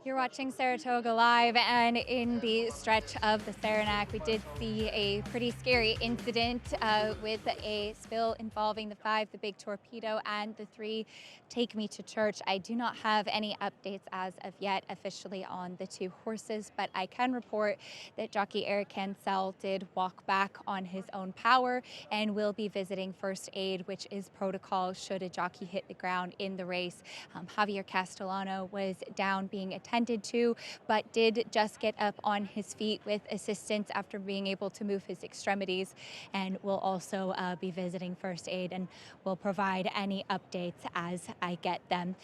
You're watching Saratoga Live, and in the stretch of the Saranac, we did see a pretty scary incident with a spill involving the 5, the Big Torpedo, and the 3, Take Me to Church. I do not have any updates as of yet officially on the 2 horses, but I can report that jockey Eric Cancel did walk back on his own power and will be visiting first aid, which is protocol should a jockey hit the ground in the race. Javier Castellano was down being attended to, but did just get up on his feet with assistance after being able to move his extremities, and will also be visiting first aid and will provide any updates as I get them.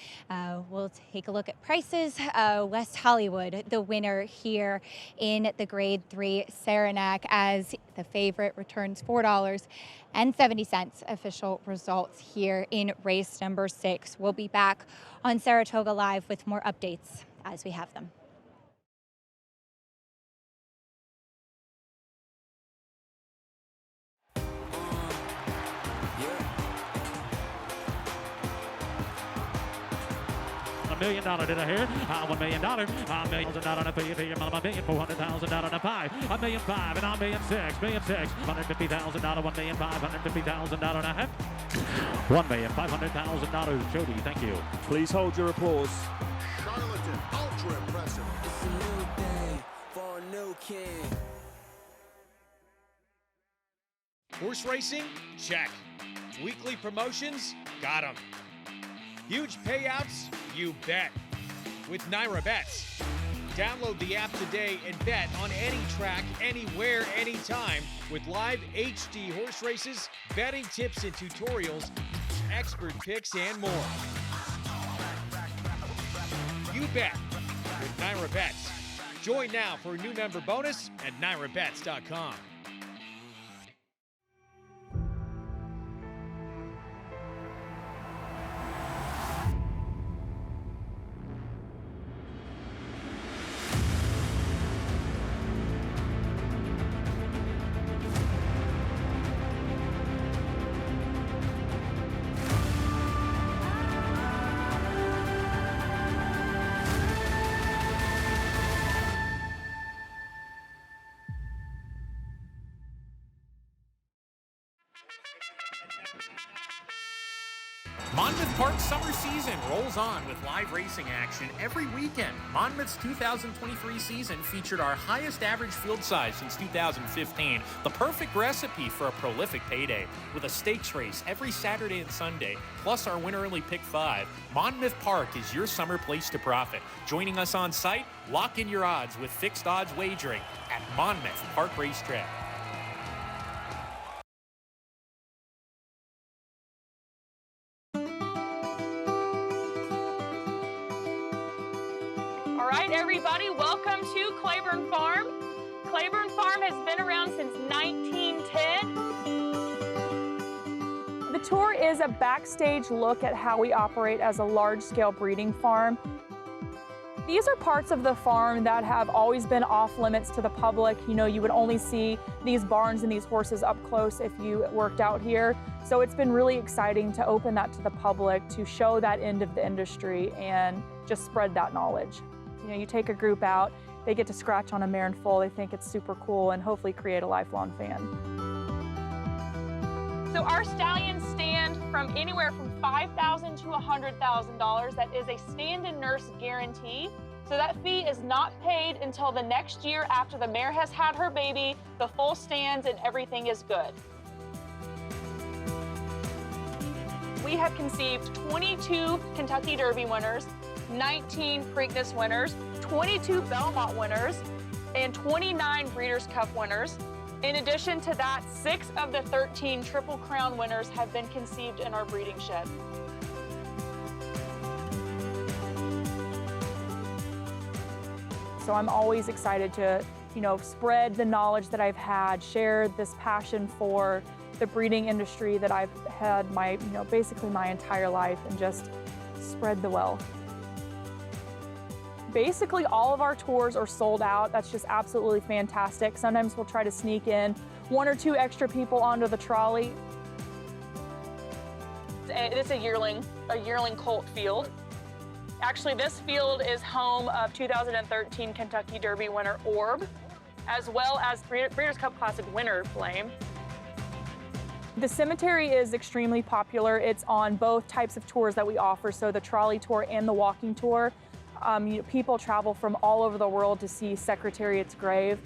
We'll take a look at prices. West Hollywood, the winner here in the Grade 3 Saranac, as the favorite returns $4.70. Official results here in race number 6. We'll be back on Saratoga Live with more updates as we have them. $1 million, did I hear? $1 million, $1 million on a $1,400,000 on a pie, $1,500,000 and $1,600,000, $150,000, $1,550,000 and a half, $1,500,000. Jody, thank you. Please hold your applause. Charlatan, ultra impressive. It's a new day for a new king. Horse racing? Check. Weekly promotions? Got 'em. Huge payouts? You bet. With NYRA Bets. Download the app today and bet on any track, anywhere, anytime with live HD horse races, betting tips and tutorials, expert picks, and more. You bet with NYRA Bets. Join now for a new member bonus at NYRABets.com. Monmouth Park's summer season rolls on with live racing action every weekend. Monmouth's 2023 season featured our highest average field size since 2015, the perfect recipe for a prolific payday. With a stakes race every Saturday and Sunday, plus our winner-only Pick 5, Monmouth Park is your summer place to profit. Joining us on site, lock in your odds with fixed odds wagering at Monmouth Park Racetrack. All right, everybody, welcome to Claiborne Farm. Claiborne Farm has been around since 1910. The tour is a backstage look at how we operate as a large-scale breeding farm. These are parts of the farm that have always been off limits to the public. You know, you would only see these barns and these horses up close if you worked out here. So it's been really exciting to open that to the public, to show that end of the industry and just spread that knowledge. You know, you take a group out, they get to scratch on a mare and foal, they think it's super cool, and hopefully create a lifelong fan. So our stallions stand from anywhere from $5,000 to $100,000. That is a stand and nurse guarantee. So that fee is not paid until the next year after the mare has had her baby, the foal stands, and everything is good. We have conceived 22 Kentucky Derby winners, 19 Preakness winners, 22 Belmont winners, and 29 Breeders' Cup winners. In addition to that, 6 of the 13 Triple Crown winners have been conceived in our breeding shed. So I'm always excited to, you know, spread the knowledge that I've had, share this passion for the breeding industry that I've had basically my entire life, and just spread the wealth. Basically, all of our tours are sold out. That's just absolutely fantastic. Sometimes we'll try to sneak in 1 or 2 extra people onto the trolley. It's a yearling colt field. Actually, this field is home of 2013 Kentucky Derby winner Orb, as well as Breeders' Cup Classic winner Flame. The cemetery is extremely popular. It's on both types of tours that we offer, so the trolley tour and the walking tour. People travel from all over the world to see Secretariat's grave.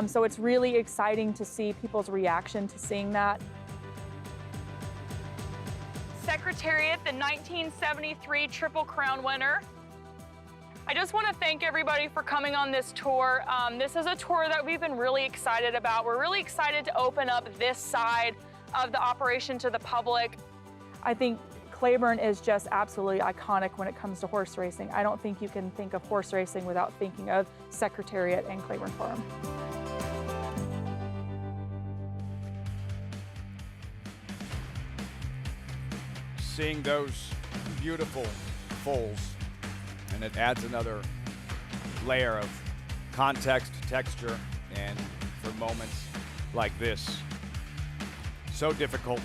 So it's really exciting to see people's reaction to seeing that. Secretariat, the 1973 Triple Crown winner. I just want to thank everybody for coming on this tour. This is a tour that we've been really excited about. We're really excited to open up this side of the operation to the public. I think Claiborne is just absolutely iconic when it comes to horse racing. I don't think you can think of horse racing without thinking of Secretariat and Claiborne Farm. Seeing those beautiful foals, and it adds another layer of context, texture, and for moments like this, so difficult,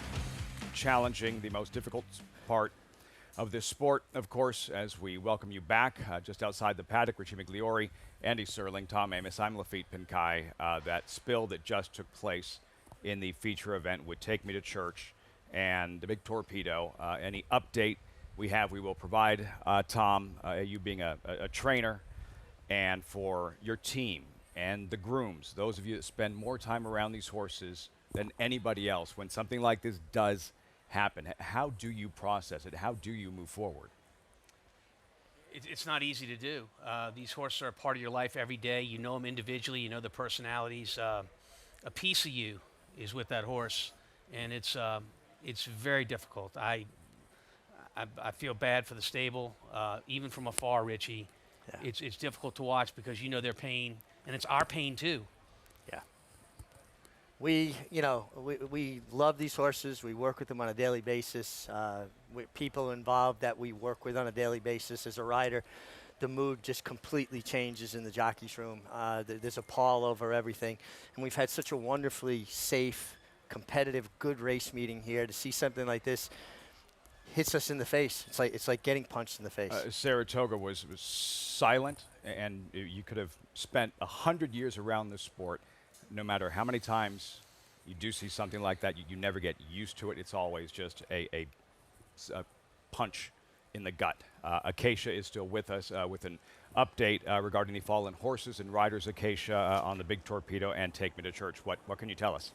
challenging, the most difficult part of this sport, of course, as we welcome you back just outside the paddock. Richie Migliori, Andy Serling, Tom Amos, I'm Lafitte Pinkai. That spill that just took place in the feature event would take me to church, and the big torpedo. Any update we have, we will provide. Tom, you being a trainer, and for your team and the grooms, those of you that spend more time around these horses than anybody else, when something like this does happen, how do you process it? How do you move forward? It's not easy to do. These horses are a part of your life every day. You know them individually. You know the personalities. A piece of you is with that horse, and it's very difficult. I feel bad for the stable, even from afar, Richie. Yeah. It's difficult to watch because you know their pain, and it's our pain too. Yeah. We love these horses. We work with them on a daily basis. With people involved that we work with on a daily basis. As a rider, the mood just completely changes in the jockey's room. There's a pall over everything. And we've had such a wonderfully safe, competitive, good race meeting here. To see something like this hits us in the face. It's like getting punched in the face. Saratoga was silent, and you could have spent 100 years around this sport. No matter how many times you do see something like that, you never get used to it. It's always just a punch in the gut. Acacia is still with us with an update regarding the fallen horses and riders. Acacia on the big torpedo and Take Me to Church. What can you tell us?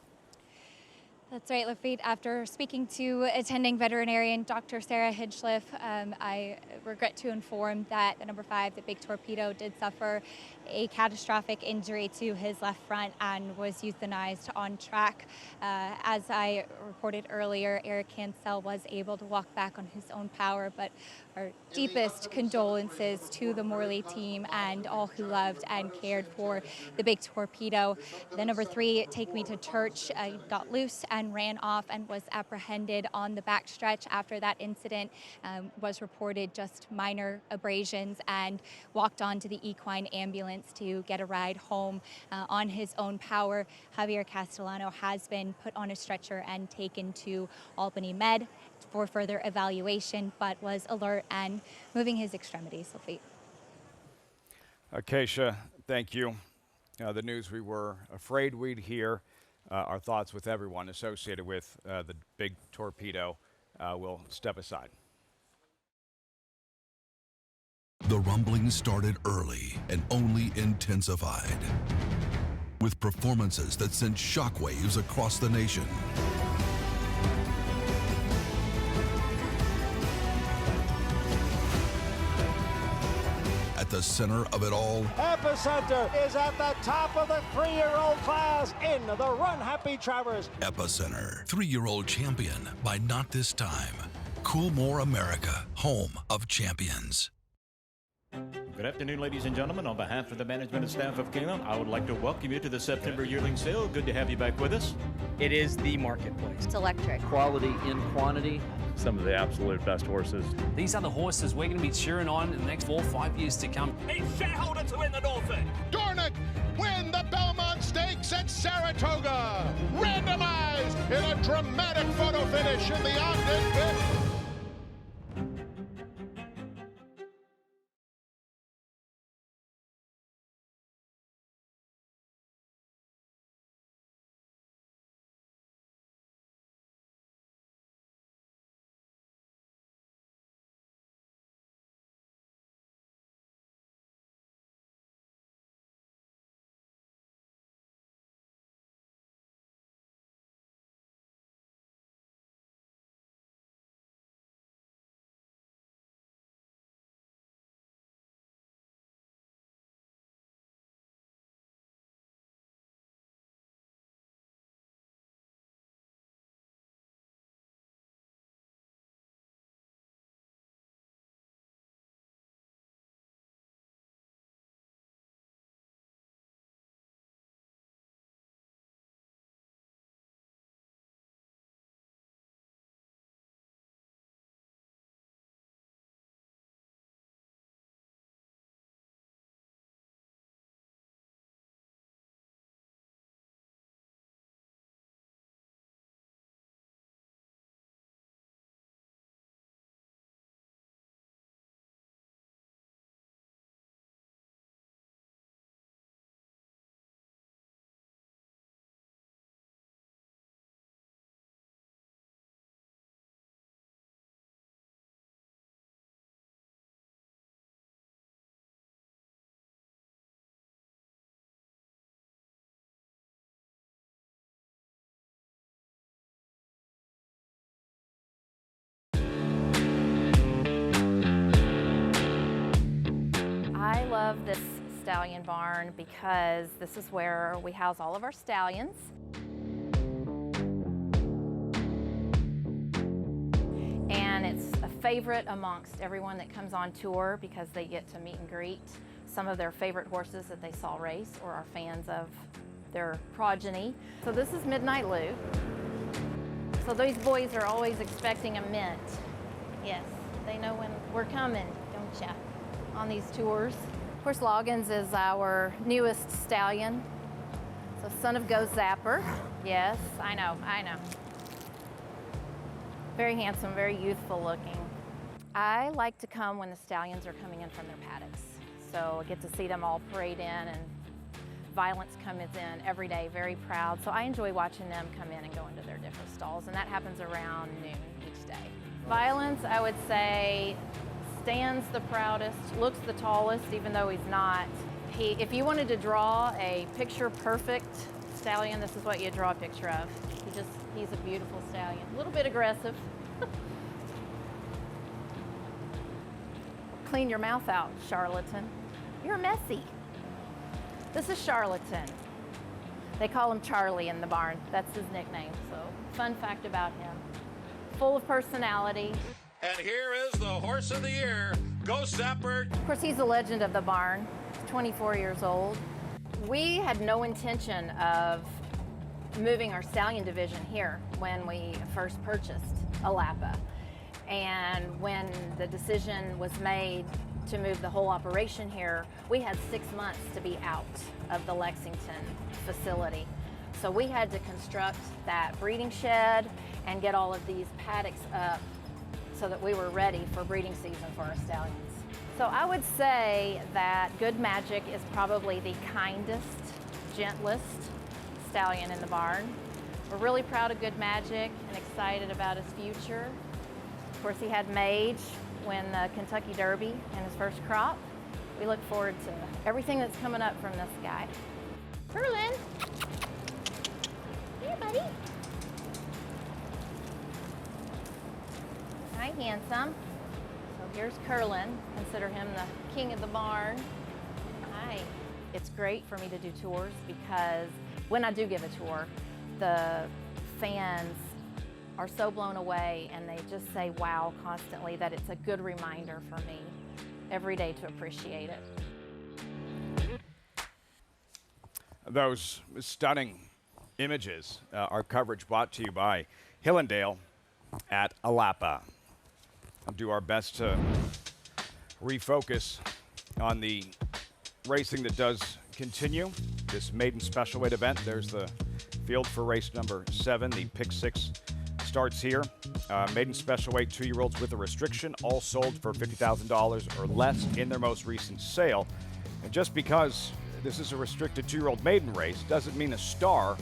That's right, Lafitte. After speaking to attending veterinarian Dr. Sarah Hitchliff, I regret to inform that the number 5, the big torpedo, did suffer a catastrophic injury to his left front and was euthanized on track. As I reported earlier, Eric Cancel was able to walk back on his own power, but our deepest condolences to the Morley team and all who loved and cared for the big torpedo. The number 3, Take Me to Church, got loose and ran off and was apprehended on the backstretch after that incident. Was reported just minor abrasions and walked on to the equine ambulance to get a ride home on his own power. Javier Castellano has been put on a stretcher and taken to Albany Med for further evaluation, but was alert and moving his extremities. Lafitte. Acacia, thank you. The news we were afraid we'd hear. Our thoughts with everyone associated with the big torpedo. We'll step aside. The rumbling started early and only intensified, with performances that sent shockwaves across the nation. At the center of it all, Epicenter is at the top of the 3-year-old class in the Run Happy Travers. Epicenter, 3-year-old champion by Not This Time. Coolmore America, home of champions. Good afternoon, ladies and gentlemen. On behalf of the management and staff of Keeneland, I would like to welcome you to the September yearling sale. Good to have you back with us. It is the marketplace. It's electric. Quality in quantity. Some of the absolute best horses. These are the horses we're going to be cheering on in the next 4 or 5 years to come. A shareholder to win the Norfolk. Dornick win the Belmont Stakes at Saratoga. Randomized in a dramatic photo finish in the Ogden Pit. love this stallion barn because this is where we house all of our stallions. And it's a favorite amongst everyone that comes on tour because they get to meet and greet some of their favorite horses that they saw race or are fans of their progeny. So this is Midnight Lou. So these boys are always expecting a mint. Yes, they know when we're coming, don't ya, on these tours. Of course, Loggins is our newest stallion. So son of Go Zapper. Yes, I know. Very handsome, very youthful looking. I like to come when the stallions are coming in from their paddocks. So I get to see them all parade in, and Violence comes in every day, very proud. So I enjoy watching them come in and go into their different stalls, and that happens around noon each day. Violence, I would say, stands the proudest, looks the tallest, even though he's not. If you wanted to draw a picture-perfect stallion, this is what you draw a picture of. He's a beautiful stallion. A little bit aggressive. Clean your mouth out, charlatan. You're messy. This is Charlatan. They call him Charlie in the barn. That's his nickname. So, fun fact about him. Full of personality. And here is the horse of the year, Go Zapper. Of course, he's a legend of the barn. He's 24 years old. We had no intention of moving our stallion division here when we first purchased Alapa. And when the decision was made to move the whole operation here, we had 6 months to be out of the Lexington facility. So we had to construct that breeding shed and get all of these paddocks up so that we were ready for breeding season for our stallions. So I would say that Good Magic is probably the kindest, gentlest stallion in the barn. We're really proud of Good Magic and excited about his future. Of course, he had Mage win the Kentucky Derby in his first crop. We look forward to everything that's coming up from this guy. Curlin. Here, buddy. Hi, handsome. So here's Curlin. Consider him the king of the barn. Hi. It's great for me to do tours because when I do give a tour, the fans are so blown away and they just say wow constantly that it's a good reminder for me every day to appreciate it. Those stunning images, our coverage brought to you by Hillendale at Alapa. I'll do our best to refocus on the racing that does continue. This maiden special weight event, there's the field for race number 7, the pick 6 starts here. Maiden special weight 2-year-olds with a restriction, all sold for $50,000 or less in their most recent sale. And just because this is a restricted 2-year-old maiden race doesn't mean a star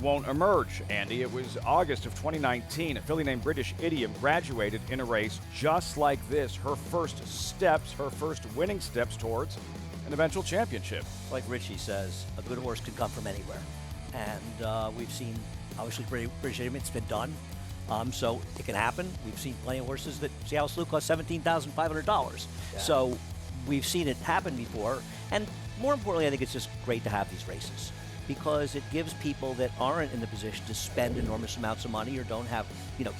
won't emerge, Andy. It was August of 2019. A filly named British Idiom graduated in a race just like this. Her first steps, her first winning steps towards an eventual championship. Like Richie says, a good horse can come from anywhere. And we've seen, obviously, British Idiom, it's been done. So it can happen. We've seen plenty of horses that Seattle Slew cost $17,500. Yeah. So we've seen it happen before. And more importantly, I think it's just great to have these races because it gives people that aren't in the position to spend enormous amounts of money or don't have,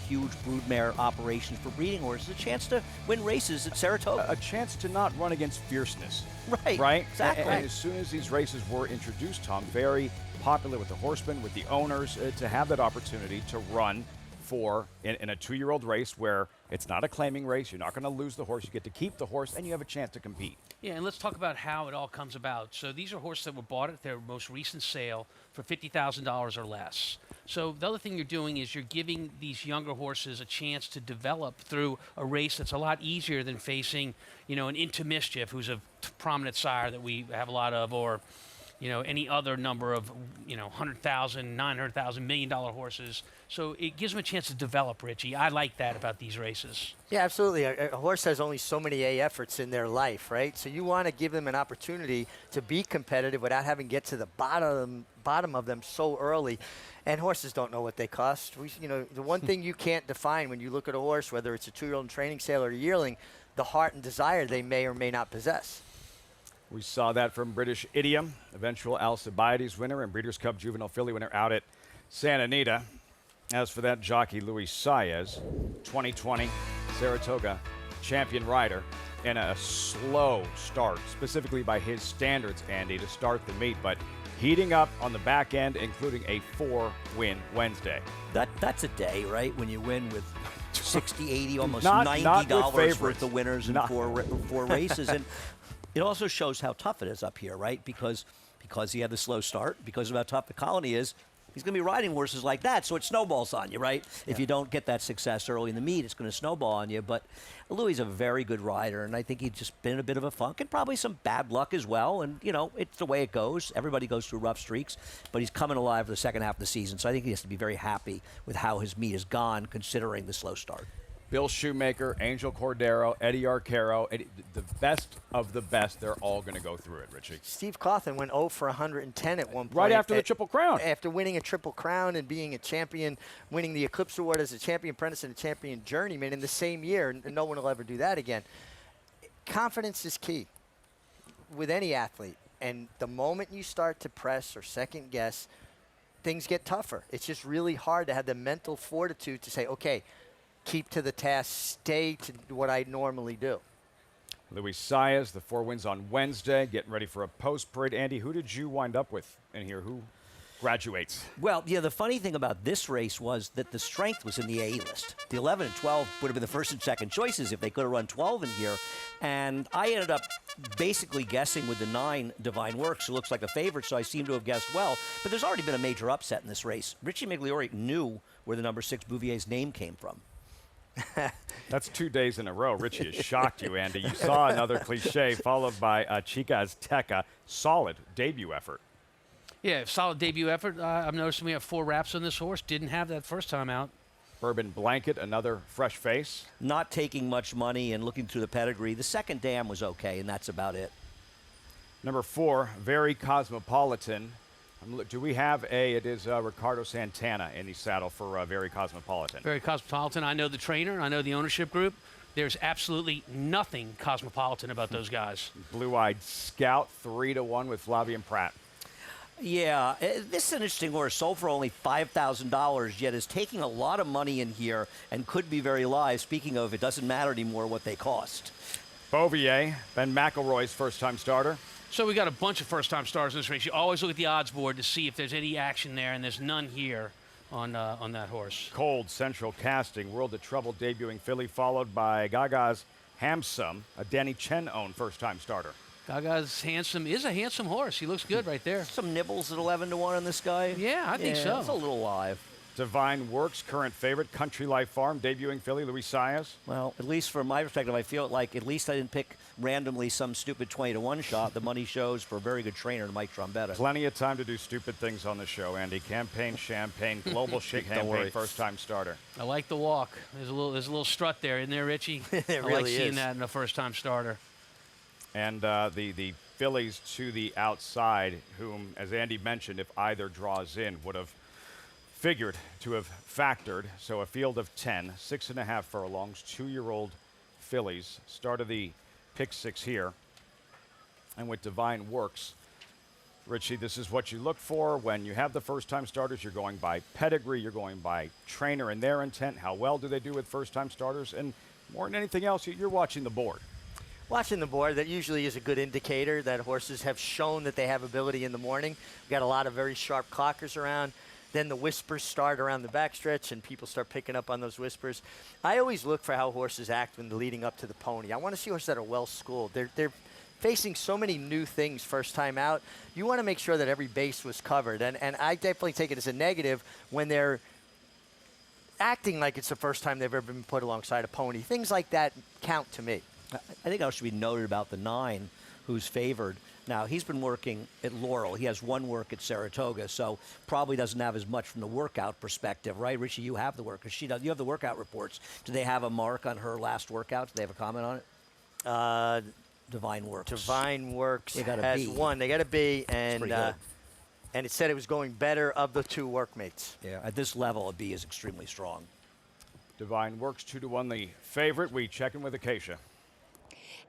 huge broodmare operations for breeding horses a chance to win races at Saratoga. A chance to not run against fierceness. Right. Right? Exactly. And as soon as these races were introduced, Tom, very popular with the horsemen, with the owners, to have that opportunity to run for in a 2-year-old race where it's not a claiming race, you're not going to lose the horse, you get to keep the horse, and you have a chance to compete. Yeah, and let's talk about how it all comes about. So these are horses that were bought at their most recent sale for $50,000 or less. So the other thing you're doing is you're giving these younger horses a chance to develop through a race that's a lot easier than facing, an Into Mischief, who's a prominent sire that we have a lot of, or any other number of, $100,000, $900,000, $1 million horses. So it gives them a chance to develop, Richie. I like that about these races. Yeah, absolutely. A horse has only so many A efforts in their life, right? So you want to give them an opportunity to be competitive without having to get to the bottom of them so early. And horses don't know what they cost. The one thing you can't define when you look at a horse, whether it's a 2-year-old training sale or a yearling, the heart and desire they may or may not possess. We saw that from British Idiom, eventual Alcibiades winner and Breeders' Cup Juvenile Filly winner out at Santa Anita. As for that jockey, Luis Saez, 2020 Saratoga champion rider, in a slow start, specifically by his standards, Andy, to start the meet, but heating up on the back end, including a 4-win Wednesday. That's a day, right? When you win with 60, 80, almost not $90 worth of winners in four races. And it also shows how tough it is up here, right? Because he had the slow start, because of how tough the colony is, he's going to be riding horses like that, so it snowballs on you, right? If you don't get that success early in the meet, it's going to snowball on you. But Louis is a very good rider, and I think he's just been in a bit of a funk and probably some bad luck as well. And, you know, it's the way it goes. Everybody goes through rough streaks, but he's coming alive for the second half of the season. So I think he has to be very happy with how his meet has gone, considering the slow start. Bill Shoemaker, Angel Cordero, Eddie Arcaro, the best of the best, they're all going to go through it, Richie. Steve Cawthon went 0 for 110 at one point. Right after the Triple Crown. After winning a Triple Crown and being a champion, winning the Eclipse Award as a champion apprentice and a champion journeyman in the same year, and no one will ever do that again. Confidence is key with any athlete, and the moment you start to press or second guess, things get tougher. It's just really hard to have the mental fortitude to say, okay, keep to the task, stay to what I normally do. Luis Saez, the 4 wins on Wednesday, getting ready for a post-parade. Andy, who did you wind up with in here? Who graduates? Well, yeah, the funny thing about this race was that the strength was in the A list. The 11 and 12 would have been the first and second choices if they could have run 12 in here. And I ended up basically guessing with the 9 Divine Works, who looks like a favorite, so I seem to have guessed well. But there's already been a major upset in this race. Richie Migliore knew where the number 6 Bouvier's name came from. That's 2 days in a row. Richie has shocked you, Andy. You saw another cliche followed by Chica Azteca. Solid debut effort. Yeah, solid debut effort. I'm noticing we have 4 wraps on this horse. Didn't have that first time out. Bourbon Blanket, another fresh face. Not taking much money and looking through the pedigree. The second dam was okay, and that's about it. Number 4, Very Cosmopolitan. Do we have it is Ricardo Santana in the saddle for Very Cosmopolitan. Very Cosmopolitan. I know the trainer. I know the ownership group. There's absolutely nothing cosmopolitan about those guys. Blue-Eyed Scout, 3-1 with Flavian Pratt. Yeah, this is an interesting horse. Sold for only $5,000, yet is taking a lot of money in here and could be very live. Speaking of, it doesn't matter anymore what they cost. Bouvier, Ben McElroy's first-time starter. So we got a bunch of first-time stars in this race. You always look at the odds board to see if there's any action there, and there's none here on that horse. Cold Central Casting, World of Trouble debuting filly, followed by Gaga's Handsome, a Danny Chen-owned first-time starter. Gaga's Handsome is a handsome horse. He looks good right there. Some nibbles at 11-1 on this guy. Yeah, I think so. It's a little live. Divine Works, current favorite, Country Life Farm, debuting filly, Luis Saez. Well, at least from my perspective, I feel like at least I didn't pick randomly some stupid 20-1 shot. The money shows for a very good trainer, Mike Trombetta. Plenty of time to do stupid things on the show, Andy. Campaign, Champagne, Global Shake Campaign, first-time starter. I like the walk. There's a little strut there, isn't there, Richie? It I really like seeing is. that in a first-time starter. And the fillies to the outside, whom, as Andy mentioned, if either draws in, would have figured to have factored. So a field of 10, 6.5 furlongs, 2-year-old fillies. Start of the pick 6 here. And with Divine Works, Richie, this is what you look for when you have the first-time starters. You're going by pedigree, you're going by trainer and their intent. How well do they do with first-time starters? And more than anything else, you're watching the board. Watching the board, that usually is a good indicator that horses have shown that they have ability in the morning. We've got a lot of very sharp clockers around. Then the whispers start around the backstretch, and people start picking up on those whispers. I always look for how horses act when leading up to the pony. I want to see horses that are well-schooled. They're facing so many new things first time out. You want to make sure that every base was covered. And I definitely take it as a negative when they're acting like it's the first time they've ever been put alongside a pony. Things like that count to me. I think I should be noted about the 9, who's favored. Now, he's been working at Laurel. He has 1 work at Saratoga, so probably doesn't have as much from the workout perspective, right? Richie, you have the work. She does. You have the workout reports. Do they have a mark on her last workout? Do they have a comment on it? Divine Works. Divine Works They got a has B. 1. They got a B, and good. and it said it was going better of the 2 workmates. Yeah, at this level, a B is extremely strong. Divine Works, 2-1 the favorite. We check in with Acacia.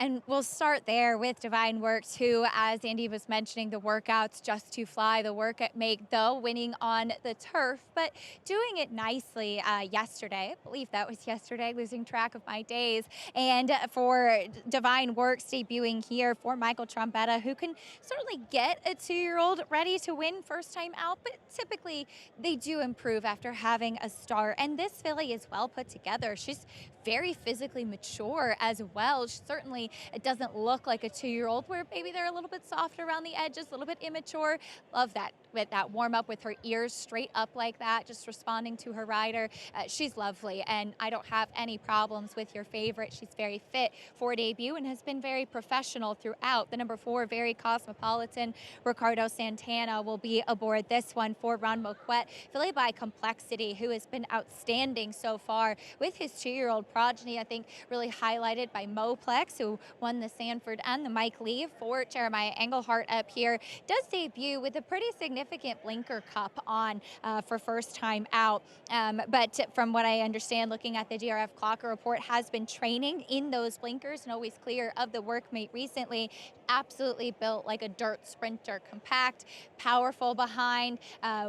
And we'll start there with Divine Works, who, as Andy was mentioning, the workouts just to fly, the work at make, though, winning on the turf, but doing it nicely yesterday. I believe that was yesterday, losing track of my days. And for Divine Works debuting here for Michael Trombetta, who can certainly get a 2-year-old ready to win first time out, but typically they do improve after having a start. And this filly is well put together. She's very physically mature as well. Certainly, it doesn't look like a 2-year-old where maybe they're a little bit soft around the edges, a little bit immature. Love that with that warm up with her ears straight up like that, just responding to her rider. She's lovely, and I don't have any problems with your favorite. She's very fit for debut and has been very professional throughout. The number 4, very cosmopolitan, Ricardo Santana will be aboard this one for Ron Moquette. Filly by Complexity, who has been outstanding so far with his 2-year-old progeny, I think really highlighted by Moplex, who won the Sanford and the Mike Lee for Jeremiah Englehart up here, does debut with a pretty significant blinker cup on for first time out. But from what I understand, looking at the DRF Clocker report, has been training in those blinkers and always clear of the workmate recently. Absolutely built like a dirt sprinter, compact, powerful behind,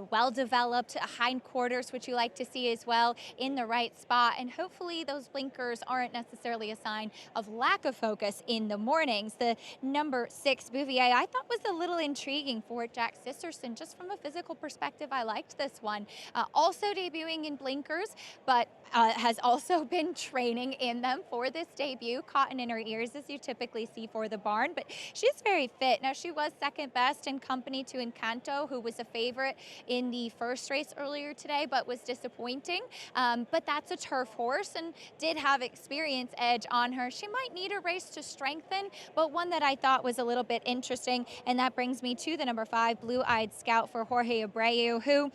well-developed hindquarters, which you like to see as well, in the right spot. And hopefully those blinkers aren't necessarily a sign of lack of focus in the mornings. The number 6, Bouvier, I thought was a little intriguing for Jack Sisterson. Just from a physical perspective, I liked this one. Also debuting in blinkers, but has also been training in them for this debut. Cotton in her ears, as you typically see for the barn, but she's very fit. Now, she was second best in company to Encanto, who was a favorite in the first race earlier today, but was disappointing. But that's a turf horse and did have experience edge on her. She might need a race to strengthen, but one that I thought was a little bit interesting. And that brings me to the number 5, Blue Eyed Scout for Jorge Abreu, who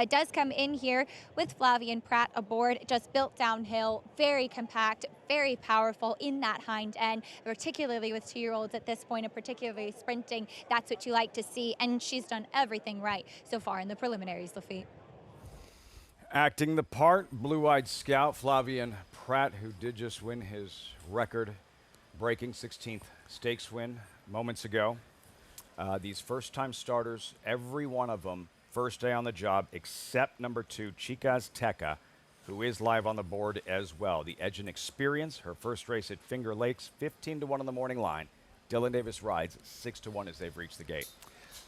does come in here with Flavian Pratt aboard, just built downhill, very compact, very powerful in that hind end, particularly with 2-year-olds at this point, and particularly sprinting. That's what you like to see, and she's done everything right so far in the preliminaries, Lafitte. Acting the part, Blue-Eyed Scout, Flavian Pratt, who did just win his record-breaking 16th stakes win moments ago. These first-time starters, every one of them, first day on the job, except number 2, Chica Azteca, who is live on the board as well. The edge and experience, her first race at Finger Lakes, 15-1 on the morning line. Dylan Davis rides 6-1 as they've reached the gate.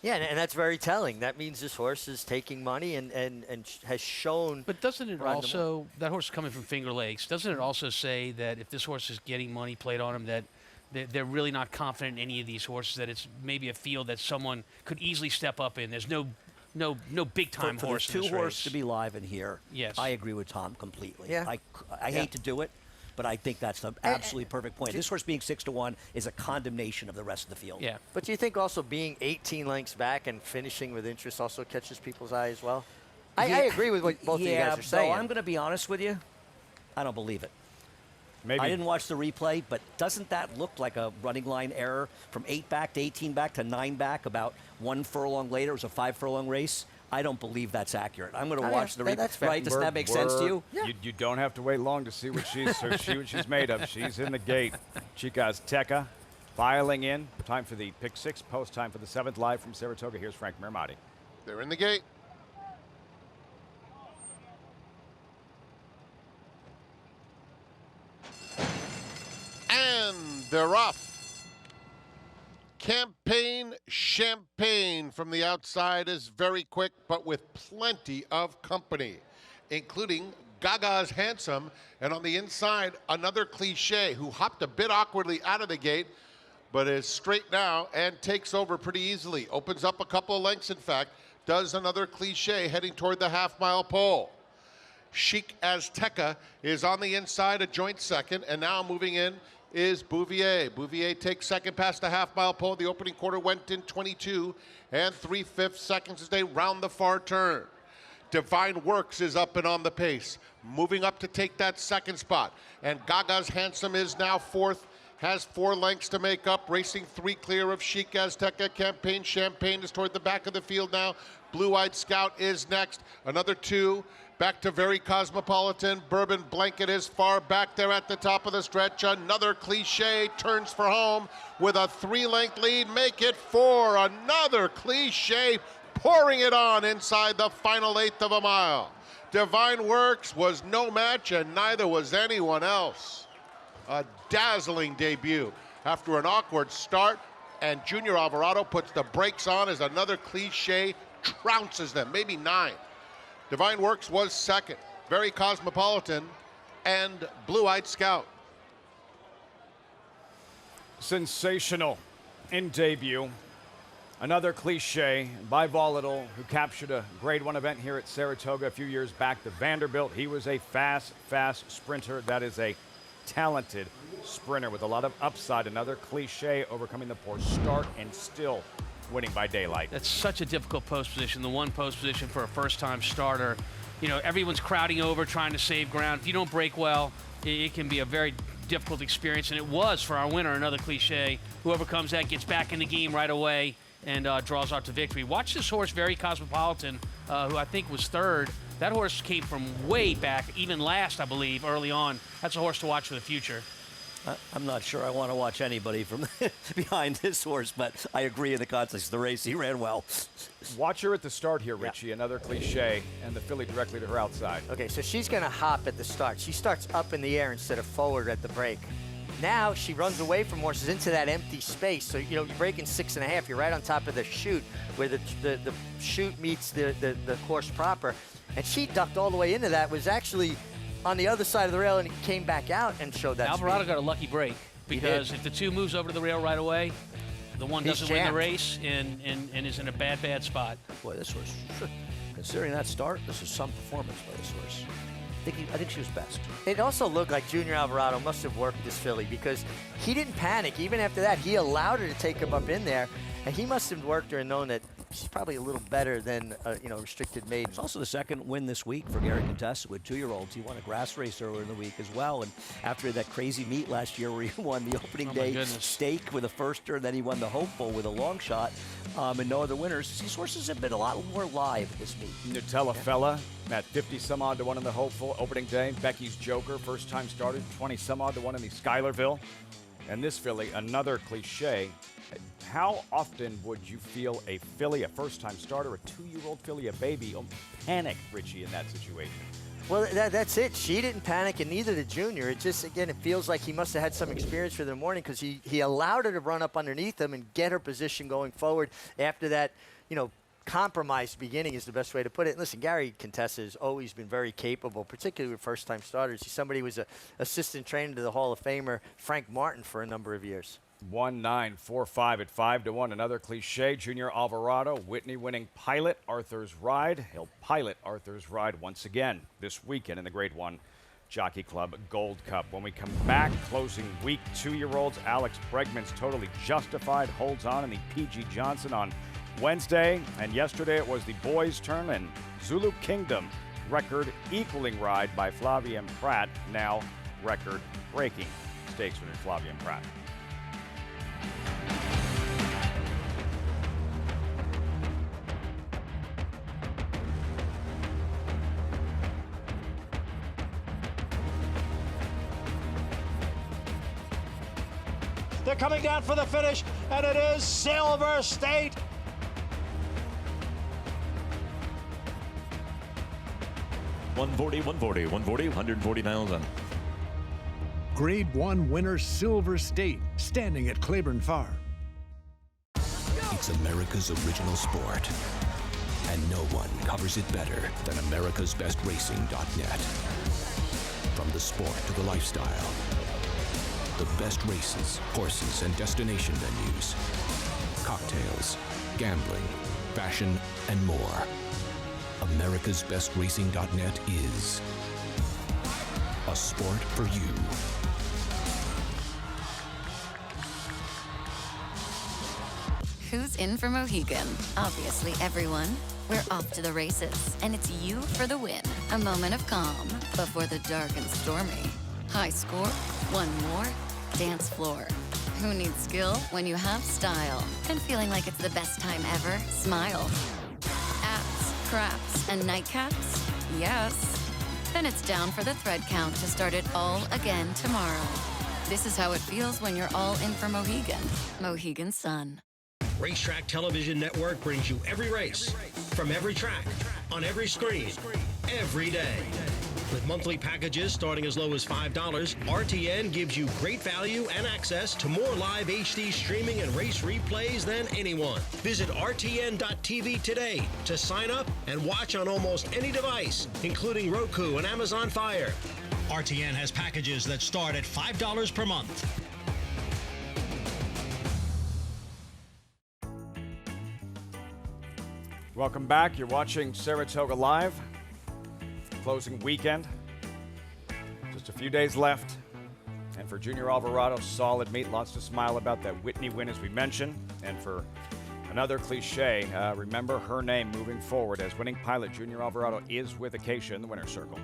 Yeah, and that's very telling. That means this horse is taking money and has shown. But doesn't it also, that horse coming from Finger Lakes, doesn't it also say that if this horse is getting money played on him, that they're really not confident in any of these horses, that it's maybe a field that someone could easily step up in? There's no big time horse in this race. For the 2 horse to be live in here, yes, I agree with Tom completely. Yeah. I hate to do it, but I think that's the absolutely perfect point. This horse being 6-1 is a condemnation of the rest of the field. Yeah. But do you think also being 18 lengths back and finishing with interest also catches people's eye as well? I agree with what both of you guys are saying. I'm going to be honest with you. I don't believe it. Maybe. I didn't watch the replay, but doesn't that look like a running line error from 8 back to 18 back to 9 back about 1 furlong later? It was a 5 furlong race. I don't believe that's accurate. I'm going to watch the replay. Right? Doesn't that make sense to you? Yeah. You don't have to wait long to see what she's made of. She's in the gate. Chica Azteca filing in. Time for the pick 6, post time for the 7th, live from Saratoga. Here's Frank Mirmati. They're in the gate. And they're off. Campaign Champagne from the outside is very quick, but with plenty of company, including Gaga's Handsome, and on the inside, another Cliche, who hopped a bit awkwardly out of the gate, but is straight now and takes over pretty easily. Opens up a couple of lengths, in fact, does another Cliche heading toward the half-mile pole. Chic Azteca is on the inside, a joint second, and now moving in is Bouvier. Bouvier takes second past the half-mile pole. The opening quarter went in 22 and 3/5 seconds as they round the far turn. Divine Works is up and on the pace, moving up to take that second spot. And Gaga's Handsome is now 4th, has 4 lengths to make up, racing 3 clear of Chic Azteca. Campaign Champagne is toward the back of the field now. Blue-Eyed Scout is next. Another 2 Back to very cosmopolitan. Bourbon Blanket is far back there at the top of the stretch. Another Cliche turns for home with a 3-length lead. Make it 4. Another Cliche pouring it on inside the final 1/8 of a mile. Divine Works was no match, and neither was anyone else. A dazzling debut after an awkward start, and Junior Alvarado puts the brakes on as another Cliche trounces them, maybe 9. Divine Works was second. Very Cosmopolitan and Blue Eyed Scout. Sensational in debut. Another Cliche by Volatile, who captured a Grade 1 event here at Saratoga a few years back. The Vanderbilt, he was a fast sprinter. That is a talented sprinter with a lot of upside. Another Cliche overcoming the poor start and still winning by daylight. That's such a difficult post position, the one post position for a first-time starter. You know, everyone's crowding over, trying to save ground. If you don't break well, it can be a very difficult experience, and it was for our winner, another Cliche. Who overcomes that gets back in the game right away and draws out to victory. Watch this horse, Very Cosmopolitan, who I think was third. That horse came from way back, even last, I believe, early on. That's a horse to watch for the future. I'm not sure I want to watch anybody from behind this horse, but I agree in the context of the race. He ran well. Watch her at the start here, Richie. Yeah. Another Cliche, and the filly directly to her outside. Okay, so she's going to hop at the start. She starts up in the air instead of forward at the break. Now she runs away from horses into that empty space. So, you know, you're breaking 6.5. You're right on top of the chute where the chute meets the course proper. And she ducked all the way into that, was actually on the other side of the rail, and he came back out and showed that Alvarado speed. got a lucky break because if the 2 moves over to the rail right away, the 1 doesn't win the race and is in a bad spot. Boy, this horse, considering that start, this is some performance by this horse. I think she was best. It also looked like Junior Alvarado must have worked this filly because he didn't panic. Even after that, he allowed her to take him up in there, and he must have worked her and known that she's probably a little better than restricted maiden. It's also the second win this week for Gary Contessa with 2-year-olds. He won a grass race earlier in the week as well, and after that crazy meet last year where he won the opening day stake with a firster, and then he won the Hopeful with a long shot, and no other winners. These horses have been a lot more live this meet. Nutella Fella at 50-some-odd to 1 in the Hopeful opening day. Becky's Joker, first-time starter, 20-some-odd to 1 in the Schuylerville. And this filly, another Cliche. How often would you feel a filly, a first-time starter, a 2-year-old filly, a baby, panic, Richie, in that situation? Well, that's it. She didn't panic, and neither did Junior. It just, again, it feels like he must have had some experience for the morning because he allowed her to run up underneath him and get her position going forward after that, compromised beginning is the best way to put it. Listen, Gary Contessa has always been very capable, particularly with first-time starters. He's somebody who was an assistant trainer to the Hall of Famer Frank Martin for a number of years. 1-9-4-5 at 5 to 1. Another Cliche. Junior Alvarado, Whitney winning Pilot Arthur's Ride. He'll pilot Arthur's Ride once again this weekend in the Grade 1 Jockey Club Gold Cup. When we come back, closing week, 2-year-olds Alex Bregman's Totally Justified holds on in the P.G. Johnson on Wednesday, and yesterday it was the boys' turn, and Zulu Kingdom record equaling ride by Flavien Prat, now record breaking stakes winner Flavien Prat. They're coming down for the finish, and it is Silver State. $140,000. Grade 1 winner Silver State, standing at Claiborne Farm. It's America's original sport, and no one covers it better than americasbestracing.net. From the sport to the lifestyle, the best races, horses, and destination venues, cocktails, gambling, fashion, and more. americasbestracing.net is a sport for you. Who's in for Mohegan? Obviously everyone. We're off to the races, and it's you for the win. A moment of calm before the dark and stormy. High score, one more, dance floor. Who needs skill when you have style? And feeling like it's the best time ever? Smile. Apps, craps, and nightcaps? Yes. Then it's down for the thread count to start it all again tomorrow. This is how it feels when you're all in for Mohegan. Mohegan Sun. Racetrack Television Network brings you every race, from every track, on every screen, every day. With monthly packages starting as low as $5, RTN gives you great value and access to more live HD streaming and race replays than anyone. Visit RTN.tv today to sign up and watch on almost any device, including Roku and Amazon Fire. RTN has packages that start at $5 per month. Welcome back. You're watching Saratoga Live. Closing weekend. Just a few days left. And for Junior Alvarado, solid meet. Lots to smile about. That Whitney win, as we mentioned. And for another cliche, remember her name moving forward as winning pilot. Junior Alvarado is with Acacia in the winner's circle.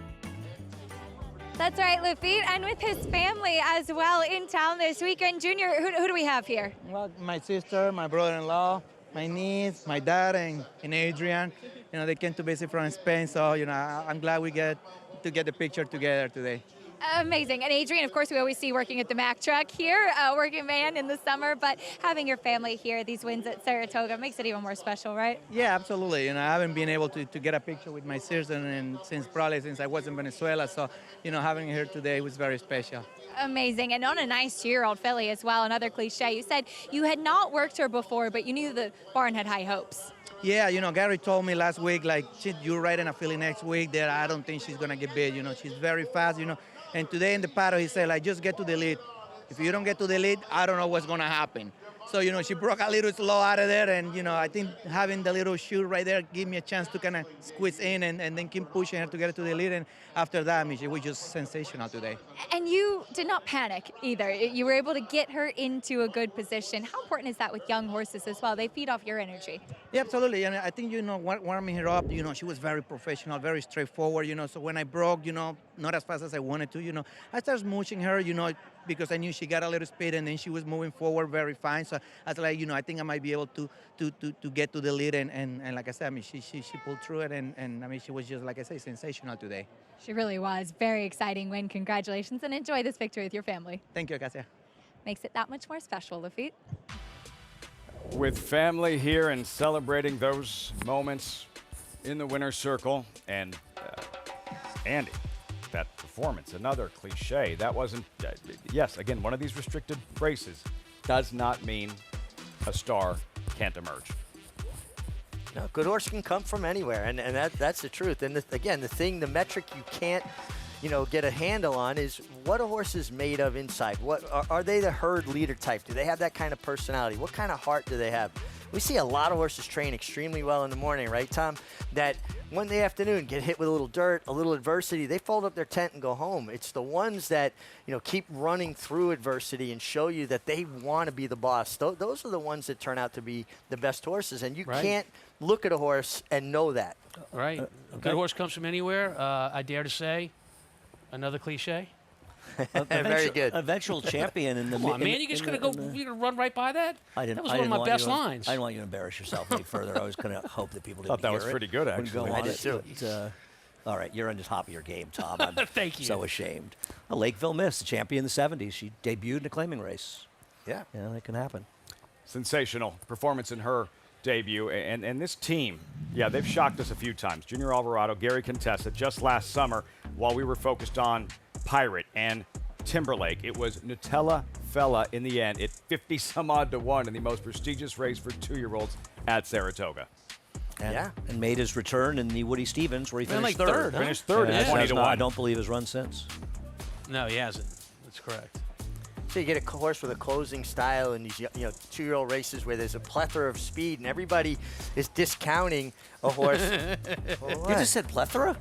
That's right, Lafitte, and with his family as well in town this weekend. Junior, who do we have here? Well, my sister, my brother-in-law, my niece, my dad, and Adrian. You know, they came to visit from Spain, so, you know, I'm glad we get to get the picture together today. Amazing. And Adrian, of course, we always see working at the Mack truck here, working man in the summer, but having your family here, these wins at Saratoga, makes it even more special, right? Yeah, absolutely. You know, I haven't been able to get a picture with my sister and since I was in Venezuela, so, you know, having her here today was very special. Amazing. And on a nice 2-year-old filly as well, another cliche. You said you had not worked her before, but you knew the barn had high hopes. Yeah, you know, Gary told me last week, like, you're riding a filly next week that I don't think she's going to get big. You know, she's very fast, you know. And today in the paddle, he said, like, just get to the lead. If you don't get to the lead, I don't know what's going to happen. So, you know, she broke a little slow out of there. And, you know, I think having the little shoe right there gave me a chance to kind of squeeze in and then keep pushing her to get to the lead. And after that, I mean, she was just sensational today. And you did not panic either. You were able to get her into a good position. How important is that with young horses as well? They feed off your energy. Yeah, absolutely. And I think, you know, warming her up, you know, she was very professional, very straightforward, you know. So when I broke, you know, not as fast as I wanted to, you know, I started smooching her, you know, because I knew she got a little speed and then she was moving forward very fine. So I was like, you know, I think I might be able to get to the lead. And like I said, I mean, she pulled through it. And I mean, she was just, like I say, sensational today. She really was. Very exciting win. Congratulations, and enjoy this victory with your family. Thank you, Acacia. Makes it that much more special, Lafitte. With family here and celebrating those moments in the winner's circle. And Andy, that performance, another cliche. That wasn't, yes, again, one of these restricted races does not mean a star can't emerge. No, good horse can come from anywhere, and that's the truth. And again, the metric you can't, you know, get a handle on is what a horse is made of inside. What are they, the herd leader type? Do they have that kind of personality? What kind of heart do they have? We see a lot of horses train extremely well in the morning, right, Tom? That one day afternoon get hit with a little dirt, a little adversity, they fold up their tent and go home. It's the ones that, you know, keep running through adversity and show you that they want to be the boss. Those are the ones that turn out to be the best horses, and you can't look at a horse and know that. Right. A good horse comes from anywhere. I dare to say, another cliche. Very good. Eventual champion in the. Come on, man! You just gonna go? You gonna run right by that? That was one of my best lines. I didn't want you to embarrass yourself any further. I was going to hope that people didn't thought that hear was it. pretty good, actually. I did too. All right, you're on the top of your game, Tom. I'm Thank you. so ashamed. Lakeville Miss, the champion in the 70s. She debuted in a claiming race. Yeah. Yeah, that can happen. Sensational performance in her debut. And this team, yeah, they've shocked us a few times. Junior Alvarado, Gary Contessa, just last summer while we were focused on Pirate and Timberlake. It was Nutella Fella in the end at 50-some-odd to 1 in the most prestigious race for 2-year-olds at Saratoga. And made his return in the Woody Stevens where he finished like third. Finished third at 20 to 1. I don't believe his run since. No, he hasn't. That's correct. So you get a horse with a closing style in these, you know, 2-year-old races where there's a plethora of speed and everybody is discounting a horse. You just said plethora?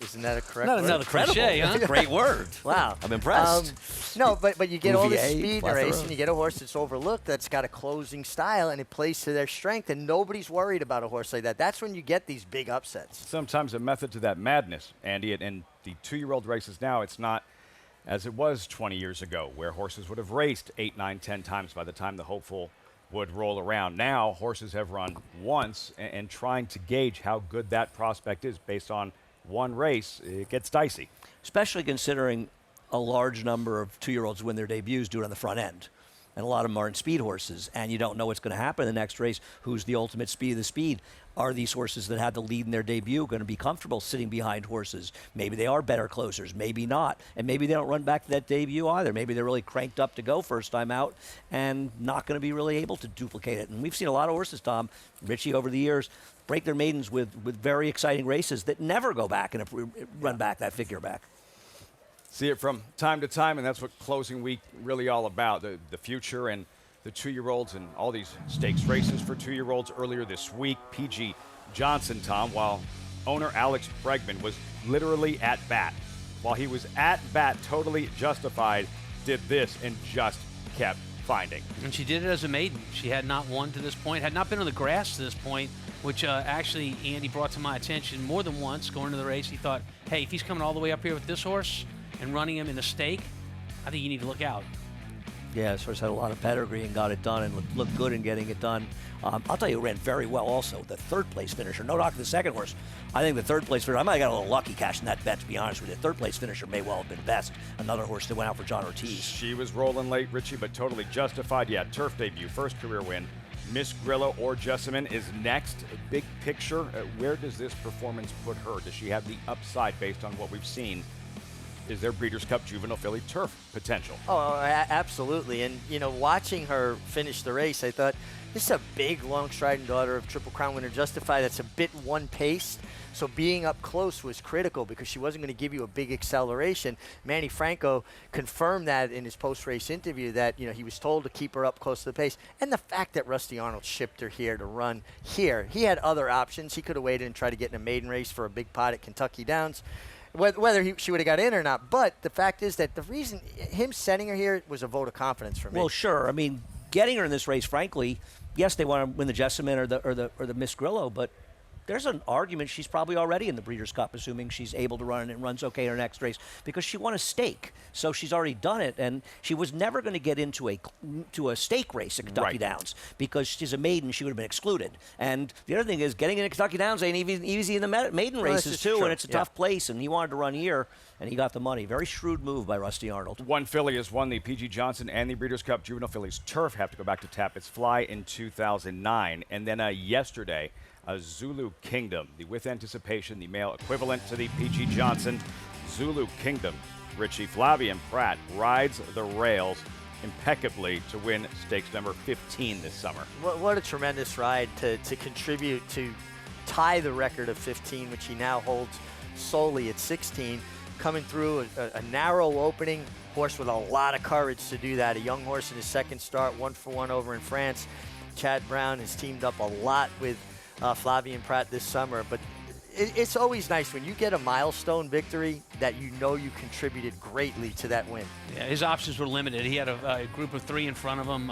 Isn't that a correct Not word? another cliche, huh? That's a great word. Wow. I'm impressed. No, but you get all this Bouvier, speed in a plethora. race and you get a horse that's overlooked that's got a closing style and it plays to their strength and nobody's worried about a horse like that. That's when you get these big upsets. Sometimes a method to that madness, Andy. And the 2-year-old races now, it's not as it was 20 years ago where horses would have raced 8, 9, 10 times by the time the hopeful would roll around. Now horses have run once and trying to gauge how good that prospect is based on one race, it gets dicey. Especially considering a large number of 2-year-olds win their debuts do it on the front end. And a lot of them aren't speed horses, and you don't know what's going to happen in the next race. Who's the ultimate speed of the speed? Are these horses that had the lead in their debut going to be comfortable sitting behind horses? Maybe they are better closers, maybe not. And maybe they don't run back to that debut either. Maybe they're really cranked up to go first time out and not going to be really able to duplicate it. And we've seen a lot of horses, Tom, Richie, over the years, break their maidens with very exciting races that never go back and run back that figure back. See it from time to time, and that's what closing week really all about, the future and the 2-year-olds and all these stakes races for 2-year-olds earlier this week. PG Johnson, Tom, while owner Alex Bregman was literally at bat. While he was at bat, totally justified, did this and just kept finding. And she did it as a maiden. She had not won to this point, had not been on the grass to this point, which actually Andy brought to my attention more than once going into the race. He thought, hey, if he's coming all the way up here with this horse and running him in a stake, I think you need to look out. Yeah, this horse had a lot of pedigree and got it done and looked good in getting it done. I'll tell you, it ran very well also. The third place finisher, no knock to the second horse. I think the third place finisher, I might have got a little lucky cashing that bet, to be honest with you. The third place finisher may well have been best. Another horse that went out for John Ortiz. She was rolling late, Richie, but totally justified. Yeah, turf debut, first career win. Miss Grillo or Jessamine is next. Big picture, where does this performance put her? Does she have the upside based on what we've seen? Is there Breeders' Cup Juvenile Filly Turf potential? Oh, absolutely. And, you know, watching her finish the race, I thought, this is a big, long-striding daughter of Triple Crown winner Justify that's a bit one-paced. So being up close was critical because she wasn't going to give you a big acceleration. Manny Franco confirmed that in his post-race interview that, you know, he was told to keep her up close to the pace. And the fact that Rusty Arnold shipped her here to run here, he had other options. He could have waited and tried to get in a maiden race for a big pot at Kentucky Downs, whether she would have got in or not. But the fact is that the reason him sending her here was a vote of confidence for me. Well, sure. I mean, getting her in this race, frankly, yes, they want to win the Jessamine or the Miss Grillo, but there's an argument she's probably already in the Breeders' Cup, assuming she's able to run and it runs okay in her next race, because she won a stake, so she's already done it, and she was never going to get into a stake race at Kentucky Downs because she's a maiden. She would have been excluded. And the other thing is, getting into Kentucky Downs ain't even easy in the maiden races too, and it's a tough place. And he wanted to run here, and he got the money. Very shrewd move by Rusty Arnold. One filly has won the PG Johnson and the Breeders' Cup Juvenile Fillies Turf. Have to go back to Tappett's Fly in 2009, and then yesterday, Zulu Kingdom, the With Anticipation, the male equivalent to the PG Johnson. Zulu Kingdom, Richie, Flavian Pratt rides the rails impeccably to win stakes number 15 this summer. What a tremendous ride to contribute to tie the record of 15, which he now holds solely at 16. Coming through a narrow opening, horse with a lot of courage to do that. A young horse in his second start, 1-for-1 over in France. Chad Brown has teamed up a lot with Flavian Pratt this summer, but it's always nice when you get a milestone victory that you know you contributed greatly to that win. Yeah, his options were limited. He had a group of 3 in front of him.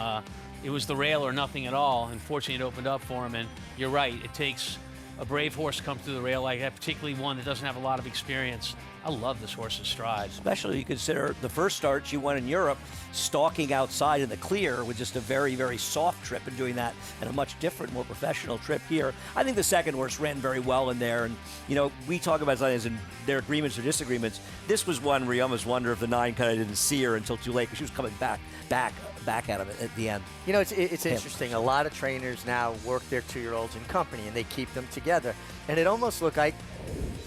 It was the rail or nothing at all. Unfortunately, it opened up for him, and you're right. It takes a brave horse to come through the rail like that, particularly one that doesn't have a lot of experience. I love this horse's stride. Especially you consider the first start she won in Europe, stalking outside in the clear with just a very, very soft trip, and doing that in a much different, more professional trip here. I think the second horse ran very well in there. And, you know, we talk about something as in their agreements or disagreements. This was one where you almost wonder if the 9 kind of didn't see her until too late, because she was coming back out of it at the end. You know, it's interesting. A lot of trainers now work their 2-year-olds in company, and they keep them together. And it almost looked like,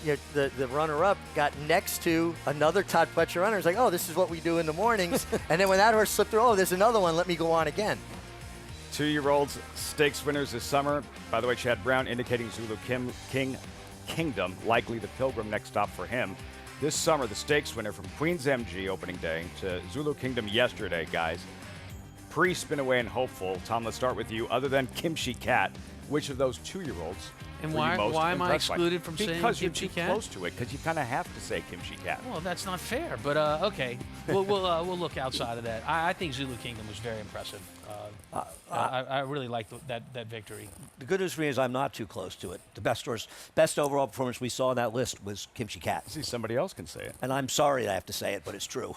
you know, the runner-up got next to another Todd Pletcher runner. It's like, oh, this is what we do in the mornings. And then when that horse slipped through, oh, there's another one. Let me go on again. 2-year-olds stakes winners this summer. By the way, Chad Brown indicating Zulu Kingdom, likely the Pilgrim next stop for him. This summer, the stakes winner from Queens MG opening day to Zulu Kingdom yesterday, guys. Pre-spin away and hopeful. Tom, let's start with you. Other than Kimchi Cat, which of those 2-year-olds and why am I excluded from saying Kimchi Cat? Because you're too close to it, because you kind of have to say Kimchi Cat. Well, that's not fair, but okay. we'll look outside of that. I think Zulu Kingdom was very impressive. I really like that victory. The good news for me is I'm not too close to it. The best overall performance we saw on that list was Kimchi Cat. See, somebody else can say it. And I'm sorry I have to say it, but it's true.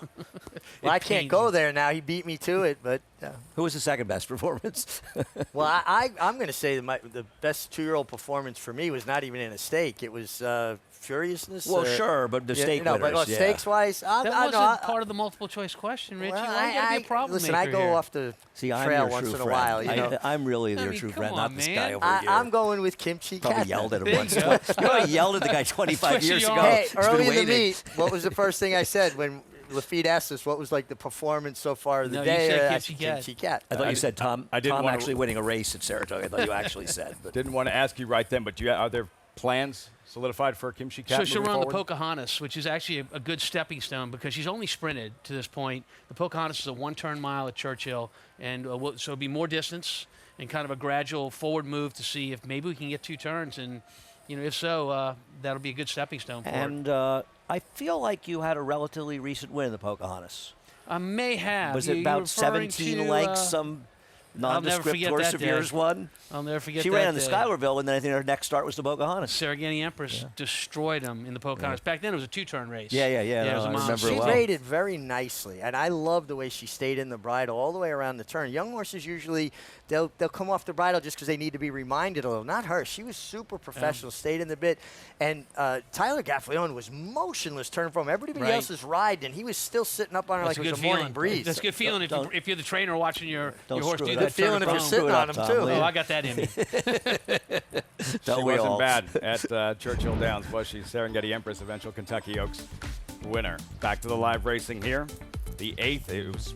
Well, I can't go there now. He beat me to it, but... Who was the second best performance? Well, I'm going to say that the best 2-year-old performance for me was not even in a stake. It was furiousness? Well, sure, but the stake winners, but stakes-wise, that wasn't part of the multiple choice question, Richie. Well, Why you gotta be a problem listen, I go here? off the I'm trail your once true in a friend. while. You know? I'm really your true friend, not this guy over here. I'm going with kimchi cat. Probably yelled at him There once. you go. You already yelled at the guy 25 years ago. Hey, He's been early in the waiting. meet, what was the first thing I said when Lafitte asked us what was like the performance so far of the No, day? you said I kimchi said kimchi cat. I thought you said Tom wanna- actually winning a race at Saratoga. I thought you actually said. But Didn't want to ask you right then, but are there plans solidified for Kimchi Cat? So she'll moving run the forward? Pocahontas, which is actually a good stepping stone because she's only sprinted to this point. The Pocahontas is a one-turn mile at Churchill, and so it'll be more distance and kind of a gradual forward move to see if maybe we can get 2 turns. And, if so, that'll be a good stepping stone for her. And I feel like you had a relatively recent win in the Pocahontas. I may have. Was it You're about referring 17 to, lengths? Some nondescript horse of yours won? I'll never forget She that ran in the day. Schuylerville, and then I think her next start was the Pocahontas. Saragani Empress destroyed him in the Pocahontas. Back then, it was a 2-turn race. Yeah. it was a I monster. remember She well. made it very nicely, and I love the way she stayed in the bridle all the way around the turn. Young horses usually they'll come off the bridle just because they need to be reminded a little. Not her. She was super professional, stayed in the bit, and Tyler Gaffleone was motionless turn from everybody else is riding, and he was still sitting up on her That's like a it was good a morning feeling. breeze. That's a good feeling if you're the trainer watching your horse screw do it that. up. Good feeling if you're sitting on him, too. Oh, I got that in me. She wasn't bad at Churchill Downs, was she? Serengeti Empress, eventual Kentucky Oaks winner. Back to the live racing here. The 8th, it was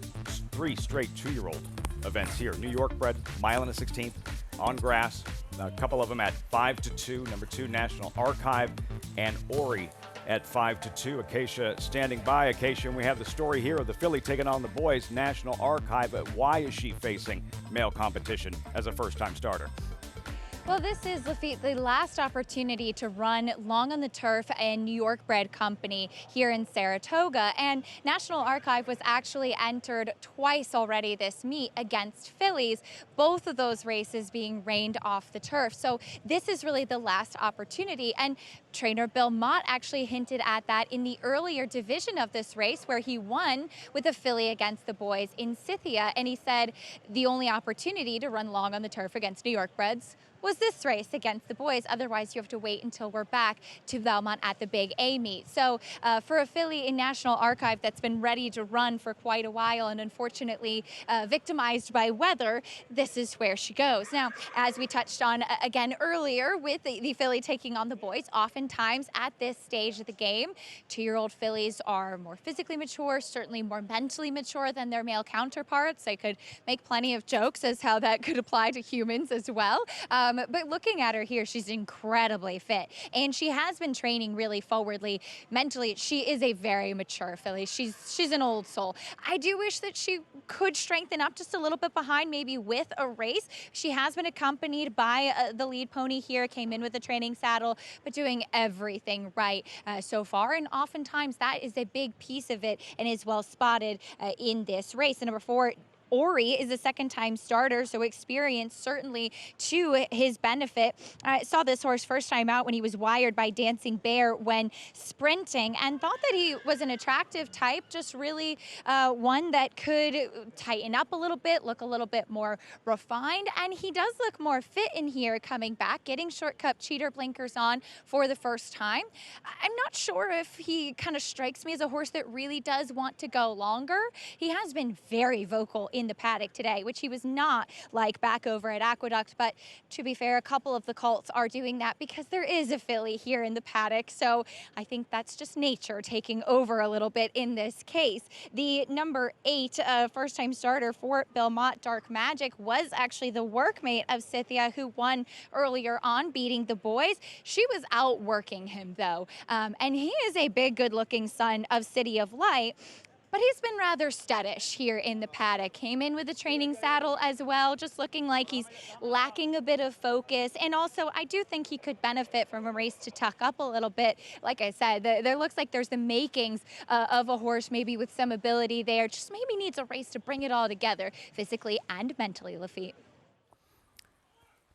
3 straight 2-year-old events here. New York bred, mile and a 16th on grass. A couple of them at 5-2. Number 2, National Archive, and Ori at 5-2. Acacia standing by. Acacia, and we have the story here of the filly taking on the boys. National Archive. Why is she facing male competition as a first-time starter? Well, this is, Lafitte, the last opportunity to run long on the turf and New York bred company here in Saratoga. And National Archive was actually entered twice already this meet against fillies, both of those races being reined off the turf. So this is really the last opportunity. And trainer Bill Mott actually hinted at that in the earlier division of this race where he won with a filly against the boys in Scythia. And he said the only opportunity to run long on the turf against New York breds was this race against the boys. Otherwise, you have to wait until we're back to Belmont at the Big A meet. So for a filly in National Archive that's been ready to run for quite a while and unfortunately victimized by weather, this is where she goes. Now, as we touched on again earlier with the filly taking on the boys, oftentimes at this stage of the game, 2-year-old fillies are more physically mature, certainly more mentally mature than their male counterparts. I could make plenty of jokes as how that could apply to humans as well. But looking at her here, she's incredibly fit. And she has been training really forwardly. Mentally, she is a very mature filly. She's an old soul. I do wish that she could strengthen up just a little bit behind, maybe with a race. She has been accompanied by the lead pony here, came in with a training saddle, but doing everything right so far. And oftentimes that is a big piece of it and is well spotted in this race. And number 4, Ori is a second-time starter, so experience certainly to his benefit. I saw this horse first time out when he was wired by Dancing Bear when sprinting and thought that he was an attractive type, just really one that could tighten up a little bit, look a little bit more refined, and he does look more fit in here coming back, getting short cup cheater blinkers on for the first time. I'm not sure if he kind of strikes me as a horse that really does want to go longer. He has been very vocal in the paddock today, which he was not like back over at Aqueduct. But to be fair, a couple of the colts are doing that because there is a filly here in the paddock. So I think that's just nature taking over a little bit in this case. The number 8 first-time starter for Bill Mott, Dark Magic, was actually the workmate of Scythia, who won earlier on, beating the boys. She was outworking him, though. And he is a big, good-looking son of City of Light. But he's been rather skittish here in the paddock. Came in with a training saddle as well, just looking like he's lacking a bit of focus. And also, I do think he could benefit from a race to tuck up a little bit. Like I said, there looks like there's the makings of a horse maybe with some ability there. Just maybe needs a race to bring it all together, physically and mentally, Lafitte.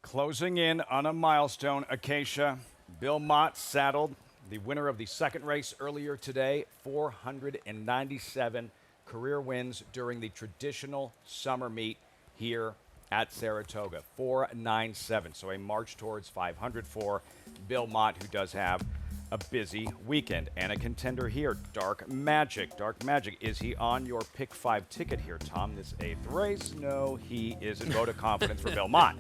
Closing in on a milestone, Acacia. Bill Mott saddled. The winner of the second race earlier today, 497 career wins during the traditional summer meet here at Saratoga. 497, so a march towards 500 for Bill Mott, who does have a busy weekend. And a contender here, Dark Magic. Dark Magic, is he on your pick 5 ticket here, Tom, this 8th race? No, he isn't. Vote of confidence for Bill Mott.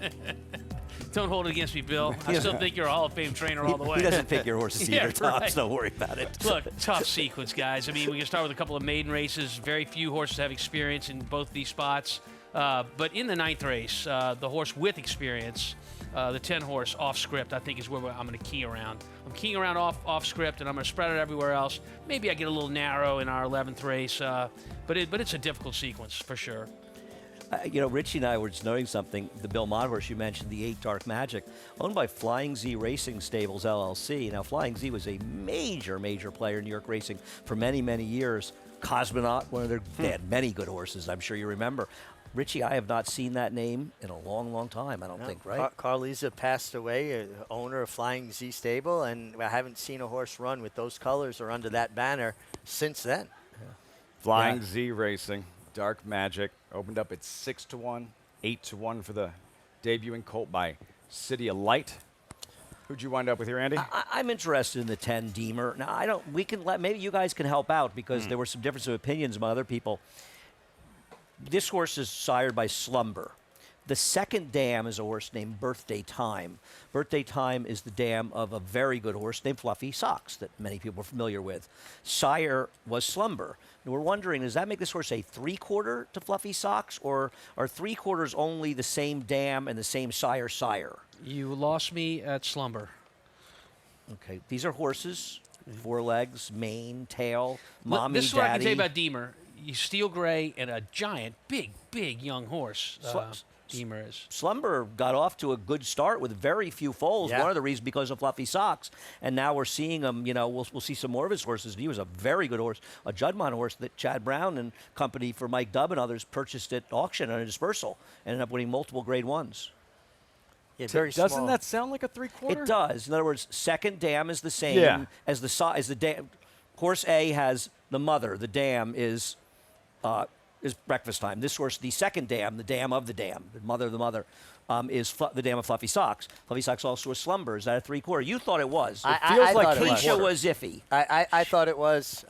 Don't hold it against me, Bill. I still think you're a Hall of Fame trainer all the way. He doesn't pick your horses either, Yeah, Tom, right. so don't worry about it. Look, tough sequence, guys. I mean, we can start with a couple of maiden races. Very few horses have experience in both these spots. But in the 9th race, the horse with experience, the 10 horse off script, I think is where I'm going to key around. I'm keying around off script, and I'm going to spread it everywhere else. Maybe I get a little narrow in our 11th race, but it's a difficult sequence for sure. Richie and I were just noting something. The Bill Mott horse you mentioned, the 8 Dark Magic, owned by Flying Z Racing Stables LLC. Now, Flying Z was a major player in New York racing for many, many years. Cosmonaut, they had many good horses, I'm sure you remember. Richie, I have not seen that name in a long, long time, I don't think, right? Carlisa passed away, owner of Flying Z Stable, and I haven't seen a horse run with those colors or under that banner since then. Yeah. Flying Z Racing, Dark Magic, opened up at 6-1, 8-1 for the debuting colt by City of Light. Who'd you wind up with here, Andy? I'm interested in the 10 Deemer. Now, maybe you guys can help out because there were some difference of opinions among other people. This horse is sired by Slumber. The second dam is a horse named Birthday Time. Birthday Time is the dam of a very good horse named Fluffy Socks that many people are familiar with. Sire was Slumber. And we're wondering, does that make this horse a 3/4 to Fluffy Socks, or are 3/4 only the same dam and the same sire? You lost me at Slumber. Okay, these are horses, 4 legs, mane, tail, mommy, This is what I can daddy. tell you about Deemer. You steel gray and a giant, big young horse. Deemer is. Slumber got off to a good start with very few foals. Yeah. One of the reasons because of Fluffy Socks. And now we're seeing him, we'll see some more of his horses. He was a very good horse, a Judmont horse that Chad Brown and company for Mike Dubb and others purchased at auction on a dispersal. Ended up winning multiple grade 1s. Yeah, very Doesn't small. that sound like a 3/4? It does. In other words, second dam is the same as the dam. Horse A has the mother. The dam is Breakfast Time. This horse, the second dam, the dam of the dam, the mother of the mother, is the dam of Fluffy Socks. Fluffy Socks also a Slumber. Is that a 3/4? You thought it was. It feels like Keisha was iffy. I thought it was.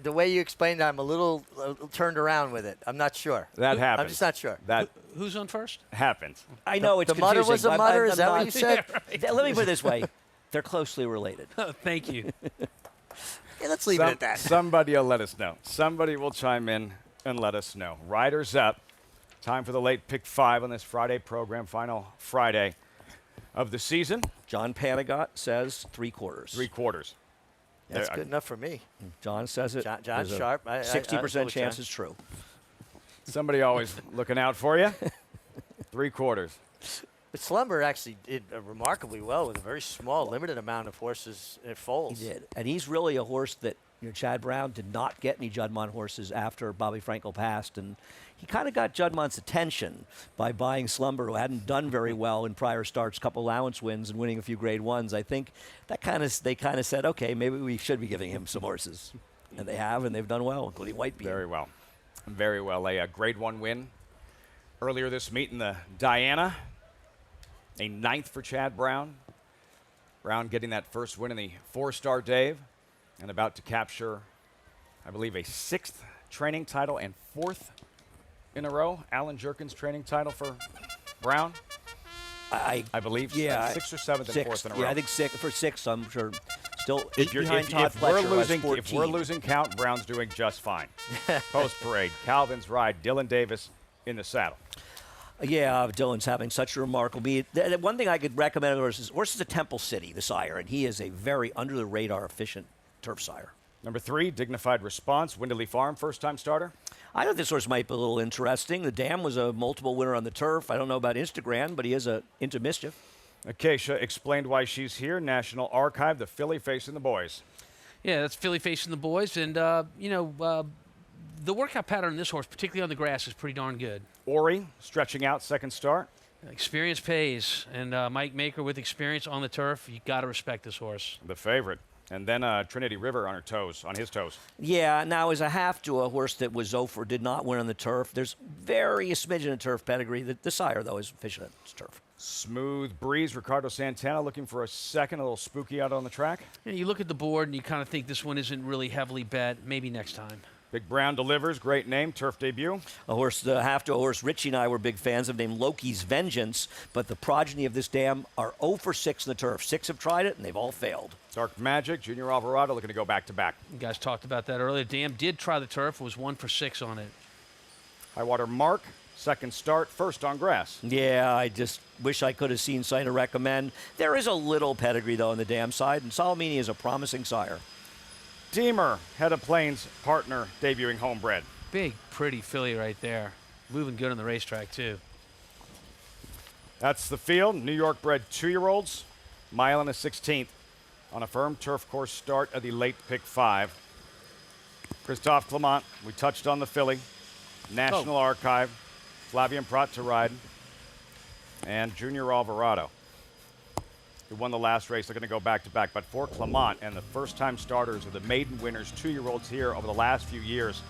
The way you explained it, I'm a little turned around with it. I'm not sure. That happens. I'm just not sure. That Who's on first? happens. I know it's the mother was confusing. a mother. I'm Is that what not- you said? Yeah, right. Let me put it this way. They're closely related. Oh, thank you. Yeah, let's leave it at that. Somebody will let us know. Somebody will chime in and let us know. Riders up. Time for the late pick 5 on this Friday program, final Friday of the season. John Panagot says 3/4. 3/4. That's good enough for me. John says it. John There's a Sharp. 60% I chance it's true. Somebody always looking out for you. 3/4. But Slumber actually did remarkably well with a very small, limited amount of horses at foals. He did. And he's really a horse that Chad Brown did not get any Judmont horses after Bobby Frankel passed. And he kind of got Judmont's attention by buying Slumber, who hadn't done very well in prior starts, couple allowance wins and winning a few grade 1s. I think they kind of said, okay, maybe we should be giving him some horses. And they have, and they've done well, including Whitebeam. Very well. Very well. A grade 1 win earlier this meet in the Diana. A 9th for Chad Brown. Brown getting that first win in the 4-star Dave and about to capture, I believe, a 6th training title and 4th in a row. Alan Jerkins training title for Brown. I believe 6th or 7th and 4th in a row. Yeah, I think 6, I'm sure. Still If behind Todd Fletcher, who has 14. If we're losing count, Brown's doing just fine. Post-parade, Calvin's ride, Dylan Davis in the saddle. Yeah, Dylan's having such a remarkable meet. The one thing I could recommend horse is a Temple City, the sire, and he is a very under-the-radar, efficient turf sire. Number 3, Dignified Response, Winderley Farm, first-time starter. I thought this horse might be a little interesting. The Dam was a multiple winner on the turf. I don't know about Instagram, but he is into mischief. Acacia explained why she's here. National Archive, the filly facing the boys. Yeah, that's filly facing the boys, and the workout pattern on this horse, particularly on the grass, is pretty darn good. Ori stretching out, second start. Experience pays, and Mike Maker with experience on the turf, you got to respect this horse. The favorite. And then Trinity River on his toes. Yeah, now as a half to a horse that was did not win on the turf. There's very smidgen of turf pedigree. The sire, though, is efficient at turf. Smooth breeze. Ricardo Santana looking for a second, a little spooky out on the track. You look at the board and you kind of think this one isn't really heavily bet. Maybe next time. Big Brown delivers. Great name. Turf debut. A horse, the half-to-horse Richie and I were big fans of, named Loki's Vengeance, but the progeny of this dam are 0 for 6 in the turf. 6 have tried it, and they've all failed. Dark Magic, Junior Alvarado looking to go back-to-back. You guys talked about that earlier. Dam did try the turf, was 1 for 6 on it. Highwater Mark, second start, first on grass. Yeah, I just wish I could have seen Sign to Recommend. There is a little pedigree, though, on the dam side, and Salamini is a promising sire. Deemer, Head of Plains partner, debuting homebred. Big, pretty filly right there. Moving good on the racetrack, too. That's the field. New York bred 2-year-olds, mile and a 16th on a firm turf course start of the late pick 5. Christophe Clement, we touched on the filly. National Archive, Flavien Prat to ride, and Junior Alvarado, who won the last race. They're going to go back-to-back. But for Clement and the first-time starters or the maiden winners, 2-year-olds here over the last few years,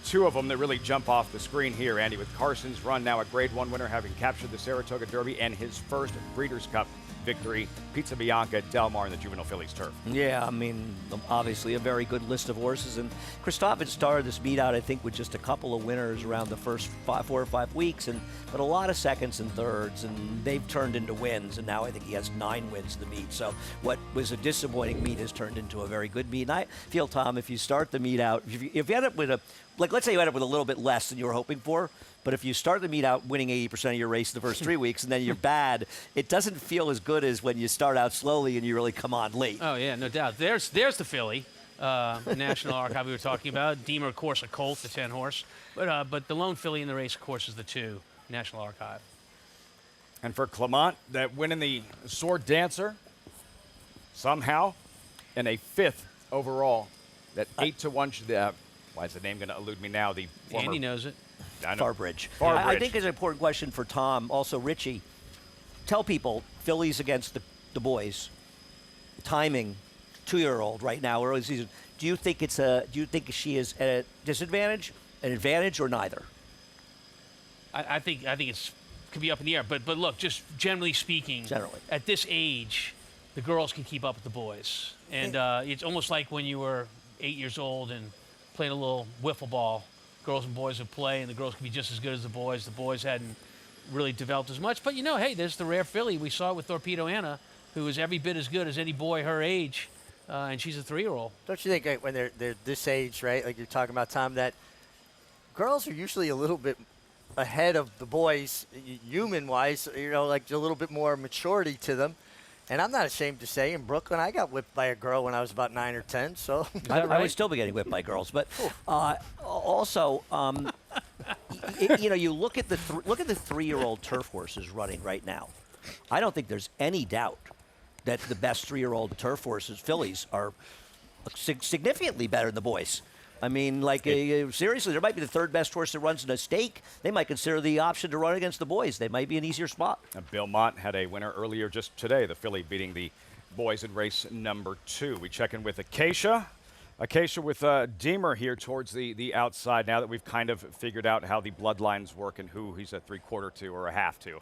2 of them that really jump off the screen here, Andy, with Carson's run, now a Grade 1 winner, having captured the Saratoga Derby, and his first Breeders' Cup victory, Pizza Bianca, Del Mar, in the Juvenile Fillies turf. Yeah, I mean, obviously a very good list of horses. And Christophe had started this meet out, I think, with just a couple of winners around the first 4 or 5 weeks, but a lot of seconds and thirds, and they've turned into wins. And now I think he has 9 wins in the meet. So what was a disappointing meet has turned into a very good meet. And I feel, Tom, if you start the meet out, if you end up with let's say you end up with a little bit less than you were hoping for, but if you start the meet out winning 80% of your race in the first 3 weeks and then you're bad, it doesn't feel as good as when you start out slowly and you really come on late. Oh, yeah, no doubt. There's the filly, National Archive we were talking about. Deemer, of course, a colt, the 10-horse. But the lone filly in the race, of course, is the 2, National Archive. And for Clement, that win in the Sword Dancer, somehow, in a 5th overall, that 8-to-1, why is the name going to elude me now? The former, Andy knows it. Farbridge. I think it's an important question for Tom. Also, Richie, tell people, fillies against the boys, timing, 2-year-old right now, early season. Do you think she is at a disadvantage, an advantage, or neither? I think it's could be up in the air. But look, just generally speaking, at this age, the girls can keep up with the boys, and it's almost like when you were 8 years old and playing a little wiffle ball. Girls and boys would play, and the girls could be just as good as the boys. The boys hadn't really developed as much. But, hey, there's the rare filly. We saw it with Torpedo Anna, who is every bit as good as any boy her age, and she's a 3-year-old. Don't you think when they're this age, right, like you're talking about, Tom, that girls are usually a little bit ahead of the boys, human-wise, like a little bit more maturity to them. And I'm not ashamed to say, in Brooklyn, I got whipped by a girl when I was about 9 or 10. So I would still be getting whipped by girls. But also, you look at the 3-year-old turf horses running right now. I don't think there's any doubt that the best 3-year-old turf horses, fillies, are significantly better than the boys. I mean, seriously, there might be the 3rd best horse that runs in a stake. They might consider the option to run against the boys. They might be an easier spot. Bill Mott had a winner earlier just today, the filly beating the boys in race number 2. We check in with Acacia. Acacia with Deemer here towards the outside now that we've kind of figured out how the bloodlines work and who he's a 3/4 to or a half to.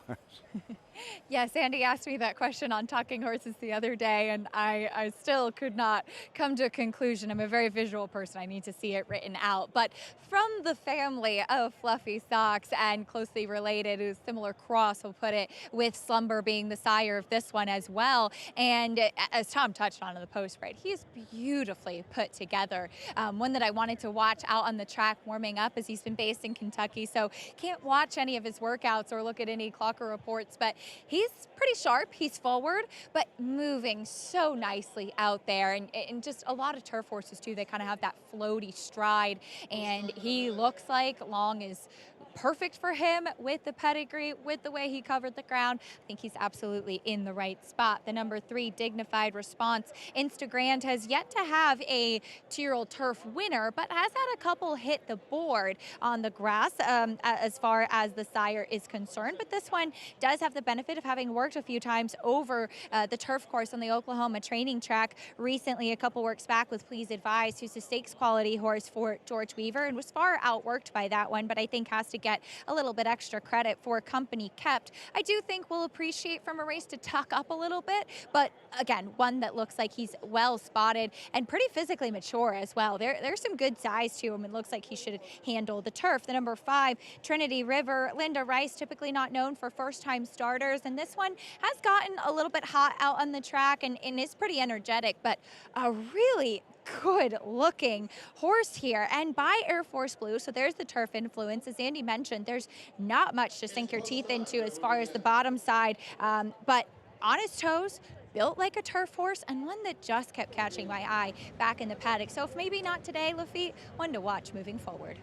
Yes, Andy asked me that question on Talking Horses the other day, and I still could not come to a conclusion. I'm a very visual person. I need to see it written out. But from the family of Fluffy Socks and closely related, a similar cross, we'll put it, with Slumber being the sire of this one as well. And as Tom touched on in the post, right, he's beautifully put together. One that I wanted to watch out on the track warming up, as he's been based in Kentucky, so can't watch any of his workouts or look at any clocker reports, but he's pretty sharp. He's forward, but moving so nicely out there. And just a lot of turf horses, too, they kind of have that floaty stride. And he looks like Long is perfect for him with the pedigree, with the way he covered the ground. I think he's absolutely in the right spot. The number 3, Dignified Response. Instagrand has yet to have a 2-year-old turf winner, but has had a couple hit the board on the grass as far as the sire is concerned. But this one does have the benefit of having worked a few times over the turf course on the Oklahoma training track recently, a couple works back with Please Advise, who's a stakes quality horse for George Weaver and was far outworked by that one, but I think has to get a little bit extra credit for company kept. I do think we'll appreciate from a race to tuck up a little bit, but again, one that looks like he's well spotted and pretty physically mature as well. There's some good size to him and looks like he should handle the turf. The number 5, Trinity River, Linda Rice, typically not known for first-time starters, and this one has gotten a little bit hot out on the track and is pretty energetic, but a really good looking horse here, and by Air Force Blue. So there's the turf influence. As Andy mentioned, there's not much to sink your teeth into as far as the bottom side, but on his toes, built like a turf horse, and one that just kept catching my eye back in the paddock. So if maybe not today, Lafitte, one to watch moving forward.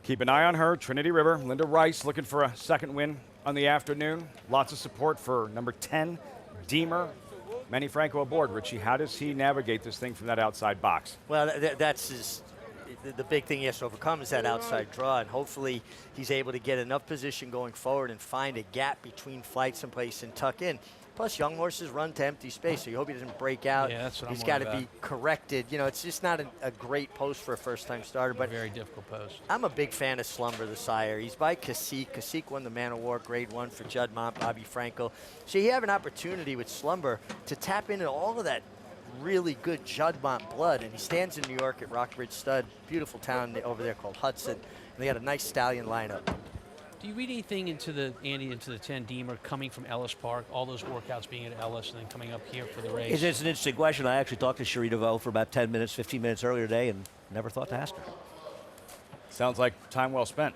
Keep an eye on her, Trinity River. Linda Rice looking for a second win on the afternoon. Lots of support for number 10, Deemer. Manny Franco aboard. Richie, how does he navigate this thing from that outside box? Well, that's the big thing he has to overcome is that outside draw, and hopefully he's able to get enough position going forward and find a gap between flight someplace and tuck in. Plus, young horses run to empty space, so you hope he doesn't break out. Yeah, that's what He's I'm got worried to be corrected. You know, it's just not a great post for a first-time starter. But very difficult post. I'm a big fan of Slumber, the sire. He's by Cacique. Cacique won the Man of War Grade 1 for Judd Mont, Bobby Frankel. So you have an opportunity with Slumber to tap into all of that really good Judd Mont blood. And he stands in New York at Rockbridge Stud, beautiful town over there called Hudson. And they got a nice stallion lineup. Do you read anything into the 10 Deemer coming from Ellis Park, all those workouts being at Ellis and then coming up here for the race? It's an interesting question. I actually talked to Cherie DeVoe for about 10 minutes, 15 minutes earlier today and never thought to ask her. Sounds like time well spent.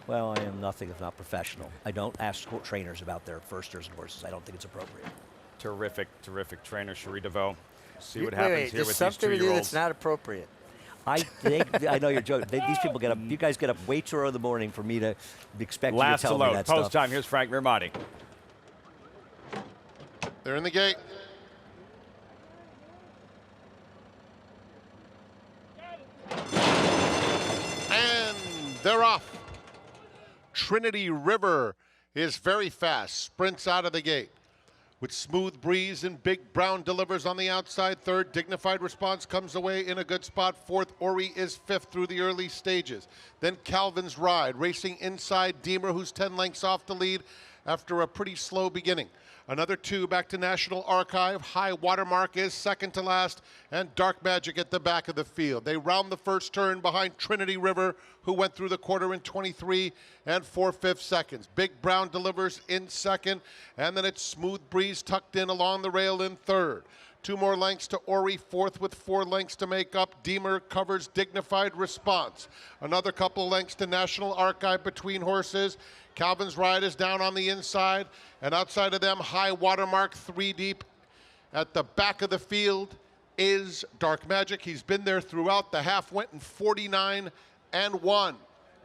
Well, I am nothing if not professional. I don't ask trainers about their firsters and horses. I don't think it's appropriate. Terrific, terrific trainer, Cherie DeVoe. See what Wait, happens here with these something to do two-year-olds. that's not appropriate. I think I know you're joking. These people get up. You guys get up way too early in the morning for me to expect Last you to to tell me load. that Post stuff. time. Here's Frank Mirmati. They're in the gate. And they're off. Trinity River is very fast, sprints out of the gate. With Smooth Breeze and Big Brown delivers on the outside. Third, Dignified Response comes away in a good spot. Fourth, Ori is fifth through the early stages. Then Calvin's Ride, racing inside Deemer, who's 10 lengths off the lead after a pretty slow beginning. Another 2 back to National Archive. High Watermark is second to last, and Dark Magic at the back of the field. They round the first turn behind Trinity River, who went through the quarter in 23 and 4/5 seconds. Big Brown delivers in second, and then it's Smooth Breeze tucked in along the rail in third. 2 more lengths to Ori, fourth with 4 lengths to make up. Deemer covers Dignified Response. Another couple lengths to National Archive between horses. Calvin's Ride is down on the inside, and outside of them, High Watermark 3 deep. At the back of the field is Dark Magic. He's been there throughout. The half went in 49 and 1.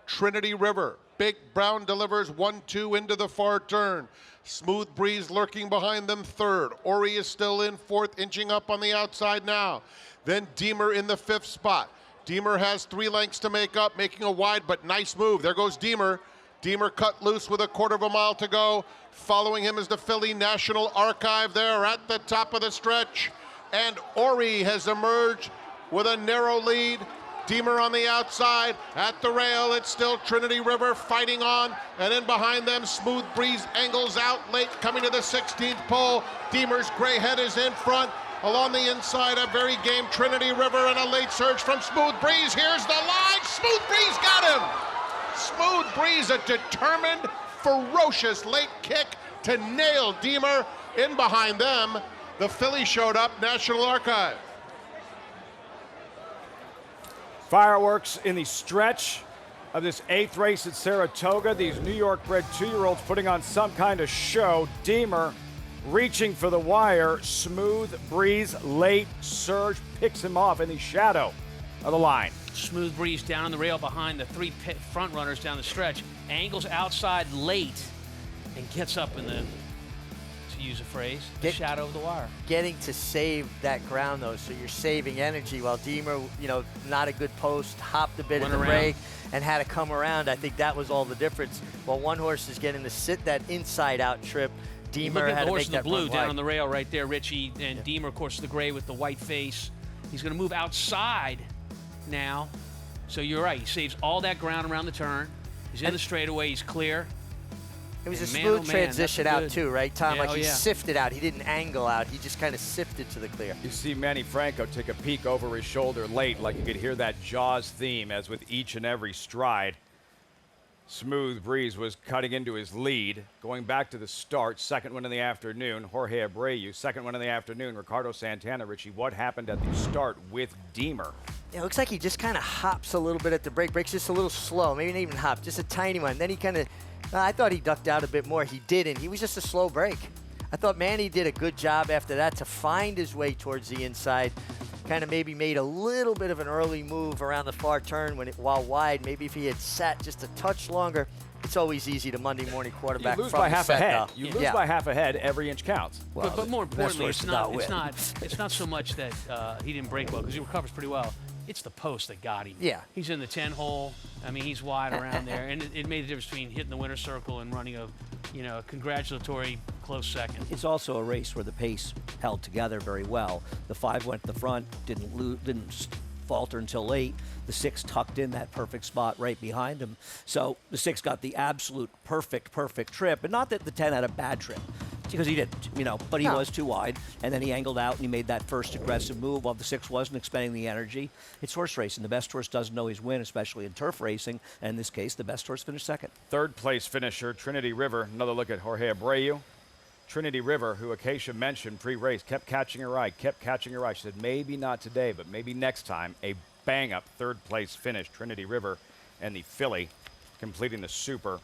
Trinity River. Big Brown delivers 1-2 into the far turn. Smooth Breeze lurking behind them third. Ori is still in fourth, inching up on the outside now. Then Deemer in the 5th spot. Deemer has 3 lengths to make up, making a wide but nice move. There goes Deemer. Deemer cut loose with a 1/4 mile to go. Following him is the Philly National Archive there at the top of the stretch. And Ori has emerged with a narrow lead. Deemer on the outside. At the rail, it's still Trinity River fighting on. And in behind them, Smooth Breeze angles out late, coming to the 16th pole. Deemer's gray head is in front. Along the inside, a very game Trinity River, and a late surge from Smooth Breeze. Here's the line. Smooth Breeze got him. Smooth Breeze, a determined, ferocious late kick to nail Deemer. In behind them, the Philly showed up, National Archive. Fireworks in the stretch of this 8th race at Saratoga. These New York-bred 2-year-olds putting on some kind of show. Deemer reaching for the wire. Smooth Breeze, late surge, picks him off in the shadow of the line. Smooth Breeze down on the rail behind the 3 front runners down the stretch. Angles outside late and gets up in the to use a phrase, the shadow of the wire. Getting to save that ground, though, so you're saving energy, while Deemer, not a good post, hopped a bit at the break and had to come around. I think that was all the difference. While one horse is getting to sit that inside-out trip, Deemer had to make that run wide. Look at the horse in the blue down on the rail right there, Richie, and Deemer, of course, the gray with the white face. He's going to move outside now. So you're right. He saves all that ground around the turn. He's in the straightaway. He's clear. It was a smooth transition out, too, right, Tom? Yeah, he sifted out. He didn't angle out. He just kind of sifted to the clear. You see Manny Franco take a peek over his shoulder late, like you could hear that Jaws theme as with each and every stride. Smooth Breeze was cutting into his lead. Going back to the start, second one in the afternoon, Jorge Abreu. Second one in the afternoon, Ricardo Santana. Richie, what happened at the start with Deemer? Yeah, it looks like he just kind of hops a little bit at the break. Breaks just a little slow, maybe not even hop, just a tiny one. Then he kind of, I thought he ducked out a bit more. He didn't. He was just a slow break. I thought Manny did a good job after that to find his way towards the inside. Kind of maybe made a little bit of an early move around the far turn while wide. Maybe if he had sat just a touch longer, it's always easy to Monday morning quarterback. You lose from by the half set, a head. though. You lose by half a head. Every inch counts. Well, but more importantly, it's not it's so much that he didn't break well because he recovers pretty well. It's the post that got him. Yeah. He's in the 10 hole. I mean, he's wide around there, and it made the difference between hitting the winner's circle and running a congratulatory close second. It's also a race where the pace held together very well. The 5 went to the front, didn't falter until late. The 6 tucked in that perfect spot right behind him. So the 6 got the absolute perfect trip. And not that the 10 had a bad trip, because he didn't, but he was too wide. And then he angled out and he made that first aggressive move while the 6 wasn't expending the energy. It's horse racing. The best horse doesn't always win, especially in turf racing. And in this case, the best horse finished second. Third place finisher, Trinity River. Another look at Jorge Abreu. Trinity River, who Acacia mentioned pre-race, kept catching her eye. She said, maybe not today, but maybe next time. A bang-up third-place finish. Trinity River and the filly completing the super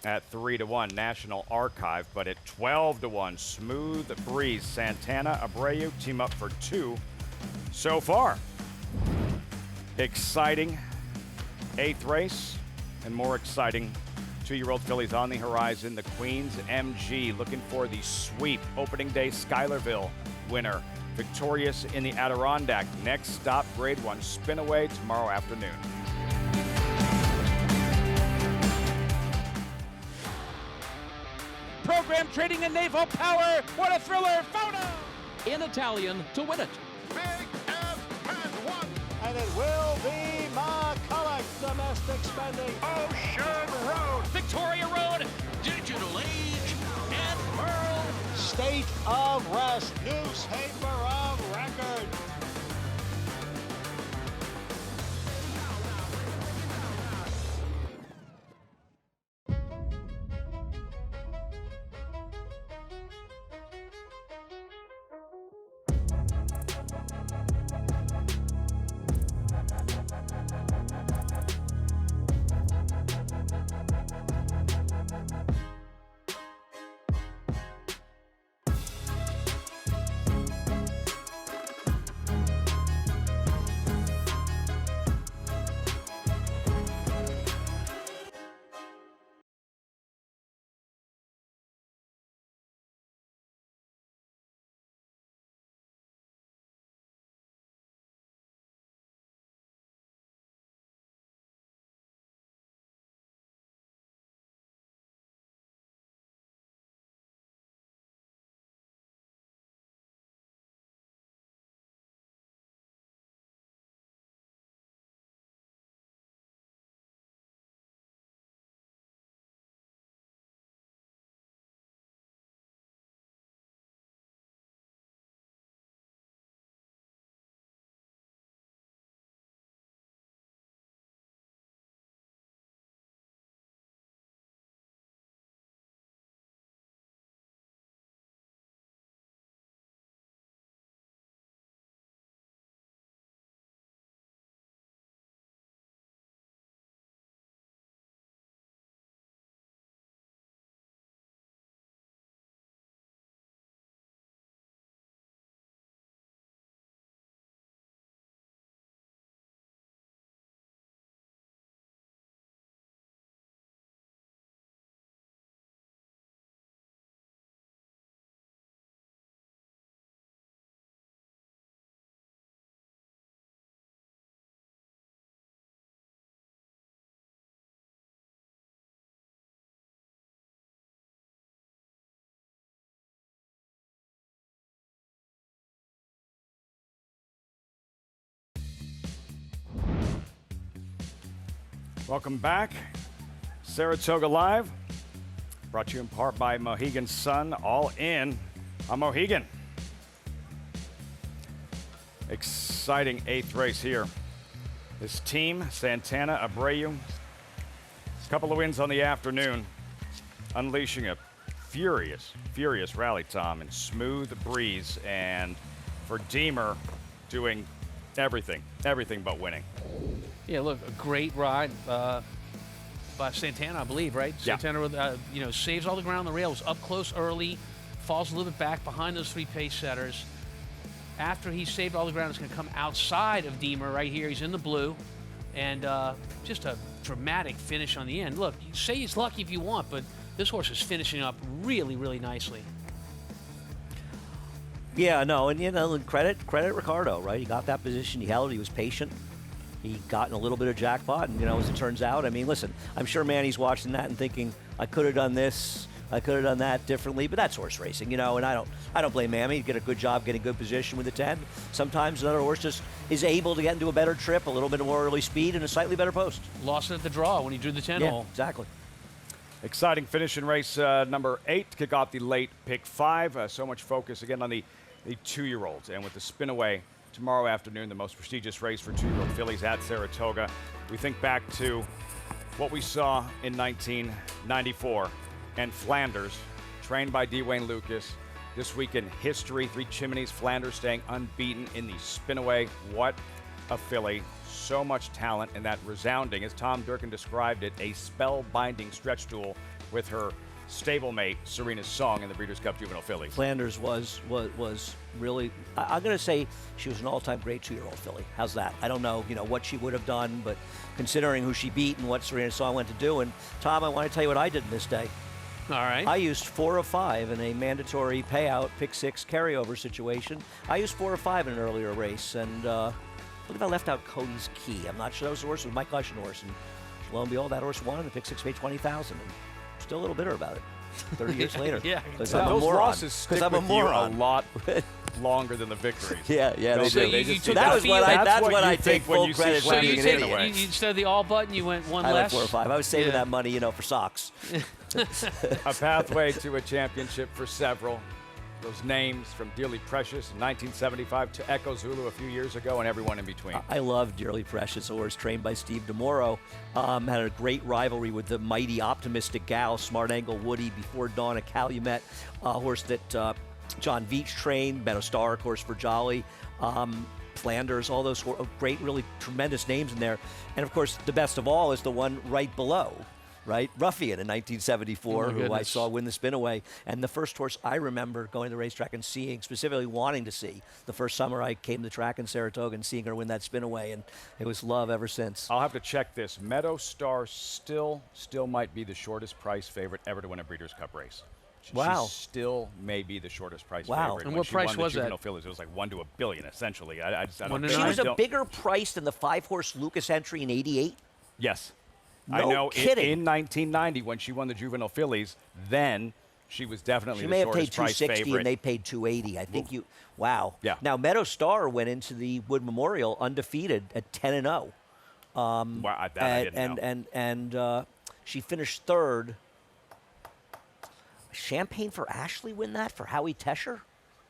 at 3-1 National Archive, but at 12-1 Smooth Breeze. Santana, Abreu team up for 2 so far. Exciting 8th race and more exciting 2-year-old fillies on the horizon. The Queen's MG looking for the sweep. Opening day Schuylerville winner. Victorious in the Adirondack. Next stop, Grade 1 Spinaway tomorrow afternoon. Program trading in naval power. What a thriller. Photo! In Italian to win it. Big F has won. And it will be McCulloch. Domestic spending. Ocean Road. Victoria Road. Digital Age. And Pearl. State of Rest. Newspaper of record. Welcome back. Saratoga Live, brought to you in part by Mohegan Sun, all in on Mohegan. Exciting 8th race here. This team, Santana, Abreu, a couple of wins on the afternoon, unleashing a furious rally, Tom, and smooth breeze. And for Deemer, doing everything but winning. Yeah, look, a great ride by Santana, I believe, right? Yeah. Santana, saves all the ground on the rails, up close early, falls a little bit back behind those 3 pace setters. After he's saved all the ground, it's going to come outside of Deemer right here. He's in the blue, and just a dramatic finish on the end. Look, you say he's lucky if you want, but this horse is finishing up really, really nicely. Yeah, no, and credit Ricardo, right? He got that position, he held it, he was patient. He got in a little bit of jackpot, and as it turns out, I mean, listen, I'm sure Manny's watching that and thinking, I could have done this, I could have done that differently, but that's horse racing, and I don't blame Manny. He did a good job getting good position with the 10. Sometimes another horse just is able to get into a better trip, a little bit more early speed, and a slightly better post. Lost it at the draw when he drew the 10 hole. Exactly. Exciting finish in race number 8 to kick off the late pick 5. So much focus again on the 2-year-olds, and with the spin away tomorrow afternoon, the most prestigious race for 2-year-old fillies at Saratoga. We think back to what we saw in 1994 and Flanders, trained by D. Wayne Lucas. This week in history, 3 Chimneys, Flanders staying unbeaten in the spin away. What a filly. So much talent, and that resounding, as Tom Durkin described it, a spellbinding stretch duel with her stablemate Serena Song in the Breeders' Cup Juvenile Fillies. Flanders was really, I'm going to say she was an all-time great 2-year-old filly. How's that? I don't know, what she would have done, but considering who she beat and what Serena Song went to do, and Tom, I want to tell you what I did in this day. All right. I used 4 of 5 in a mandatory payout pick 6 carryover situation. I used 4 of 5 in an earlier race, and I believe I left out Cody's Key. I'm not sure that was the horse. It was Mike Ushin horse, and lo and behold, that horse won, and the pick 6 paid $20,000. Still a little bitter about it 30 years later. Yeah, because exactly. I'm a Those moron. losses stick I'm a with you moron. a lot longer than the victories. Yeah, they So do. you took That's the what field. that's what I you take think when full you see credit for Flanders being So an you, idiot. instead of the all button, you went one I less. went 4 or 5. I was saving Yeah. that money, for socks. A pathway to a championship for several. Those names from Dearly Precious in 1975 to Echo Zulu a few years ago, and everyone in between. I love Dearly Precious, a horse trained by Steve DeMoro. Had a great rivalry with the mighty Optimistic Gal, Smart Angle Woody, Before Dawn, a Calumet, a horse that John Veach trained, Meadow Star, of course, for Jolly. Flanders, all those great, really tremendous names in there. And, of course, the best of all is the one right below. Right? Ruffian in 1974, who I saw win the spin away. And the first horse I remember going to the racetrack and seeing, specifically wanting to see, the first summer I came to the track in Saratoga and seeing her win that spin away. And it was love ever since. I'll have to check this. Meadow Star still might be the shortest price favorite ever to win a Breeders' Cup race. Wow. She still may be the shortest price Wow. favorite. And when what she price won the was that? Juvenile Fillies, it was like 1 to $1 billion, essentially. I don't She was a bigger price than the 5-horse Lucas entry in '88? Yes. No I know kidding. in 1990 when she won the Juvenile Fillies, then she was definitely She the may have paid shortest price $260 favorite. and they paid $280. I think wow. Yeah. Now, Meadow Star went into the Wood Memorial undefeated at 10-0. Wow, that I didn't know. And she finished 3rd. Champagne for Ashley win that for Howie Tesher,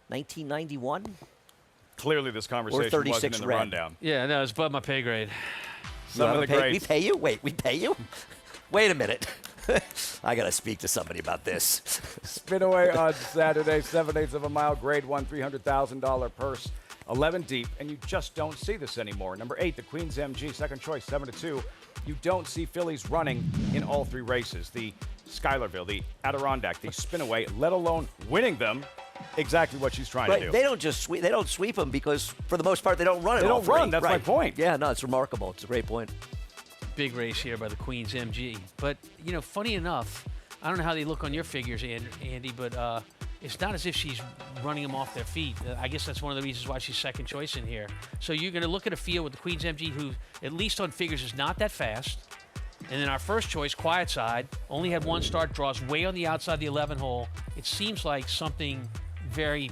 1991? Clearly this conversation wasn't in the rundown. Yeah, no, it's above my pay grade. Some of the greats. We pay you? Wait, we pay you? Wait a minute. I got to speak to somebody about this. Spin away on Saturday, 7/8 of a mile, grade 1, $300,000 purse, 11 deep, and you just don't see this anymore. Number 8, the Queen's MG, second choice, 7-2. You don't see fillies running in all 3 races. The Schuylerville, the Adirondack, the spin away, let alone winning them. Exactly what she's trying to do. They don't just sweep. They don't sweep them because, for the most part, they don't run it. They don't run. That's my point. Yeah, no, it's remarkable. It's a great point. Big race here by the Queen's MG. But, funny enough, I don't know how they look on your figures, Andy, but it's not as if she's running them off their feet. I guess that's one of the reasons why she's second choice in here. So you're going to look at a field with the Queen's MG, who, at least on figures, is not that fast. And then our first choice, Quiet Side, only had 1 start, draws way on the outside the 11 hole. It seems like something very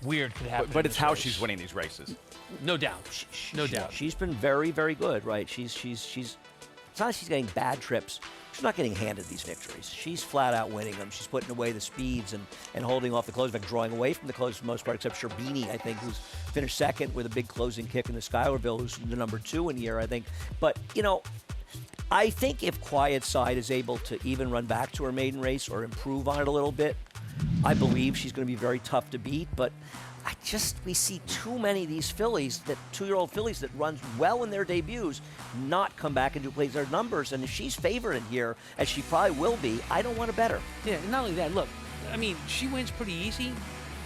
weird could happen. But it's how she's winning these races. No doubt. No doubt. She's been very, very good, right? She's it's not like she's getting bad trips. She's not getting handed these victories. She's flat out winning them. She's putting away the speeds and holding off the close, in fact, drawing away from the close for the most part, except Sherbini, I think, who's finished second with a big closing kick in the Schuylerville, who's the number 2 in here, I think. But, you know, I think if Quiet Side is able to even run back to her maiden race or improve on it a little bit, I believe she's going to be very tough to beat. But we see too many of these fillies, that 2-year-old fillies that run well in their debuts, not come back and duplicate their numbers. And if she's favored in here, as she probably will be, I don't want to bet her. Yeah, and not only that, look, I mean, she wins pretty easy,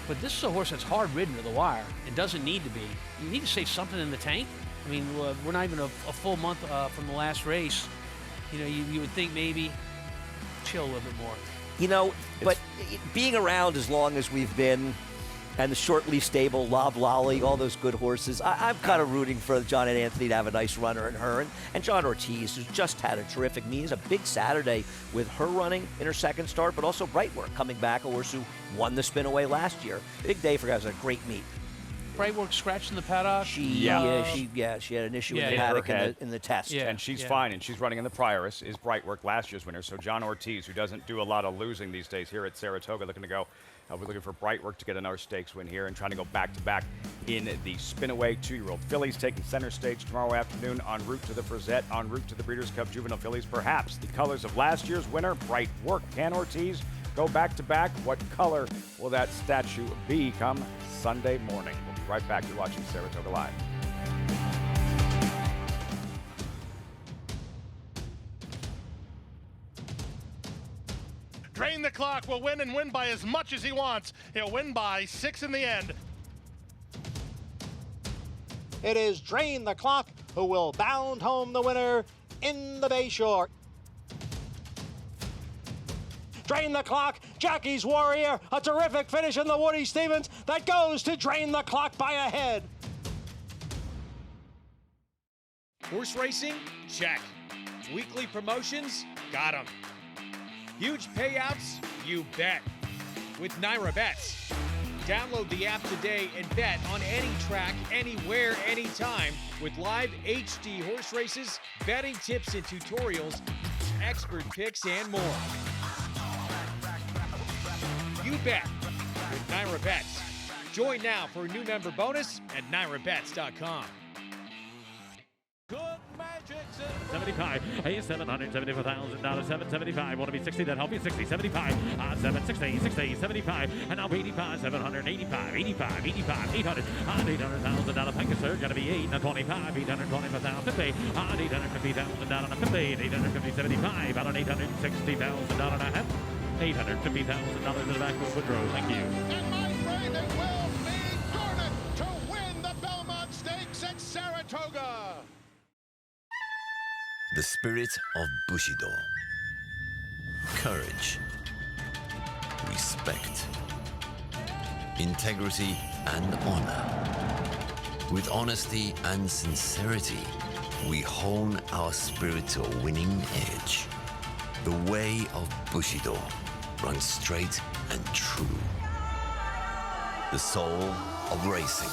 but this is a horse that's hard ridden to the wire and doesn't need to be. You need to save something in the tank. I mean, we're not even a full month from the last race. You know, you would think maybe chill a little bit more. You know, but being around as long as we've been, and the Short Leaf Stable, Lob Lolly, all those good horses, I'm kind of rooting for John and Anthony to have a nice runner in her. And John Ortiz, who's just had a terrific meeting. It's a big Saturday with her running in her second start, but also Brightwork coming back, a horse who won the Spin-Away last year. Big day for guys. A great meet. Brightwork scratched in the paddock. She had an issue in the paddock in the test. Yeah, and she's fine, and she's running in the Prioress, is Brightwork, last year's winner. So John Ortiz, who doesn't do a lot of losing these days here at Saratoga, looking to go. We're looking for Brightwork to get another stakes win here and trying to go back-to-back in the Spin-Away 2-year-old fillies, taking center stage tomorrow afternoon en route to the Frizette, en route to the Breeders' Cup Juvenile Fillies. Perhaps the colors of last year's winner, Brightwork. Can Ortiz go back-to-back? What color will that statue be come Sunday morning? We'll be right back. You're watching Saratoga Live. Drain the Clock will win and win by as much as he wants. He'll win by 6 in the end. It is Drain the Clock who will bound home the winner in the Bayshore. Drain the Clock, Jackie's Warrior, a terrific finish in the Woody Stevens that goes to Drain the Clock by a head. Horse racing? Check. Weekly promotions? Got 'em. Huge payouts? You bet. With NYRA Bets. Download the app today and bet on any track, anywhere, anytime with live HD horse races, betting tips and tutorials, expert picks, and more. You bet with NYRA Bets. Join now for a new member bonus at NYRABets.com. Good magic. 75, $774,000, 775, want to be 60, then help you 60, 75, 760, 60, 75, and now 85, 785, 85, 85, 800, $800,000 package surge, gotta be 8, now 25, 825,000, 50, $850,000 50, $850, 75, out on $860,000 and a half, $850,000 in the back of Woodrow, thank you. And my friend, it will be Gordon to win the Belmont Stakes at Saratoga. The spirit of Bushido. Courage. Respect. Integrity and honor. With honesty and sincerity, we hone our spirit to a winning edge. The way of Bushido runs straight and true. The soul of racing.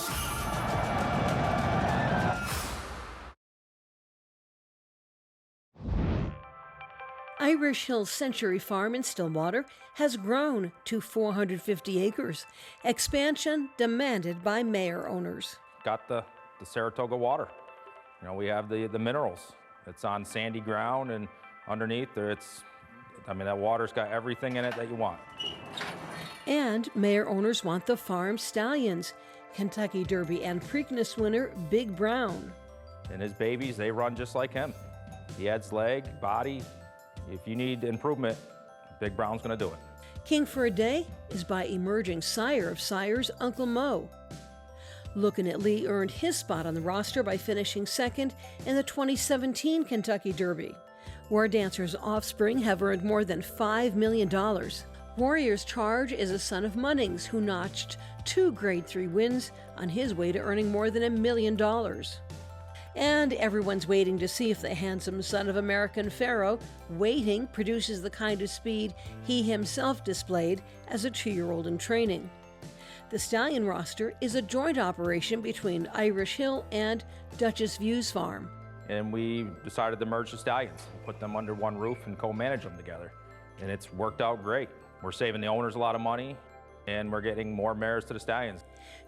Irish Hill Century Farm in Stillwater has grown to 450 acres. Expansion demanded by Mayer owners. Got the Saratoga water. You know, we have the minerals. It's on sandy ground, and underneath there that water's got everything in it that you want. And Mayer owners want the farm stallions. Kentucky Derby and Preakness winner Big Brown. And his babies, they run just like him. He adds leg, body. If you need improvement, Big Brown's going to do it. King for a Day is by emerging sire of sires, Uncle Mo. Lookin' at Lee earned his spot on the roster by finishing second in the 2017 Kentucky Derby. War Dancer's offspring have earned more than $5 million. Warrior's Charge is a son of Munnings who notched 2 Grade 3 wins on his way to earning more than $1 million. And everyone's waiting to see if the handsome son of American Pharaoh, Waiting, produces the kind of speed he himself displayed as a 2-year-old in training. The stallion roster is a joint operation between Irish Hill and Duchess Views Farm. and we decided to merge the stallions, put them under one roof and co-manage them together. And it's worked out great. We're saving the owners a lot of money, and we're getting more mares to the stallions.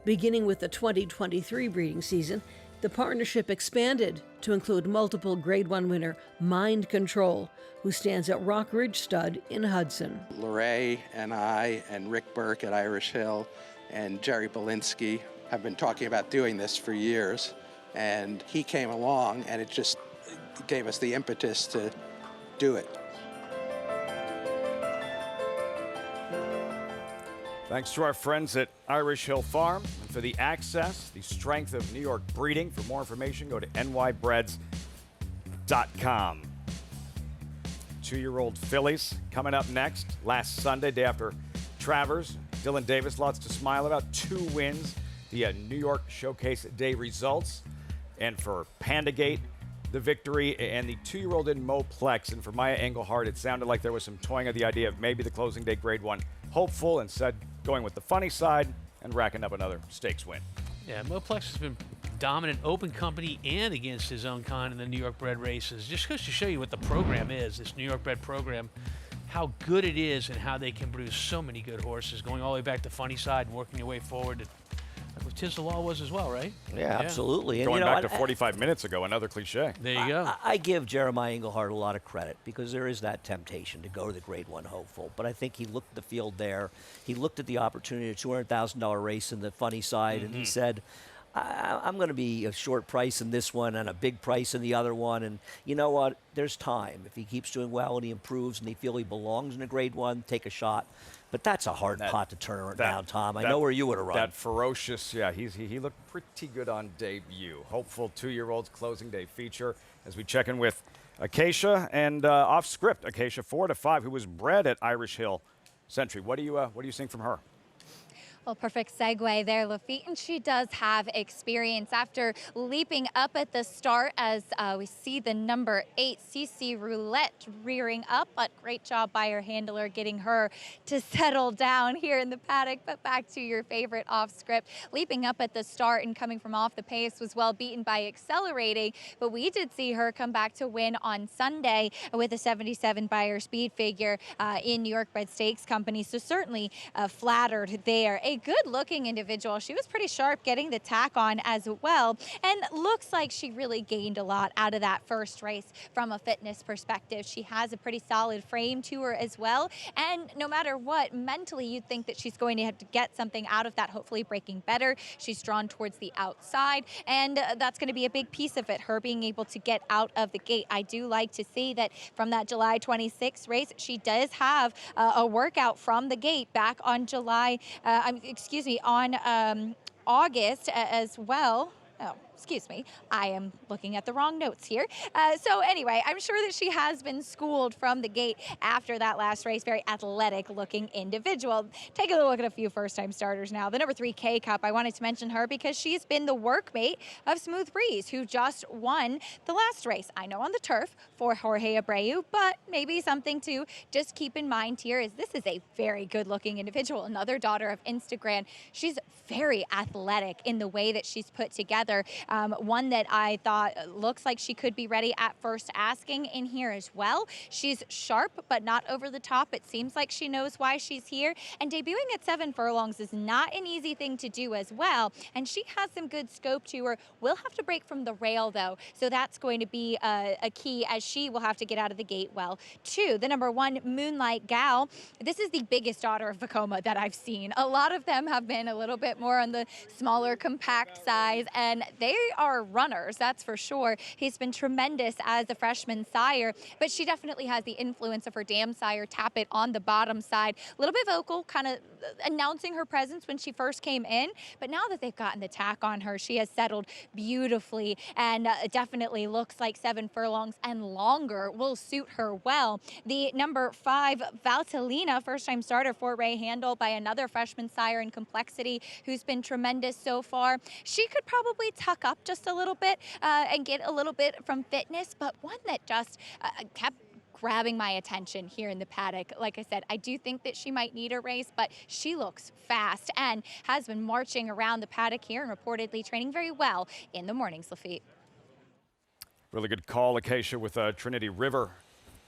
Beginning with the 2023 breeding season, the partnership expanded to include multiple Grade 1 winner Mind Control, who stands at Rock Ridge Stud in Hudson. Lorray and I and Rick Burke at Irish Hill and Jerry Belinsky have been talking about doing this for years, and he came along and it just gave us the impetus to do it. Thanks to our friends at Irish Hill Farm and for the access, the strength of New York breeding. For more information, go to nybreds.com. 2-year-old fillies coming up next. Last Sunday, day after Travers, Dylan Davis, lots to smile about. 2 wins, the New York Showcase Day results. And for Pandagate, the victory, and the 2-year-old in Moplex. And for Maya Engelhardt, it sounded like there was some toying of the idea of maybe the closing day Grade 1 hopeful, and said going with the funny side and racking up another stakes win. Yeah, Moplex has been dominant open company and against his own kind in the New York bred races. Just goes to show you what the program is, this New York bred program, how good it is and how they can produce so many good horses, going all the way back to funny side and working your way forward to what Tis the Law was as well, right? Yeah, absolutely. And going back to 45 minutes ago, another cliche. There you go. I give Jeremiah Engelhardt a lot of credit because there is that temptation to go to the Grade 1 hopeful. But I think he looked at the field there. He looked at the opportunity, a $200,000 race in the funny side, and he said, I'm going to be a short price in this one and a big price in the other one. And you know what? There's time. If he keeps doing well and he improves and they feel he belongs in a Grade 1, take a shot. But that's a hard pot to turn down, Tom. I know where you would have run. That ferocious, yeah, he looked pretty good on debut. Hopeful 2-year-old's closing day feature as we check in with Acacia and off script, Acacia 4-5, who was bred at Irish Hill Century. What are you seeing from her? Well, perfect segue there, Lafitte, and she does have experience after leaping up at the start as we see the number 8, CC Roulette, rearing up, but great job by her handler getting her to settle down here in the paddock. But back to your favorite off script, leaping up at the start and coming from off the pace was well beaten by Accelerating, but we did see her come back to win on Sunday with a 77 by her speed figure in New York Bred Stakes Company, so certainly flattered there. A good-looking individual. She was pretty sharp getting the tack on as well, and looks like she really gained a lot out of that first race from a fitness perspective. She has a pretty solid frame to her as well, and no matter what, mentally you'd think that she's going to have to get something out of that, hopefully breaking better. She's drawn towards the outside, and that's going to be a big piece of it, her being able to get out of the gate. I do like to see that from that July 26th race, she does have a workout from the gate back on on August as well. Oh, excuse me, I am looking at the wrong notes here. So anyway, I'm sure that she has been schooled from the gate after that last race. Very athletic looking individual. Taking a look at a few first time starters now. The number 3 K Cup, I wanted to mention her because she's been the workmate of Smooth Breeze, who just won the last race. I know on the turf for Jorge Abreu, but maybe something to just keep in mind here is this is a very good looking individual. Another daughter of Instagram. She's very athletic in the way that she's put together. One that I thought looks like she could be ready at first asking in here as well. She's sharp, but not over the top. It seems like she knows why she's here. And debuting at 7 furlongs is not an easy thing to do as well. And she has some good scope to her. Will have to break from the rail, though. So that's going to be a key, as she will have to get out of the gate well, too. The number 1, Moonlight Gal. This is the biggest daughter of Vekoma that I've seen. A lot of them have been a little bit more on the smaller, compact size, and they are runners, that's for sure. He's been tremendous as a freshman sire, but she definitely has the influence of her dam sire, Tappet, on the bottom side. A little bit vocal, kind of announcing her presence when she first came in, but now that they've gotten the tack on her, she has settled beautifully and definitely looks like 7 furlongs and longer will suit her well. The number 5, Valtellina, first-time starter for Ray Handel by another freshman sire in Complexity, who's been tremendous so far. She could probably tuck up just a little bit and get a little bit from fitness, but one that just kept grabbing my attention here in the paddock. Like I said, I do think that she might need a race, but she looks fast and has been marching around the paddock here and reportedly training very well in the mornings, Lafitte. Really good call, Acacia, with Trinity River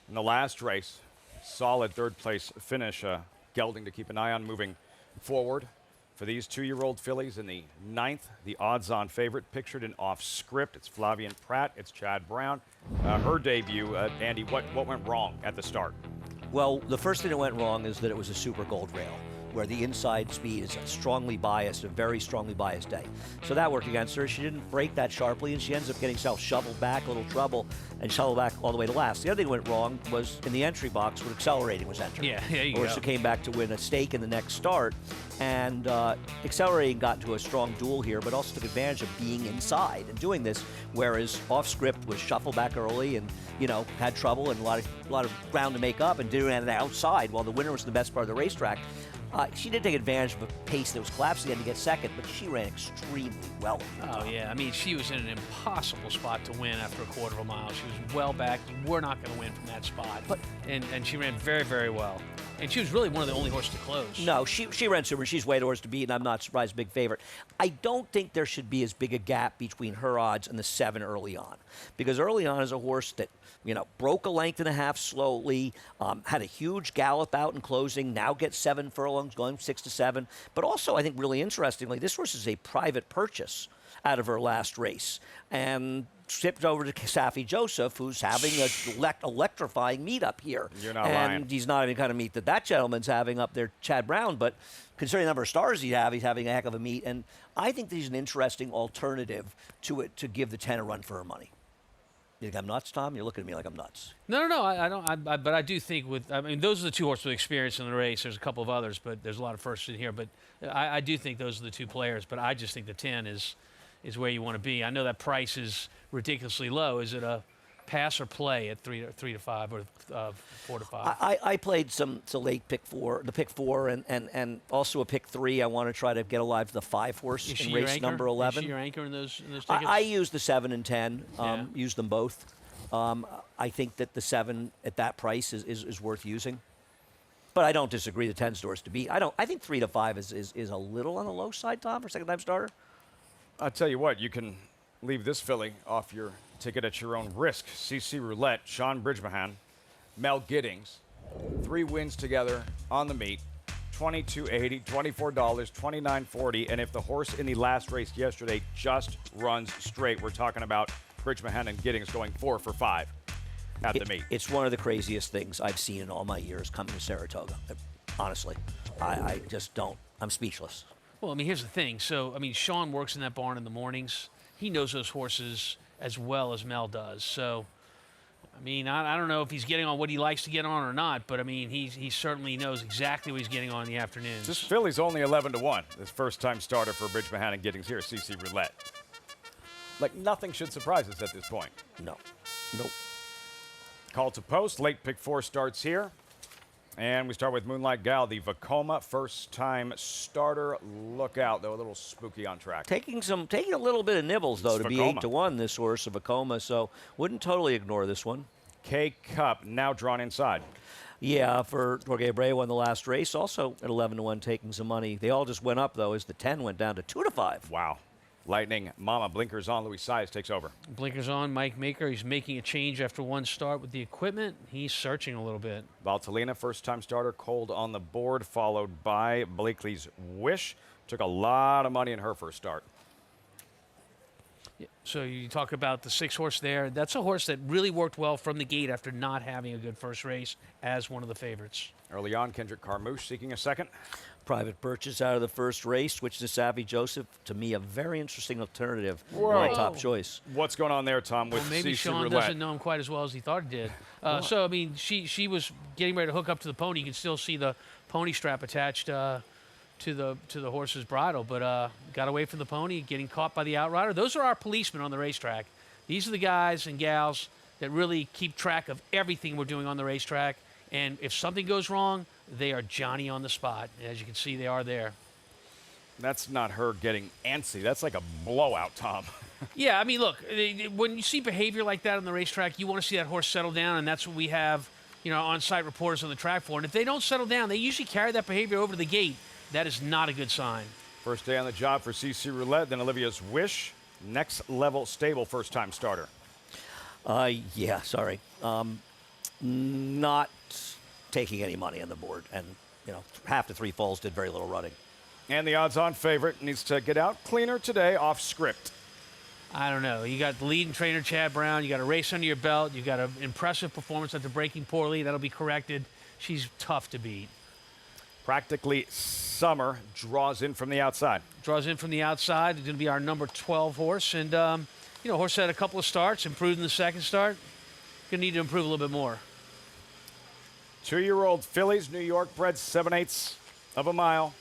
in the last race. Solid third place finish. Gelding to keep an eye on moving forward. For these 2-year-old fillies in the 9th, the odds-on favorite pictured in off script. It's Flavian Pratt. It's Chad Brown. Her debut, Andy, what went wrong at the start? Well, the first thing that went wrong is that it was a super gold rail, where the inside speed is strongly biased, a very strongly biased day. So that worked against her. She didn't break that sharply, and she ends up getting herself shoveled back, a little trouble, and shoveled back all the way to last. The other thing that went wrong was in the entry box when Accelerating was entered. Yeah, there you go. She came back to win a stake in the next start, and Accelerating got into a strong duel here, but also took advantage of being inside and doing this, whereas off script was shuffled back early and, you know, had trouble and a lot of ground to make up and did it outside while the winner was the best part of the racetrack. She did take advantage of a pace that was collapsing and to get second, but she ran extremely well. Oh, yeah. I mean, she was in an impossible spot to win after a quarter of a mile. She was well back. You were not going to win from that spot. And she ran very, very well. And she was really one of the only horses to close. No, she ran super. She's way the horse to beat, and I'm not surprised, big favorite. I don't think there should be as big a gap between her odds and the 7 early on. Because early on is a horse that, you know, broke a length and a half slowly, had a huge gallop out in closing, now gets 7 furlongs, going 6 to 7. But also, I think really interestingly, this horse is a private purchase out of her last race. And shipped over to Safi Joseph, who's having an electrifying meet up here. You're not and lying. He's not even kind of meet that gentleman's having up there, Chad Brown, but considering the number of stars he's having a heck of a meet. And I think that he's an interesting alternative to it to give the 10 a run for her money. You think I'm nuts, Tom? You're looking at me like I'm nuts. No, I don't. But I do think I mean, those are the 2 horses with experience in the race. There's a couple of others, but there's a lot of firsts in here. But I do think those are the 2 players. But I just think the 10 is where you want to be. I know that price is ridiculously low. Is it a pass or play at 3 to 5 or 4 to 5? I played some late pick 4, the pick 4, and also a pick 3. I want to try to get alive to the 5 horse in race number 11. Is she your anchor in those tickets? I use the 7 and 10. Use them both. I think that the 7 at that price is worth using. But I don't disagree. The 10 stores to beat. I think 3 to 5 is a little on the low side, Tom, for second time starter. I'll tell you what, you can leave this filly off your ticket at your own risk. CC Roulette, Sean Bridgmahan, Mel Giddings, 3 wins together on the meet, $22.80, $24, $29.40, and if the horse in the last race yesterday just runs straight, we're talking about Bridgmahan and Giddings going 4 for 5 at the meet. It's one of the craziest things I've seen in all my years coming to Saratoga. Honestly, I just don't. I'm speechless. Well, I mean, here's the thing. So, I mean, Sean works in that barn in the mornings. He knows those horses as well as Mel does. So, I mean, I don't know if he's getting on what he likes to get on or not, but, I mean, he certainly knows exactly what he's getting on in the afternoons. This filly's only 11 to 1. This first-time starter for Bridgmahan and Giddings here, CC Roulette. Like, nothing should surprise us at this point. No. Nope. Call to post. Late pick 4 starts here. And we start with Moonlight Gal, the Vacoma first-time starter. Look out, though, a little spooky on track. Taking a little bit of nibbles, though, to be 8 to 1, this horse of Vacoma, so wouldn't totally ignore this one. K-Cup now drawn inside. Yeah, for Jorge Abreu won the last race, also at 11 to 1, taking some money. They all just went up, though, as the 10 went down to 2 to 5. Wow. Lightning Mama, blinkers on. Luis Saez takes over. Blinkers on. Mike Maker. He's making a change after one start with the equipment. He's searching a little bit. Valtellina, first-time starter, cold on the board, followed by Blakely's Wish. Took a lot of money in her first start. Yeah, so you talk about the 6 horse there. That's a horse that really worked well from the gate after not having a good first race as one of the favorites. Early on, Kendrick Carmouche seeking a second. Private purchase out of the first race, which is Savvy Joseph. To me, a very interesting alternative. Whoa. My top choice. What's going on there, Tom, with well, maybe CC Sean Roulette? doesn't know him quite as well as he thought he did. So, I mean, she was getting ready to hook up to the pony. You can still see the pony strap attached to the horse's bridle, but got away from the pony, getting caught by the outrider. Those are our policemen on the racetrack. These are the guys and gals that really keep track of everything we're doing on the racetrack. And if something goes wrong, they are Johnny on the spot. As you can see, they are there. That's not her getting antsy. That's like a blowout, Tom. Yeah, I mean, look, when you see behavior like that on the racetrack, you want to see that horse settle down, and that's what we have, on-site reporters on the track for. And if they don't settle down, they usually carry that behavior over to the gate. That is not a good sign. First day on the job for CC Roulette, then Olivia's Wish. Next level stable first-time starter. Yeah, sorry. Not taking any money on the board. And, half the 3 falls did very little running. And the odds-on favorite needs to get out cleaner today off script. I don't know. You got the leading trainer, Chad Brown. You got a race under your belt. You got an impressive performance after breaking poorly. That'll be corrected. She's tough to beat. Practically Summer draws in from the outside. Draws in from the outside. It's going to be our number 12 horse. And, horse had a couple of starts, improved in the second start. Going to need to improve a little bit more. 2-year-old fillies, New York bred, 7/8 of a mile.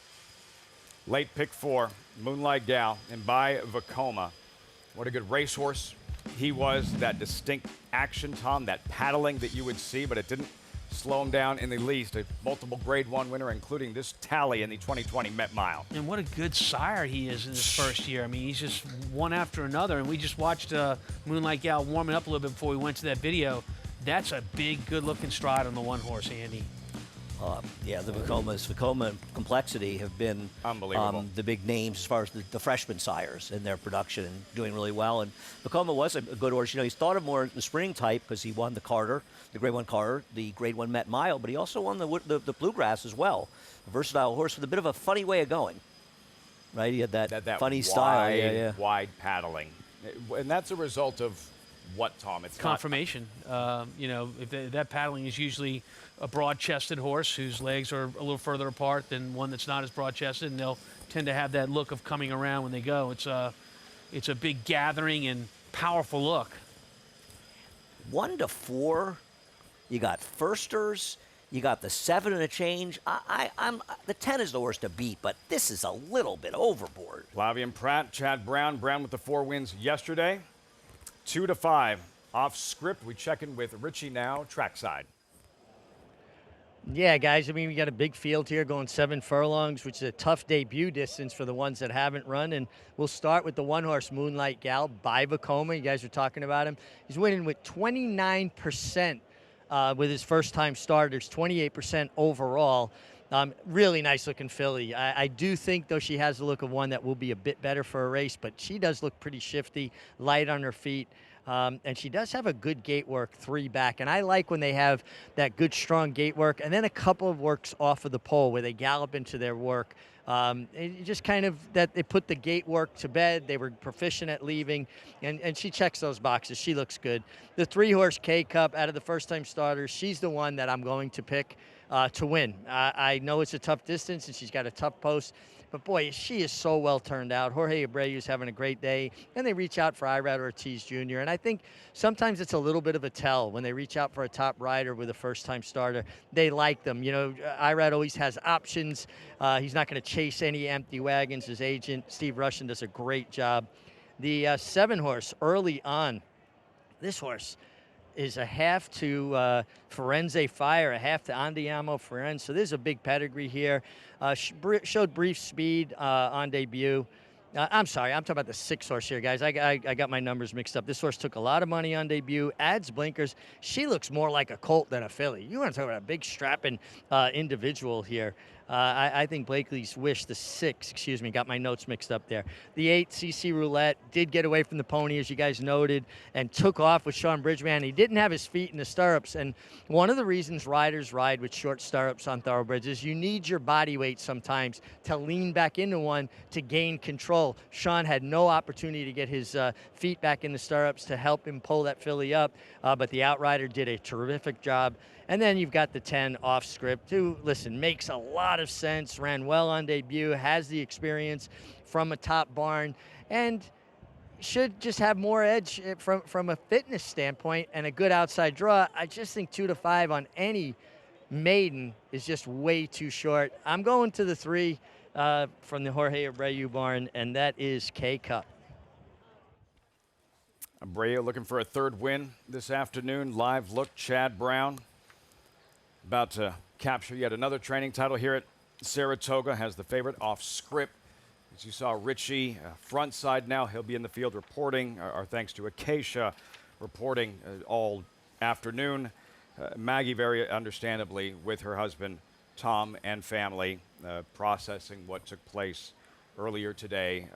Late pick 4, Moonlight Gal, and by Vacoma. What a good racehorse he was. That distinct action, Tom, that paddling that you would see, but it didn't slow him down in the least. A multiple Grade 1 winner, including this tally in the 2020 Met Mile. And what a good sire he is in his first year. I mean, he's just one after another. And we just watched Moonlight Gal warming up a little bit before we went to that video. That's a big, good-looking stride on the one horse, Andy. Yeah, the Vacoma and Complexity have been unbelievable. The big names as far as the freshman sires in their production and doing really well. And Vacoma was a good horse. He's thought of more the spring type because he won the Carter, the Grade 1 Carter, the Grade 1 Met Mile, but he also won the Bluegrass as well. A versatile horse with a bit of a funny way of going. Right? He had that funny wide, style. Wide paddling. And that's a result of what, Tom? It's confirmation. If that paddling is usually a broad-chested horse whose legs are a little further apart than one that's not as broad-chested, and they'll tend to have that look of coming around when they go. It's a big gathering and powerful look. 1 to 4, you got firsters, you got the 7 and a change. The 10 is the worst to beat, but this is a little bit overboard. Flavian Pratt, Chad Brown with the 4 wins yesterday. 2 to 5 off script. We check in with Richie now, trackside. Yeah, guys, I mean, we got a big field here going 7 furlongs, which is a tough debut distance for the ones that haven't run. And we'll start with the one horse, Moonlight Gal, by Vacoma. You guys were talking about him. He's winning with 29% with his first-time starters, 28% overall. Really nice-looking filly. I do think, though, she has the look of one that will be a bit better for a race, but she does look pretty shifty, light on her feet. And she does have a good gate work 3 back. And I like when they have that good, strong gate work and then a couple of works off of the pole where they gallop into their work. It just kind of that they put the gate work to bed. They were proficient at leaving, and she checks those boxes. She looks good. The 3-horse K-Cup out of the first-time starters, she's the one that I'm going to pick to win. I know it's a tough distance, and she's got a tough post. But, boy, she is so well turned out. Jorge Abreu's having a great day. And they reach out for Irad Ortiz Jr. And I think sometimes it's a little bit of a tell when they reach out for a top rider with a first-time starter. They like them. Irad always has options. He's not going to chase any empty wagons. His agent, Steve Russian, does a great job. The 7-horse early on, this horse is a half to Firenze Fire, a half to Andiamo Firenze. So there's a big pedigree here. Showed brief speed on debut. I'm sorry, I'm talking about the 6-horse here, guys. I got my numbers mixed up. This horse took a lot of money on debut, adds blinkers. She looks more like a colt than a filly. You want to talk about a big strapping individual here. I think Blakely's Wish, the 6, got my notes mixed up there. The 8, CC Roulette, did get away from the pony, as you guys noted, and took off with Sean Bridgman. He didn't have his feet in the stirrups, and one of the reasons riders ride with short stirrups on thoroughbreds is you need your body weight sometimes to lean back into one to gain control. Sean had no opportunity to get his feet back in the stirrups to help him pull that filly up, but the outrider did a terrific job. And then you've got the 10 off script, who, listen, makes a lot of sense, ran well on debut, has the experience from a top barn, and should just have more edge from a fitness standpoint and a good outside draw. I just think 2 to 5 on any maiden is just way too short. I'm going to the 3 from the Jorge Abreu barn, and that is K-Cup. Abreu looking for a 3rd win this afternoon. Live look, Chad Brown about to capture yet another training title here at Saratoga. Has the favorite off script. As you saw, Richie front side now. He'll be in the field reporting. Our thanks to Acacia reporting all afternoon. Maggie, very understandably, with her husband Tom and family, processing what took place earlier today,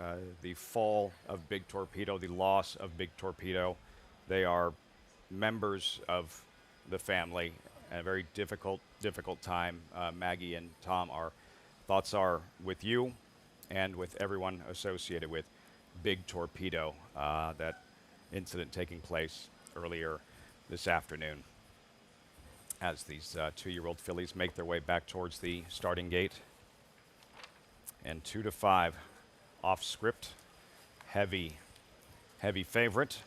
the fall of Big Torpedo, the loss of Big Torpedo. They are members of the family at a very difficult time. Maggie and Tom, our thoughts are with you and with everyone associated with Big Torpedo, that incident taking place earlier this afternoon as these 2-year-old fillies make their way back towards the starting gate. And 2-5 off script, heavy favorite.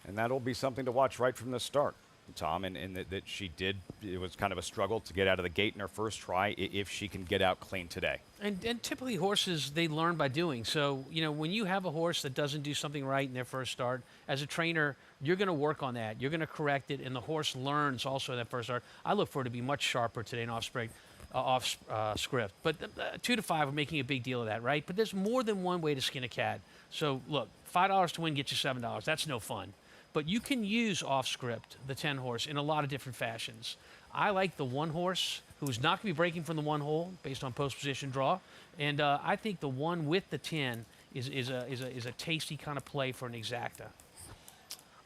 And that'll be something to watch right from the start, Tom, and that she did, it was kind of a struggle to get out of the gate in her first try if she can get out clean today. And typically horses, they learn by doing. So, you know, when you have a horse that doesn't do something right in their first start, as a trainer, you're going to work on that. You're going to correct it, and the horse learns also that first start. I look for her to be much sharper today in off script. But 2-5 are making a big deal of that, right? But there's more than one way to skin a cat. So, look, $5 to win gets you $7. That's no fun. But you can use off script, the 10 horse, in a lot of different fashions. I like the 1 horse who's not going to be breaking from the 1 hole based on post position draw. And I think the 1 with the 10 is a tasty kind of play for an exacta.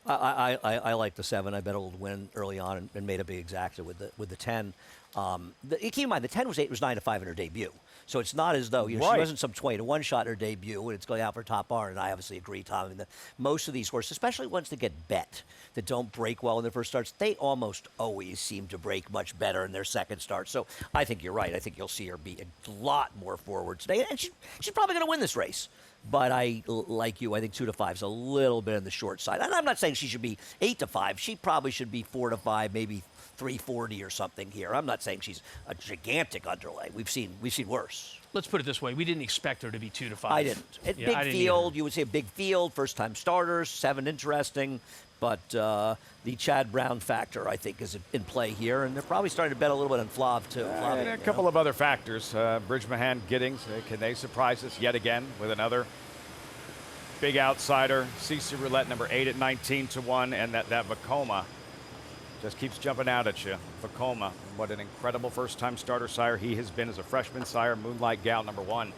I like the 7. I bet it'll win early on and made a big exacta with the 10. Keep in mind, the 10 was 9-5 in her debut. So it's not as though, you know, she wasn't some 20-1 shot in her debut and it's going out for top bar. And I obviously agree, Tom. I mean, most of these horses, especially ones that get bet, that don't break well in their first starts, they almost always seem to break much better in their second start. So I think you're right. I think you'll see her be a lot more forward today. And she's probably going to win this race. But like you, I think 2-5 is a little bit on the short side. And I'm not saying she should be 8-5. She probably should be 4-5, maybe 340 or something here. I'm not saying she's a gigantic underlay. We've seen worse. Let's put it this way: we didn't expect her to be 2-5. I didn't. Big field, you would say a big field, first-time starters, 7 interesting. But the Chad Brown factor, I think, is in play here, and they're probably starting to bet a little bit on Flav too. And a couple of other factors. Bridge Mahan, Giddings, can they surprise us yet again with another big outsider? CC Roulette, number 8 at 19-1, and that Vekoma just keeps jumping out at you. Vekoma, what an incredible first-time starter sire he has been as a freshman sire. Moonlight Gal, number 1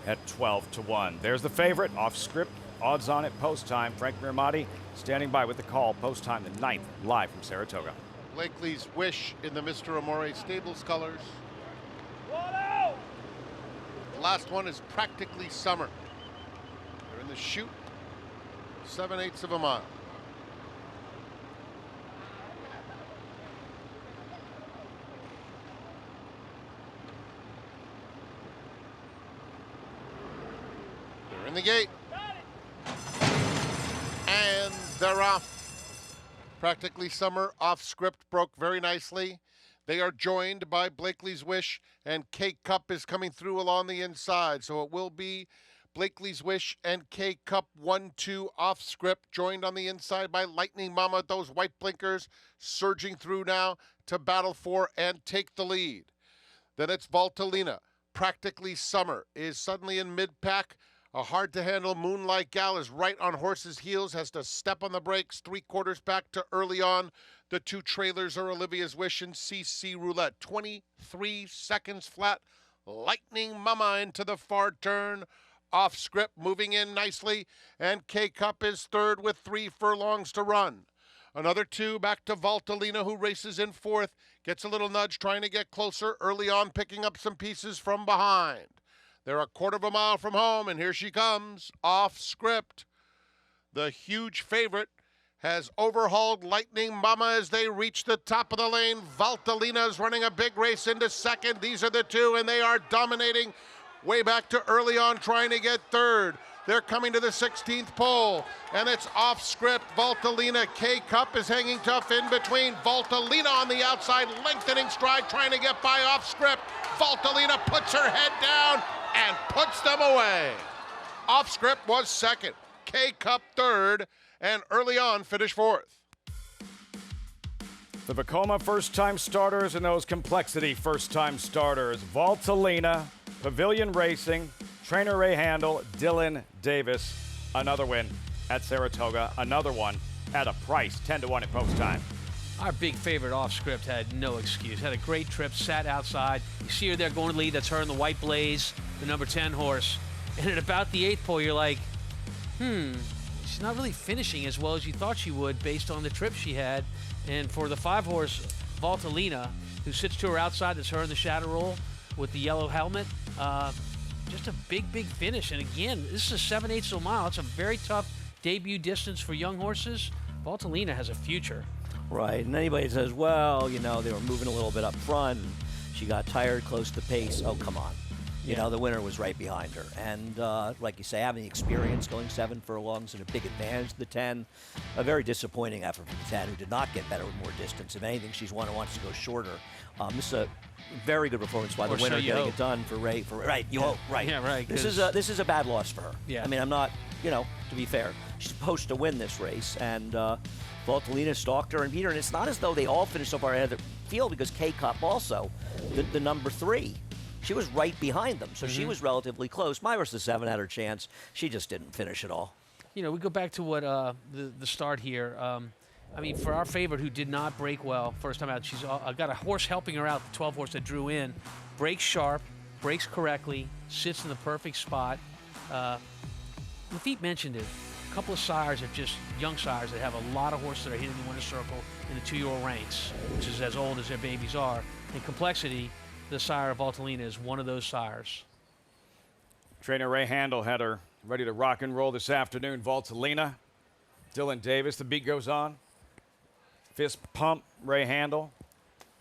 at 12-1. There's the favorite, off script. Odds on it post time. Frank Miramati standing by with the call. Post time, the 9th, live from Saratoga. Blakely's Wish in the Mr. Amore Stables colors. The last one is Practically Summer. They're in the chute, 7/8 of a mile. They're in the gate. And they're off. Practically Summer off script broke very nicely. They are joined by Blakely's Wish, and K Cup is coming through along the inside. So it will be Blakely's Wish and K Cup 1-2 off script, joined on the inside by Lightning Mama. Those white blinkers surging through now to battle for and take the lead. Then it's Valtellina. Practically Summer is suddenly in mid-pack. A hard-to-handle Moonlight Gal is right on horse's heels, has to step on the brakes, 3/4 back to early on. The 2 trailers are Olivia's Wish and CC Roulette. 23 seconds flat. Lightning Mama into the far turn. Off script, moving in nicely. And K-Cup is third with 3 furlongs to run. Another 2 back to Valtellina, who races in 4th. Gets a little nudge, trying to get closer. Early on, picking up some pieces from behind. They're a 1/4 mile from home, and here she comes, off script. The huge favorite has overhauled Lightning Mama as they reach the top of the lane. Valtellina is running a big race into second. These are the 2, and they are dominating way back to early on, trying to get third. They're coming to the 16th pole, and it's off script. Valtellina, K-Cup is hanging tough in between. Valtellina on the outside, lengthening stride, trying to get by off script. Valtellina puts her head down and puts them away. Off script was second, K-Cup third, and early on finished 4th. The Vekoma first-time starters and those complexity first-time starters. Valtellina, Pavilion Racing, Trainer Ray Handel, Dylan Davis. Another win at Saratoga, another one at a price, 10-1 at post time. Our big favorite off script had no excuse. Had a great trip, sat outside. You see her there going to lead. That's her in the White Blaze, the number 10 horse. And at about the 8th pole, you're like, she's not really finishing as well as you thought she would based on the trip she had. And for the 5-horse Valtellina, who sits to her outside, that's her in the shadow roll with the yellow helmet, just a big finish. And again, this is a 7/8 of a mile. It's a very tough debut distance for young horses. Valtellina has a future. Right, and anybody says, well, you know, they were moving a little bit up front, and she got tired close to pace. Oh, come on. You know, the winner was right behind her. And like you say, having the experience going 7 furlongs and a big advantage to the 10. A very disappointing effort from the 10, who did not get better with more distance. If anything, she's one who wants to go shorter. This is a very good performance by the winner, getting it done for Ray. Right, you hope, right. Yeah, right. This is a bad loss for her. Yeah. I mean, I'm not, you know, to be fair, she's supposed to win this race. And Valtellina stalked her and beat her. And it's not as though they all finished so far ahead of the field, because K-Cup also, the number 3. She was right behind them, so she was relatively close. My versus 7 had her chance. She just didn't finish at all. You know, we go back to what the start here. I mean, for our favorite, who did not break well first time out, she's got a horse helping her out, the 12 horse that drew in. Breaks sharp, breaks correctly, sits in the perfect spot. Lafitte mentioned it. A couple of sires are just young sires that have a lot of horses that are hitting the winner's circle in the 2-year-old ranks, which is as old as their babies are. In complexity, the sire of Valtellina is one of those sires. Trainer Ray Handel had her ready to rock and roll this afternoon. Valtellina, Dylan Davis, the beat goes on. Fist pump, Ray Handel.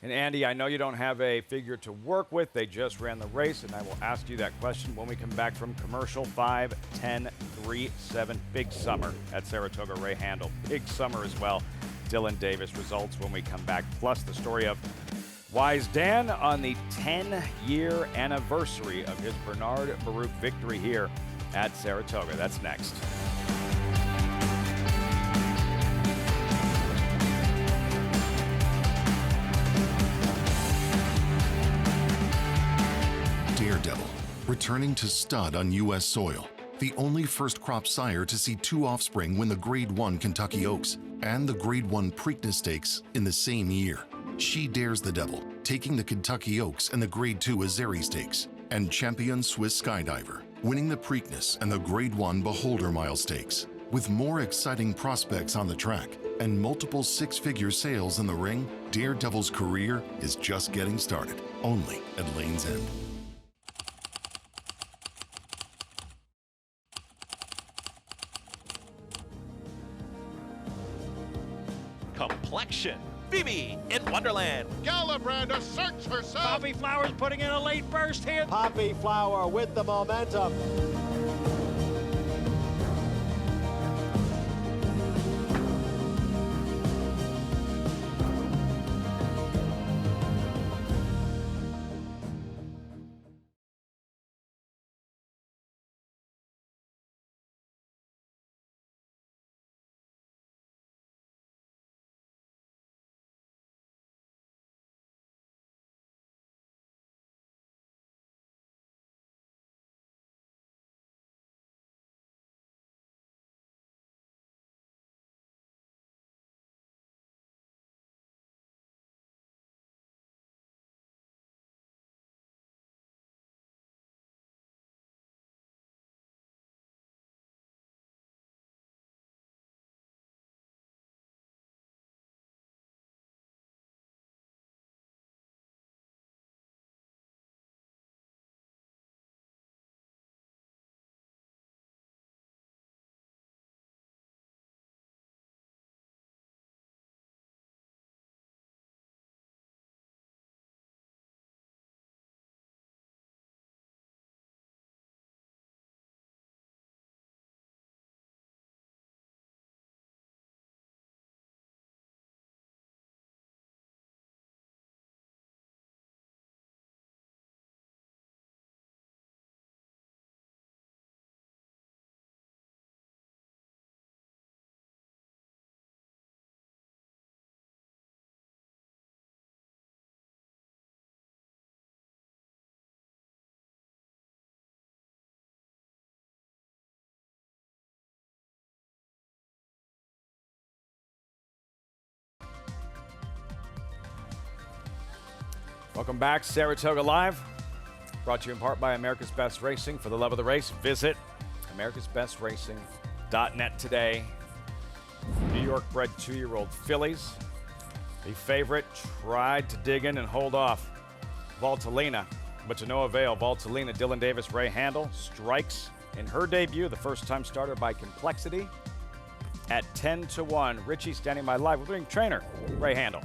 And Andy, I know you don't have a figure to work with. They just ran the race, and I will ask you that question when we come back from commercial. 5, 10, 3, 7. Big summer at Saratoga, Ray Handel. Big summer as well. Dylan Davis results when we come back. Plus the story of Wise Dan on the 10-year anniversary of his Bernard Baruch victory here at Saratoga. That's next. Daredevil, returning to stud on U.S. soil. The only first-crop sire to see 2 offspring win the Grade 1 Kentucky Oaks and the Grade 1 Preakness Stakes in the same year. She dares the devil, taking the Kentucky Oaks and the Grade 2 Azeri Stakes, and champion Swiss Skydiver, winning the Preakness and the Grade 1 Beholder Mile Stakes. With more exciting prospects on the track and multiple 6-figure sales in the ring, Daredevil's career is just getting started, only at Lane's End. Complexion. Phoebe in Wonderland. Galabrand asserts herself. Poppy Flowers putting in a late burst here. Poppy Flower with the momentum. Welcome back, Saratoga Live. Brought to you in part by America's Best Racing. For the love of the race, visit americasbestracing.com. NYRA.net today. New York bred 2-year-old fillies. The favorite tried to dig in and hold off Valtellina, but to no avail. Valtellina, Dylan Davis, Ray Handel strikes in her debut, the first-time starter by complexity, at 10-1. Richie standing by live with ring trainer Ray Handel.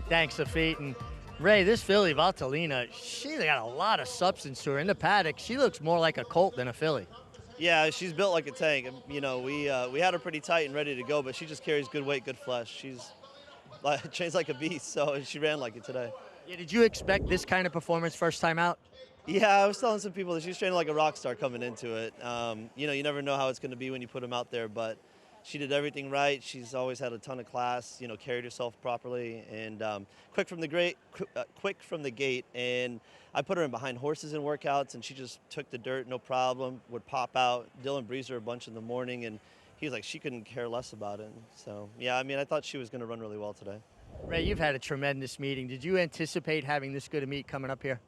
Thanks, Afit. And Ray, this filly, Valtellina, she's got a lot of substance to her. In the paddock, she looks more like a colt than a filly. Yeah, she's built like a tank. You know, we had her pretty tight and ready to go, but she just carries good weight, good flesh. She's trains like a beast, so she ran like it today. Yeah, did you expect this kind of performance first time out? Yeah, I was telling some people that she's training like a rock star coming into it. You know, you never know how it's going to be when you put them out there, but she did everything right. She's always had a ton of class, you know, carried herself properly, and quick from the gate. And I put her in behind horses in workouts, and she just took the dirt, no problem, would pop out. Dylan breezed her a bunch in the morning, and he was like, she couldn't care less about it. So, yeah, I mean, I thought she was going to run really well today. Ray, you've had a tremendous meeting. Did you anticipate having this good a meet coming up here?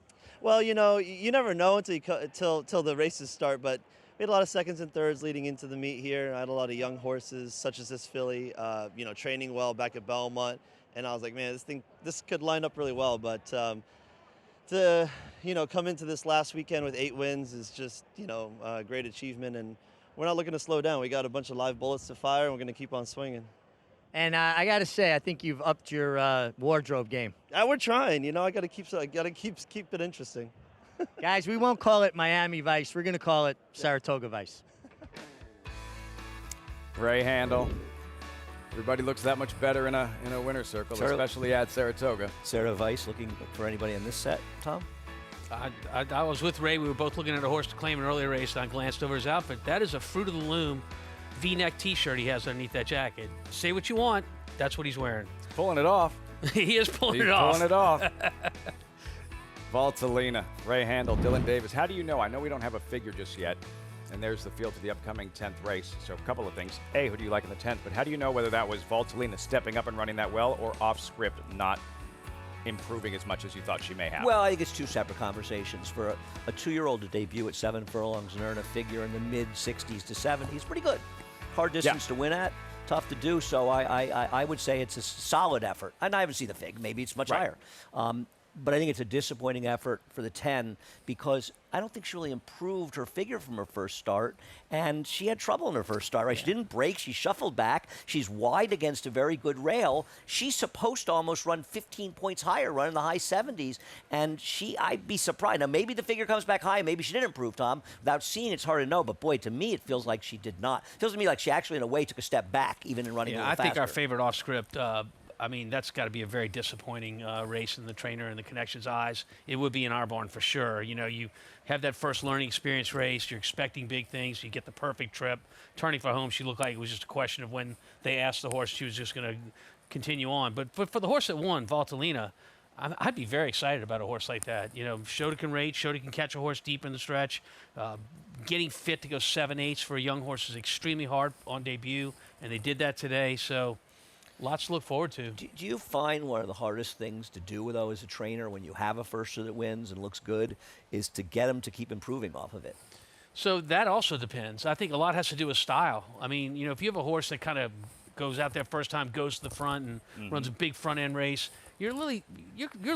Well, you know, you never know until the races start, but we had a lot of seconds and thirds leading into the meet here. I had a lot of young horses, such as this filly, you know, training well back at Belmont, and I was like, man, this could line up really well. But to, you know, come into this last weekend with 8 wins is just, you know, a great achievement, and we're not looking to slow down. We got a bunch of live bullets to fire, and we're going to keep on swinging. And I got to say, I think you've upped your wardrobe game. We're trying. You know, I got to keep it interesting. Guys, we won't call it Miami Vice. We're going to call it Saratoga Vice. Ray Handel. Everybody looks that much better in a winner's circle, especially at Saratoga. Sarah Vice looking for anybody in this set, Tom? I was with Ray. We were both looking at a horse to claim an earlier race. I glanced over his outfit. That is a Fruit of the Loom V-neck T-shirt he has underneath that jacket. Say what you want. That's what he's wearing. He's pulling it off. He is pulling it off. He's pulling it off. Valtellina, Ray Handel, Dylan Davis. How do you know? I know we don't have a figure just yet. And there's the field for the upcoming 10th race. So a couple of things. A, who do you like in the 10th? But how do you know whether that was Valtellina stepping up and running that well, or off script not improving as much as you thought she may have? Well, I think it's two separate conversations. For a 2-year-old to debut at 7 furlongs and earn a figure in the mid-60s to 70s, pretty good. Hard distance to win at, tough to do. So I would say it's a solid effort. And I haven't seen the fig. Maybe it's much higher. But I think it's a disappointing effort for the 10 because I don't think she really improved her figure from her first start. And she had trouble in her first start, right? Yeah. She didn't break. She shuffled back. She's wide against a very good rail. She's supposed to almost run 15 points higher, run in the high 70s. And I'd be surprised. Now, maybe the figure comes back high. Maybe she didn't improve, Tom. Without seeing, it's hard to know. But, boy, to me, it feels like she did not. It feels to me like she actually, in a way, took a step back, even in running a little faster. I think our favorite off-script I mean, that's got to be a very disappointing race in the trainer and the connection's eyes. It would be in our barn for sure. You know, you have that first learning experience race. You're expecting big things. You get the perfect trip. Turning for home, she looked like it was just a question of when they asked the horse, she was just going to continue on. But for the horse that won, Valtellina, I'd be very excited about a horse like that. You know, Shota can rate. Shota can catch a horse deep in the stretch. Getting fit to go 7/8 for a young horse is extremely hard on debut, and they did that today. So lots to look forward to. Do you find one of the hardest things to do, though, as a trainer, when you have a firster that wins and looks good, is to get them to keep improving off of it? So that also depends. I think a lot has to do with style. I mean, you know, if you have a horse that kind of goes out there first time, goes to the front and runs a big front end race, you're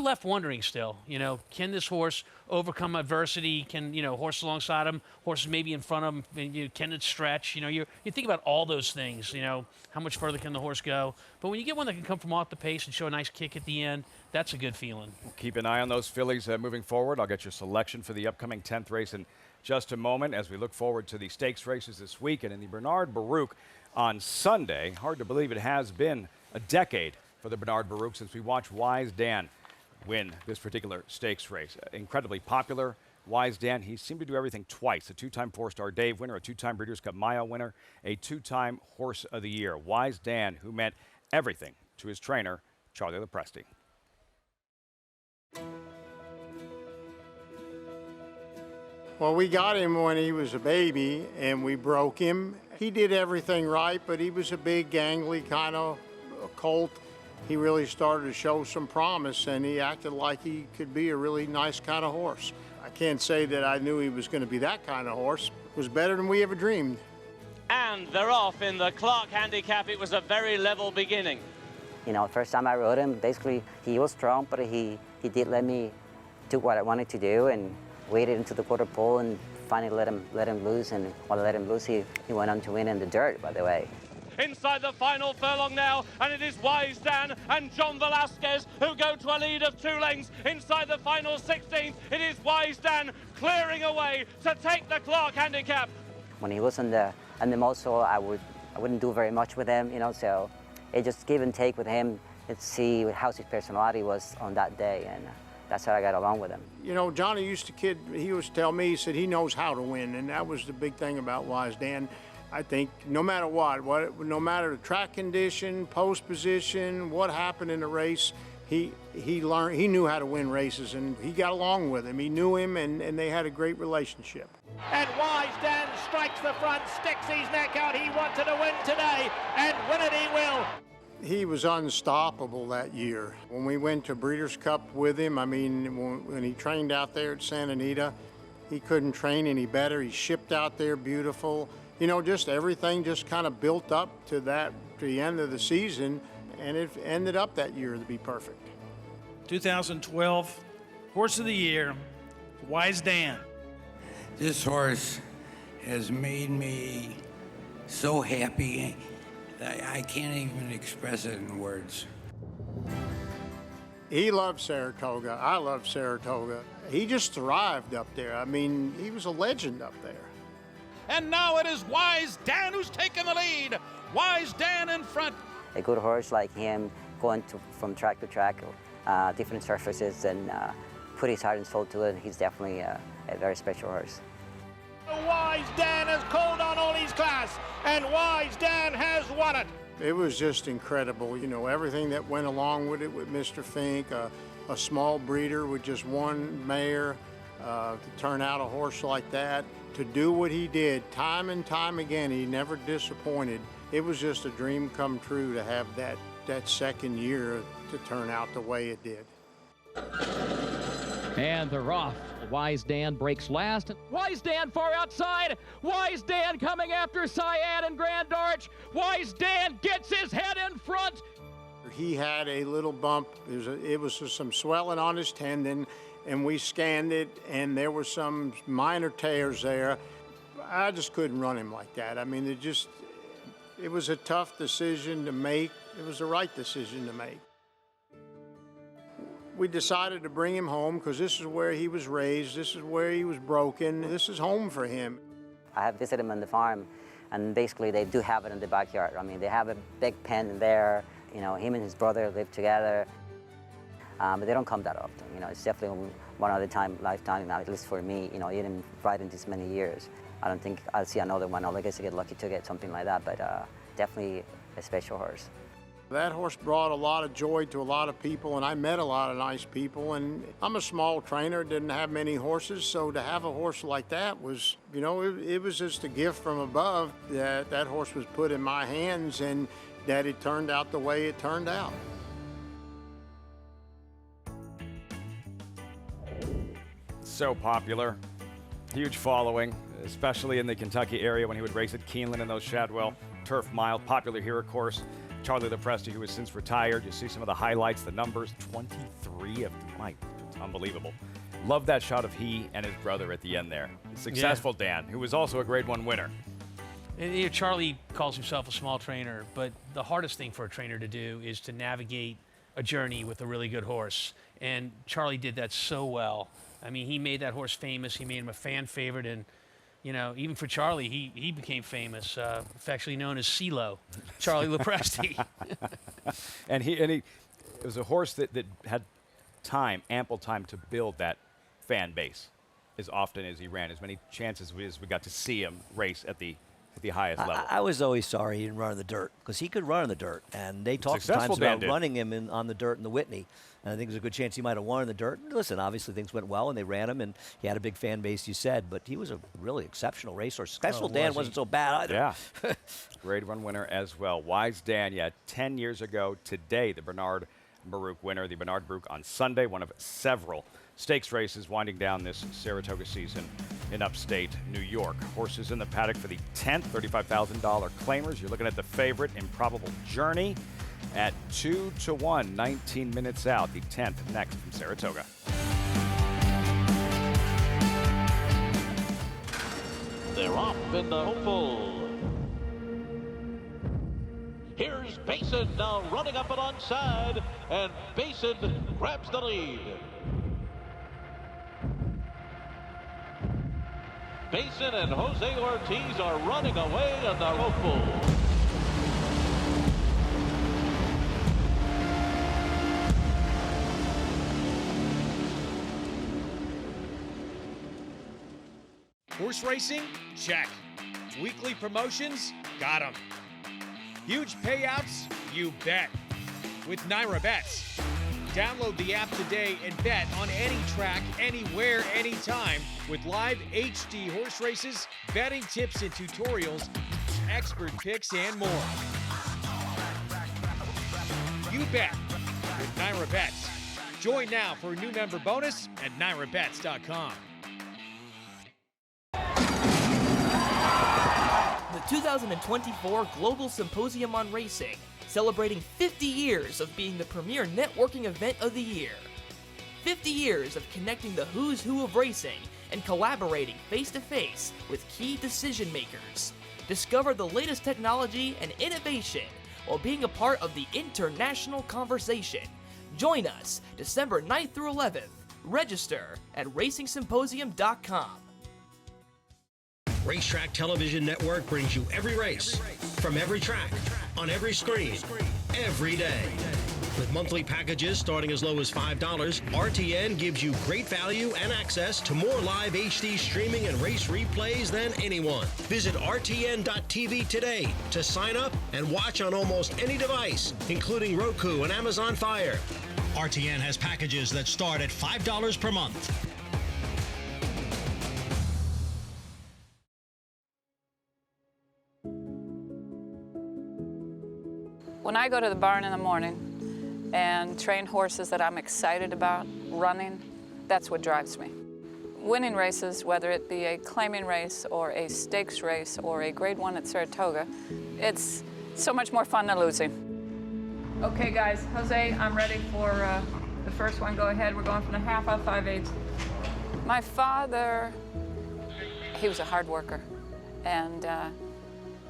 left wondering still, you know, can this horse overcome adversity? Can, you know, horses alongside him, horses maybe in front of him, can it stretch? You know, you think about all those things, you know, how much further can the horse go? But when you get one that can come from off the pace and show a nice kick at the end, that's a good feeling. Keep an eye on those fillies moving forward. I'll get your selection for the upcoming 10th race in just a moment as we look forward to the stakes races this week. And in the Bernard Baruch on Sunday, hard to believe it has been a decade for the Bernard Baruch since we watched Wise Dan win this particular stakes race. Incredibly popular. Wise Dan, he seemed to do everything twice. A 2-time 4-star Dave winner, a 2-time Breeders' Cup Mile winner, a 2-time Horse of the Year. Wise Dan, who meant everything to his trainer, Charlie Lopresti. Well, we got him when he was a baby, and we broke him. He did everything right, but he was a big, gangly kind of colt. He really started to show some promise, and he acted like he could be a really nice kind of horse. I can't say that I knew he was going to be that kind of horse. It was better than we ever dreamed. And they're off in the Clark handicap. It was a very level beginning. You know, first time I rode him, basically he was strong, but he did let me do what I wanted to do and waited into the quarter pole and finally let him loose. And while I let him loose, he went on to win in the dirt, by the way. Inside the final furlong now, and it is Wise Dan and John Velasquez who go to a lead of 2 lengths. Inside the final 16th, it is Wise Dan clearing away to take the Clark handicap. When he was on the muscle, I wouldn't do very much with him, you know, so it just give and take with him and see how his personality was on that day, and that's how I got along with him. You know, Johnny used to he used to tell me, he said he knows how to win, and that was the big thing about Wise Dan. I think no matter what, no matter the track condition, post position, what happened in the race, he knew how to win races, and he got along with him. He knew him, and they had a great relationship. And Wise Dan strikes the front, sticks his neck out. He wanted to win today, and win it he will. He was unstoppable that year. When we went to Breeders' Cup with him, I mean, when he trained out there at Santa Anita, he couldn't train any better. He shipped out there beautiful. You know, just everything just kind of built up to the end of the season, and it ended up that year to be perfect. 2012 Horse of the Year, Wise Dan. This horse has made me so happy that I can't even express it in words. He loved Saratoga. I love Saratoga. He just thrived up there. I mean, he was a legend up there. And now it is Wise Dan who's taken the lead. Wise Dan in front. A good horse like him going from track to track, different surfaces, and put his heart and soul to it, he's definitely a very special horse. Wise Dan has called on all his class, and Wise Dan has won it. It was just incredible, you know, everything that went along with it with Mr. Fink, a small breeder with just one mare, to turn out a horse like that, to do what he did time and time again. He never disappointed. It was just a dream come true to have that second year to turn out the way it did. And they're off. Wise Dan breaks last. Wise Dan far outside. Wise Dan coming after Syad and Grand Arch. Wise Dan gets his head in front. He had a little bump. It was some swelling on his tendon, and we scanned it, and there were some minor tears there. I just couldn't run him like that. I mean, it was a tough decision to make. It was the right decision to make. We decided to bring him home because this is where he was raised, this is where he was broken, this is home for him. I have visited him on the farm, and basically they do have it in the backyard. I mean, they have a big pen in there. You know, him and his brother live together, but they don't come that often. You know, it's definitely one of the lifetime, at least for me. You know, even right in this many years, I don't think I'll see another one. I guess I get lucky to get something like that, but definitely a special horse. That horse brought a lot of joy to a lot of people, and I met a lot of nice people. And I'm a small trainer, didn't have many horses, so to have a horse like that was, you know, it was just a gift from above that horse was put in my hands, and that it turned out the way it turned out. So popular, huge following, especially in the Kentucky area when he would race at Keeneland in those Shadwell Turf Mile. Popular here, of course. Charlie LaPresti, who has since retired. You see some of the highlights, the numbers, 23 of Mike. It's unbelievable. Love that shot of he and his brother at the end there. Successful Dan, who was also a Grade 1 winner. And, you know, Charlie calls himself a small trainer, but the hardest thing for a trainer to do is to navigate a journey with a really good horse. And Charlie did that so well. I mean, he made that horse famous. He made him a fan favorite, and you know, even for Charlie, he became famous, affectionately known as CeeLo, Charlie LaPresti. and he it was a horse that had ample time to build that fan base as often as he ran, as many chances as we got to see him race at the highest level. I was always sorry he didn't run in the dirt, because he could run in the dirt, and they talked sometimes about running him on the dirt in the Whitney. And I think there's a good chance he might have won in the dirt. Listen, obviously things went well, and they ran him, and he had a big fan base, you said, but he was a really exceptional racehorse. Successful Dan wasn't so bad either. Yeah, Grade 1 winner as well. Wise Dan, 10 years ago today, the Bernard Baruch winner. The Bernard Baruch on Sunday, one of several stakes races winding down this Saratoga season in upstate New York. Horses in the paddock for the 10th, $35,000 claimers. You're looking at the favorite, Improbable Journey, at 2-1, 19 minutes out. The 10th next from Saratoga. They're off in the hopeful. Here's Basin now running up alongside, and Basin grabs the lead. Basin and Jose Ortiz are running away in the hopeful. Horse racing? Check. Weekly promotions? Got 'em. Huge payouts? You bet. With NYRA Bets. Download the app today and bet on any track, anywhere, anytime with live HD horse races, betting tips and tutorials, expert picks, and more. You bet with NYRA Bets. Join now for a new member bonus at NYRABets.com. The 2024 Global Symposium on Racing, celebrating 50 years of being the premier networking event of the year. 50 years of connecting the who's who of racing and collaborating face-to-face with key decision makers. Discover the latest technology and innovation while being a part of the international conversation. Join us December 9th through 11th. Register at racingsymposium.com. Racetrack Television Network brings you every race, from every track, on every screen, every day. With monthly packages starting as low as $5, RTN gives you great value and access to more live HD streaming and race replays than anyone. Visit RTN.tv today to sign up and watch on almost any device, including Roku and Amazon Fire. RTN has packages that start at $5 per month. When I go to the barn in the morning and train horses that I'm excited about running, that's what drives me. Winning races, whether it be a claiming race or a stakes race or a grade 1 at Saratoga, it's so much more fun than losing. Okay guys, Jose, I'm ready for the first one. Go ahead, we're going from the half out 5/8. My father, he was a hard worker, and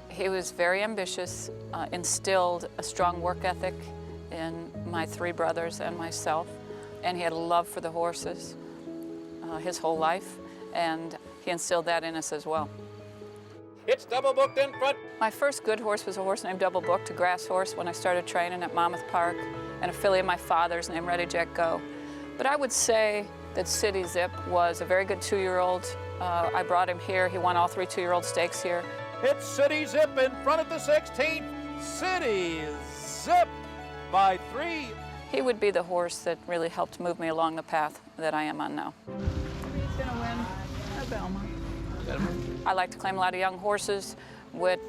he was very ambitious, instilled a strong work ethic in my 3 brothers and myself, and he had a love for the horses his whole life, and he instilled that in us as well. It's double booked in front. My first good horse was a horse named Double Booked, a grass horse, when I started training at Monmouth Park, and a filly of my father's named Ready Jack Go. But I would say that City Zip was a very good 2-year-old. I brought him here. He won all 3 2-year-old stakes here. It's City Zip in front at the 16th. City Zip by 3. He would be the horse that really helped move me along the path that I am on now. He's gonna win at Belmont. I like to claim a lot of young horses with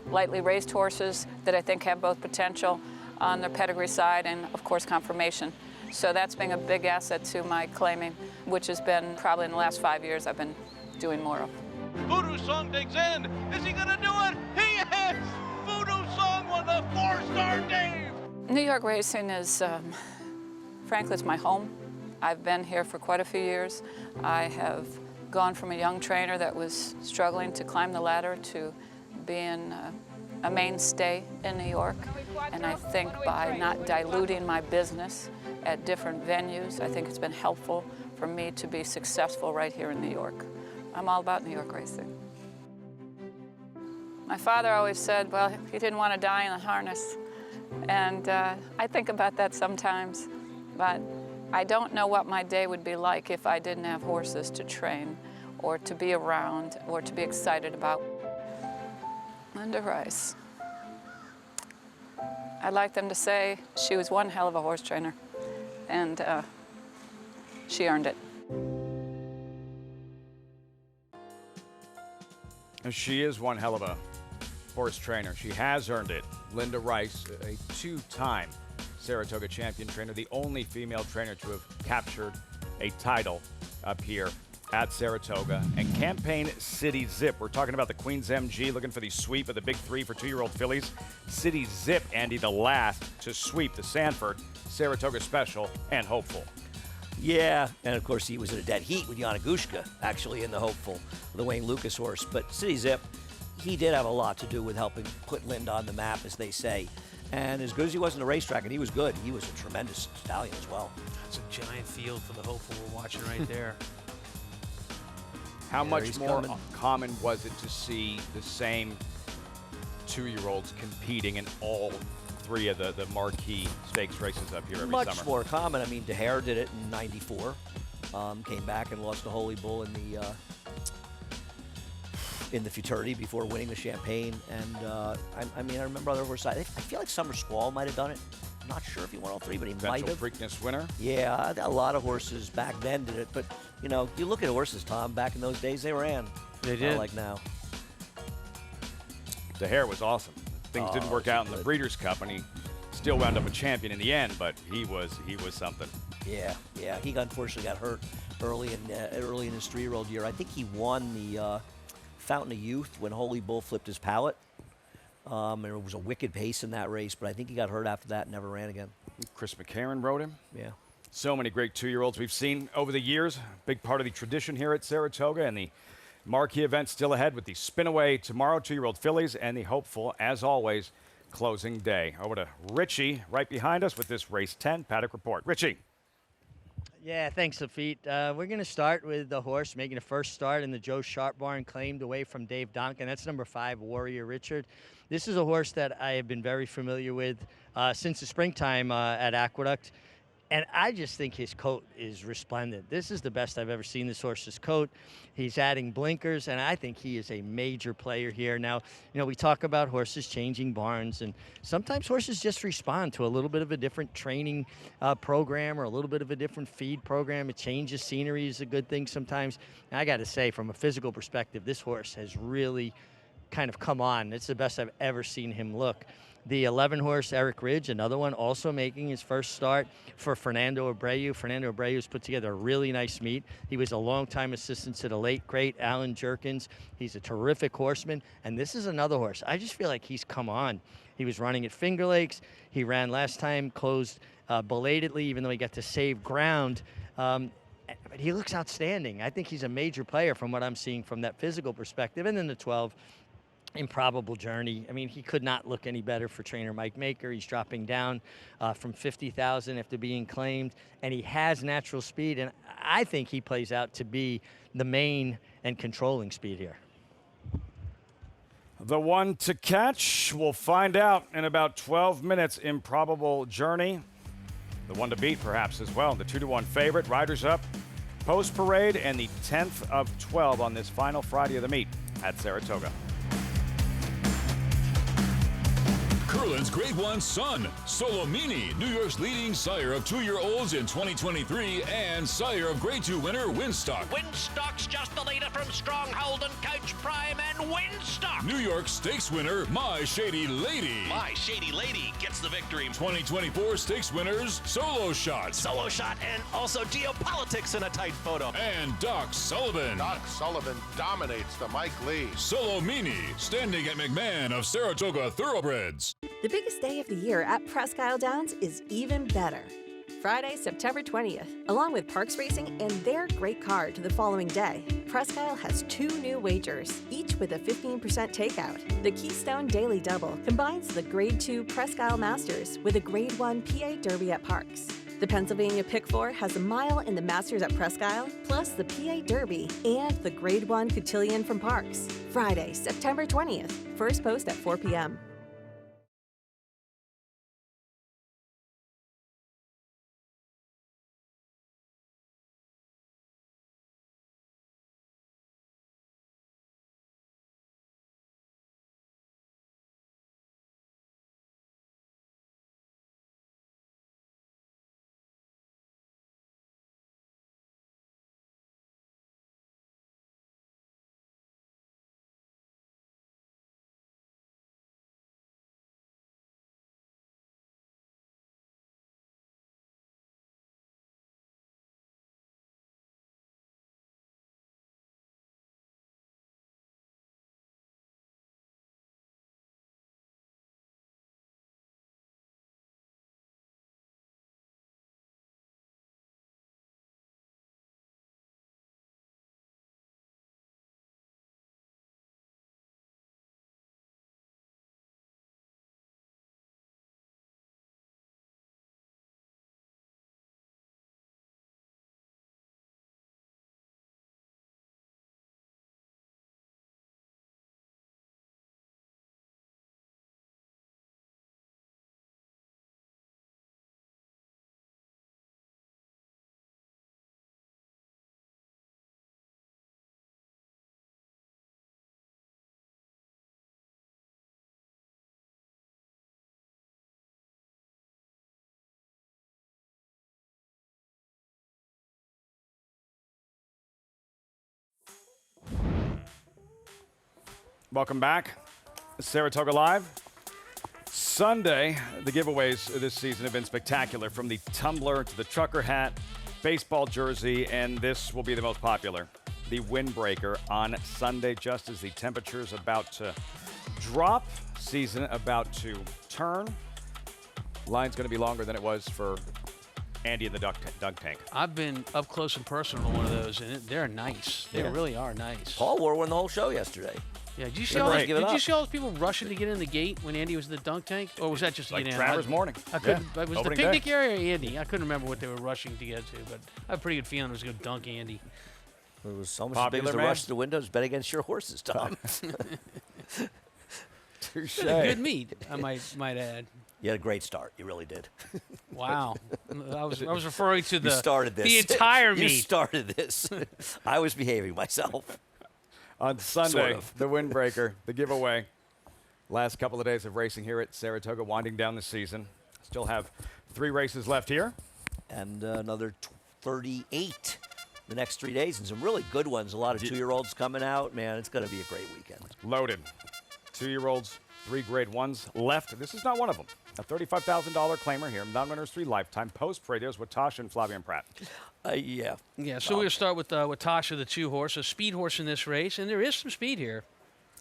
lightly raised horses that I think have both potential on their pedigree side and, of course, conformation. So that's been a big asset to my claiming, which has been probably in the last 5 years I've been doing more of. Voodoo Song digs in. Is he gonna do it? He is! Voodoo Song won the 4-star Dave! New York racing is, frankly, it's my home. I've been here for quite a few years. I have gone from a young trainer that was struggling to climb the ladder to being a mainstay in New York. And I think by not diluting my business at different venues, I think it's been helpful for me to be successful right here in New York. I'm all about New York racing. My father always said, well, he didn't want to die in the harness. And I think about that sometimes, but I don't know what my day would be like if I didn't have horses to train or to be around or to be excited about. Linda Rice. I'd like them to say she was one hell of a horse trainer, and she earned it. And she is one hell of a horse trainer. She has earned it. Linda Rice, a 2-time Saratoga champion trainer, the only female trainer to have captured a title up here at Saratoga. And Campaign City Zip. We're talking about the Queens MG looking for the sweep of the big three for 2-year-old fillies. City Zip, Andy, the last to sweep the Sanford, Saratoga Special, and Hopeful. Yeah, and of course he was in a dead heat with Yanagushka, actually, in the Hopeful, the Wayne Lucas horse. But City Zip, he did have a lot to do with helping put Linda on the map, as they say. And as good as he was in the racetrack, and he was good, he was a tremendous stallion as well. It's a giant field for the Hopeful we're watching right there. How much more common was it to see the same 2-year-olds competing in all three of the marquee stakes races up here every summer? Much more common. I mean, DeHare did it in '94. Came back and lost to Holy Bull in the Futurity before winning the Champagne. And I remember other horses. I feel like Summer Squall might have done it. I'm not sure if he won all three, but he might have. Preakness winner. Yeah, a lot of horses back then did it. But you know, you look at horses, Tom. Back in those days, they ran. They did. Not like now. DeHare was awesome. Things didn't work out in the Breeders' Cup, and he still wound up a champion in the end. But he was something. Yeah. He unfortunately got hurt early in his 3-year-old year. I think he won the Fountain of Youth when Holy Bull flipped his palate. And it was a wicked pace in that race, but I think he got hurt after that and never ran again. Chris McCarron rode him. Yeah. So many great 2-year-olds we've seen over the years. Big part of the tradition here at Saratoga, and the marquee event still ahead with the Spinaway tomorrow, 2-year-old fillies, and the Hopeful, as always, closing day. Over to Richie right behind us with this race 10 paddock report. Richie. Yeah, thanks, Lafitte. We're going to start with the horse making a first start in the Joe Sharp barn, claimed away from Dave Donkin. That's number 5, Warrior Richard. This is a horse that I have been very familiar with since the springtime at Aqueduct. And I just think his coat is resplendent. This is the best I've ever seen this horse's coat. He's adding blinkers, and I think he is a major player here. Now, you know, we talk about horses changing barns, and sometimes horses just respond to a little bit of a different training program or a little bit of a different feed program. A change of scenery is a good thing sometimes. And I got to say, from a physical perspective, this horse has really kind of come on. It's the best I've ever seen him look. The 11-horse Eric Ridge, another one, also making his first start for Fernando Abreu. Fernando Abreu's put together a really nice meet. He was a longtime assistant to the late, great Alan Jerkins. He's a terrific horseman, and this is another horse. I just feel like he's come on. He was running at Finger Lakes. He ran last time, closed belatedly, even though he got to save ground. But he looks outstanding. I think he's a major player from what I'm seeing from that physical perspective. And then the 12, Improbable Journey. I mean, he could not look any better for trainer Mike Maker. He's dropping down from 50,000 after being claimed, and he has natural speed, and I think he plays out to be the main and controlling speed here. The one to catch, we'll find out in about 12 minutes. Improbable Journey. The one to beat, perhaps, as well. The 2-1 favorite. Riders up, post parade, and the 10th of 12 on this final Friday of the meet at Saratoga. Curlin's Grade 1 son, Solomini, New York's leading sire of 2-year-olds in 2023 and sire of Grade 2 winner Winstock. Winstock's just the leader from Stronghold and Coach Prime and Winstock. New York Stakes winner My Shady Lady. My Shady Lady gets the victory. 2024 Stakes winners Solo Shot. Solo Shot and also Geopolitics in a tight photo. And Doc Sullivan. Doc Sullivan dominates the Mike Lee. Solomini, standing at McMahon of Saratoga Thoroughbreds. The biggest day of the year at Presque Isle Downs is even better. Friday, September 20th, along with Parks Racing and their great card to the following day, Presque Isle has 2 new wagers, each with a 15% takeout. The Keystone Daily Double combines the Grade 2 Presque Isle Masters with a Grade 1 PA Derby at Parks. The Pennsylvania Pick 4 has a mile in the Masters at Presque Isle, plus the PA Derby and the Grade 1 Cotillion from Parks. Friday, September 20th, first post at 4 p.m. Welcome back. Saratoga Live. Sunday, the giveaways this season have been spectacular, from the tumbler to the trucker hat, baseball jersey, and this will be the most popular, the windbreaker on Sunday, just as the temperature's about to drop, season about to turn. Line's going to be longer than it was for Andy in the dunk tank. I've been up close and personal to one of those, and they're nice. They really are nice. Paul wore one the whole show yesterday. Yeah, did you see all those people rushing to get in the gate when Andy was in the dunk tank? Or was that just like to get in? Travers Morning. I couldn't, Yeah. was the picnic area or Andy? I couldn't remember what they were rushing to get to, but I have a pretty good feeling it was going to dunk Andy. It was almost as big as the rush to the windows. Bet against your horses, Tom. Touche. Good meet, I might add. You had a great start. You really did. Wow. I was referring to You started this. the entire meet. You started this. I was behaving myself. On Sunday, Sort of. the windbreaker, the giveaway. Last couple of days of racing here at Saratoga, winding down the season. Still have 3 races left here. And another 38 the next 3 days, and some really good ones. A lot of 2-year-olds coming out. Man, it's going to be a great weekend. Loaded. 2-year-olds, 3 grade 1s left. This is not one of them. A $35,000 claimer here. Non-winners 3 lifetime. Post-parade, there's with Tasha and Flavian Pratt. Yeah. Yeah, so we're going to start with Tasha, the 2 horse, a speed horse in this race, and there is some speed here.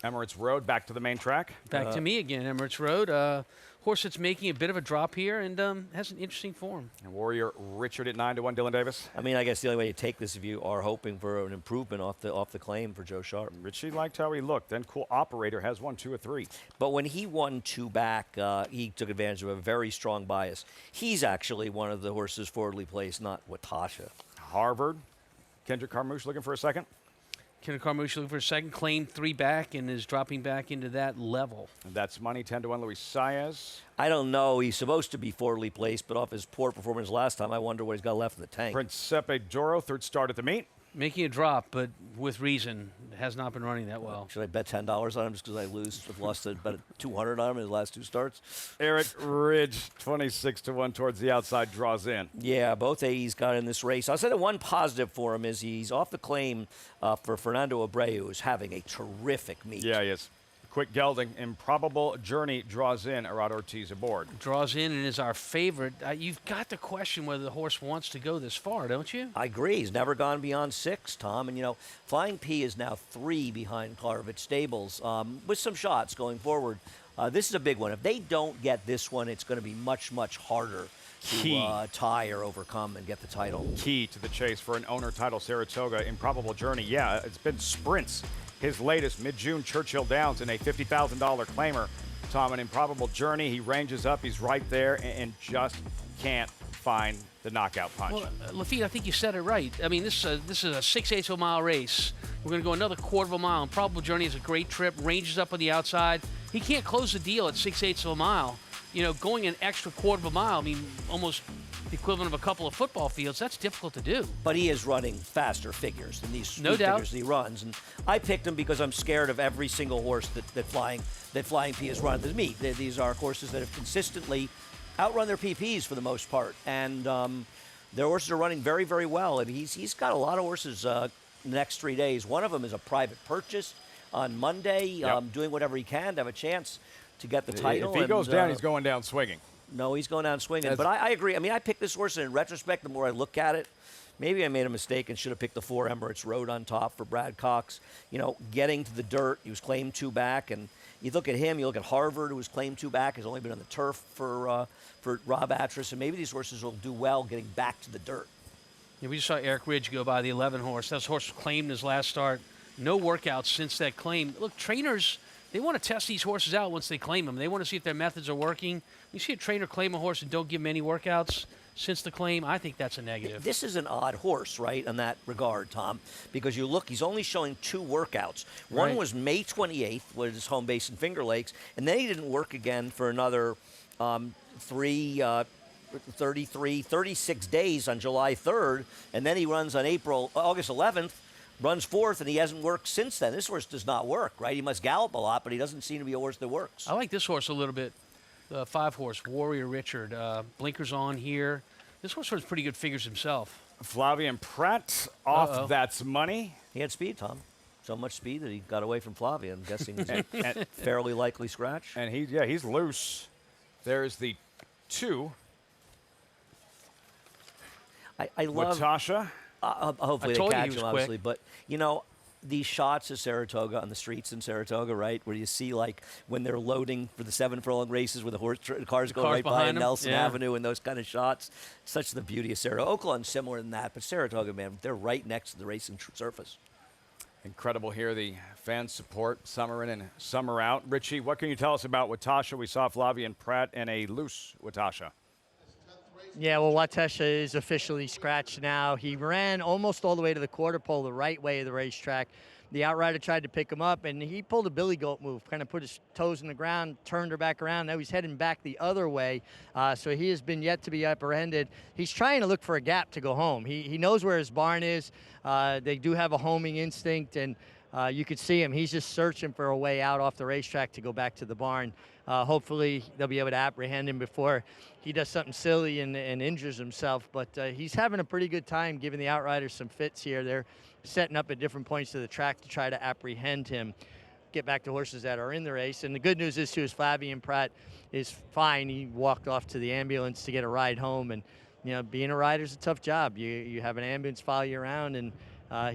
Emirates Road, back to the main track. Back to me again, Emirates Road. Horse that's making a bit of a drop here and has an interesting form. And Warrior Richard at 9-1, Dylan Davis. I mean, I guess the only way you take this if you are hoping for an improvement off the claim for Joe Sharp. Richie liked how he looked. Then Cool Operator has 1, 2, or 3. But when he won 2 back, he took advantage of a very strong bias. He's actually one of the horses forwardly placed, not Watasha. Harvard. Kendrick Carmouche looking for a second. Kendrick Carmouche looking for a second, claimed 3 back and is dropping back into that level. And that's money, 10-1, Luis Saez. I don't know. He's supposed to be forwardly placed, but off his poor performance last time, I wonder what he's got left in the tank. Principe Doro, 3rd start at the meet. Making a drop, but with reason. Has not been running that well. Should I bet $10 on him just because I've lost about 200 on him in his last 2 starts? Eric Ridge, 26-1 towards the outside, draws in. Yeah, both A's got in this race. I'll say the one positive for him is he's off the claim for Fernando Abreu, who's having a terrific meet. Yeah, he is. Quick gelding, Improbable Journey draws in. Arad Ortiz aboard. Draws in and is our favorite. You've got to question whether the horse wants to go this far, don't you? I agree. He's never gone beyond 6, Tom. And, you know, Flying P is now 3 behind Clarvett Stables with some shots going forward. This is a big one. If they don't get this one, it's going to be much, much harder to tie or overcome and get the title. Key to the chase for an owner title, Saratoga. Improbable Journey, yeah, it's been sprints. His latest, mid-June, Churchill Downs in a $50,000 claimer. Tom, an Improbable Journey. He ranges up. He's right there and just can't find the knockout punch. Well, Lafitte, I think you said it right. I mean, this is a 6/8 of a mile race. We're going to go another 1/4 of a mile. Improbable Journey is a great trip. Ranges up on the outside. He can't close the deal at 6/8 of a mile. You know, going an extra 1/4 of a mile, I mean, almost the equivalent of a couple of football fields, that's difficult to do. But he is running faster figures than these no doubt figures that he runs. And I picked him because I'm scared of every single horse that Flying P has run at the meet. These are horses that have consistently outrun their PPs for the most part. And their horses are running very, very well. And he's got a lot of horses the next 3 days. One of them is a private purchase on Monday, doing whatever he can to have a chance to get the title. If he goes down, he's going down swinging. No, he's going down swinging. But I agree. I mean, I picked this horse, and in retrospect, the more I look at it, maybe I made a mistake and should have picked the 4 Emirates Road on top for Brad Cox. You know, getting to the dirt, he was claimed 2 back. And you look at him, you look at Harvard, who was claimed 2 back, has only been on the turf for Rob Atras. And maybe these horses will do well getting back to the dirt. Yeah, we just saw Eric Ridge go by the 11 horse. That horse was claimed in his last start. No workouts since that claim. Look, trainers, they want to test these horses out once they claim them. They want to see if their methods are working. You see a trainer claim a horse and don't give him any workouts since the claim, I think that's a negative. This is an odd horse, right, in that regard, Tom, because you look, he's only showing 2 workouts. One was May 28th, was his home base in Finger Lakes, and then he didn't work again for another 36 days on July 3rd, and then he runs on August 11th, runs 4th, and he hasn't worked since then. This horse does not work, right? He must gallop a lot, but he doesn't seem to be a horse that works. I like this horse a little bit. The 5 horse, Warrior Richard. Blinkers on here. This horse runs pretty good figures himself. Flavian Pratt off. That's money. He had speed, Tom. So much speed that he got away from Flavia. I'm guessing he's a fairly likely scratch. And he's loose. There's the 2. I love Watasha. Hopefully I they told you catch he was him, obviously. But, these shots of Saratoga on the streets in Saratoga, right, where you see, like, when they're loading for the 7 furlong races where the cars go right by Nelson Avenue and those kind of shots. Such the beauty of Saratoga. Oakland's similar than that, but Saratoga, man, they're right next to the racing surface. Incredible here, the fan support, summer in and summer out. Richie, what can you tell us about Watasha? We saw Flavien Prat and a loose Watasha. Yeah, well, Watasha is officially scratched now. He ran almost all the way to the quarter pole the right way of the racetrack. The outrider tried to pick him up, and he pulled a billy goat move, kind of put his toes in the ground, turned her back around. Now he's heading back the other way, so he has been yet to be apprehended. He's trying to look for a gap to go home. He knows where his barn is. They do have a homing instinct, and you could see him. He's just searching for a way out off the racetrack to go back to the barn. Hopefully they'll be able to apprehend him before he does something silly and injures himself. But he's having a pretty good time giving the outriders some fits here. They're setting up at different points of the track to try to apprehend him, get back to horses that are in the race. And the good news is, too, is Flavien Prat is fine. He walked off to the ambulance to get a ride home. And, being a rider is a tough job. You have an ambulance follow you around, and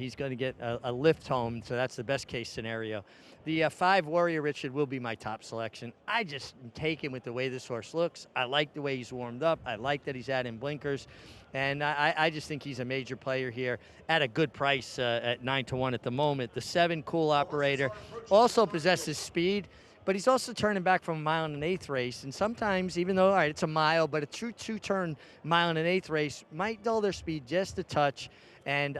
he's going to get a lift home, so that's the best case scenario. The 5 Warrior Richard will be my top selection. I just am taken with the way this horse looks. I like the way he's warmed up. I like that he's adding blinkers. And I just think he's a major player here at a good price at 9-1 at the moment. The 7 Cool Operator also possesses speed, but he's also turning back from a 1 1/8 race. And sometimes, even though, all right, it's a mile, but a true 2-turn 1 1/8 race might dull their speed just a touch. And,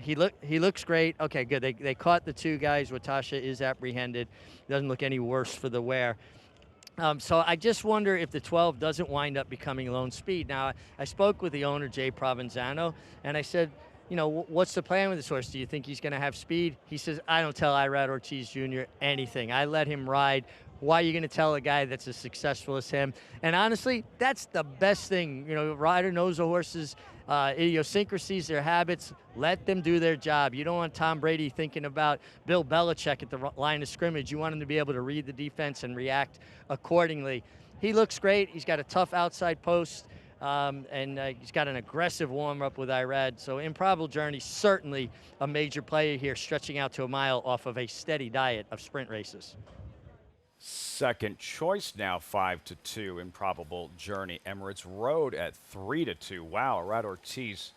he looks great. Okay, good. They caught the 2 guys. Watasha is apprehended. Doesn't look any worse for the wear. So I just wonder if the 12 doesn't wind up becoming lone speed. Now, I spoke with the owner, Jay Provenzano, and I said, what's the plan with this horse? Do you think he's going to have speed? He says, I don't tell Irad Ortiz Jr. anything. I let him ride. Why are you going to tell a guy that's as successful as him? And honestly, that's the best thing. A rider knows the horse's idiosyncrasies, their habits. Let them do their job. You don't want Tom Brady thinking about Bill Belichick at the line of scrimmage. You want him to be able to read the defense and react accordingly. He looks great. He's got a tough outside post, and he's got an aggressive warm-up with Irad. So Improbable Journey, certainly a major player here, stretching out to a mile off of a steady diet of sprint races. Second choice now, 5-2, Improbable Journey. Emirates Road at 3-2. Wow, Irad Ortiz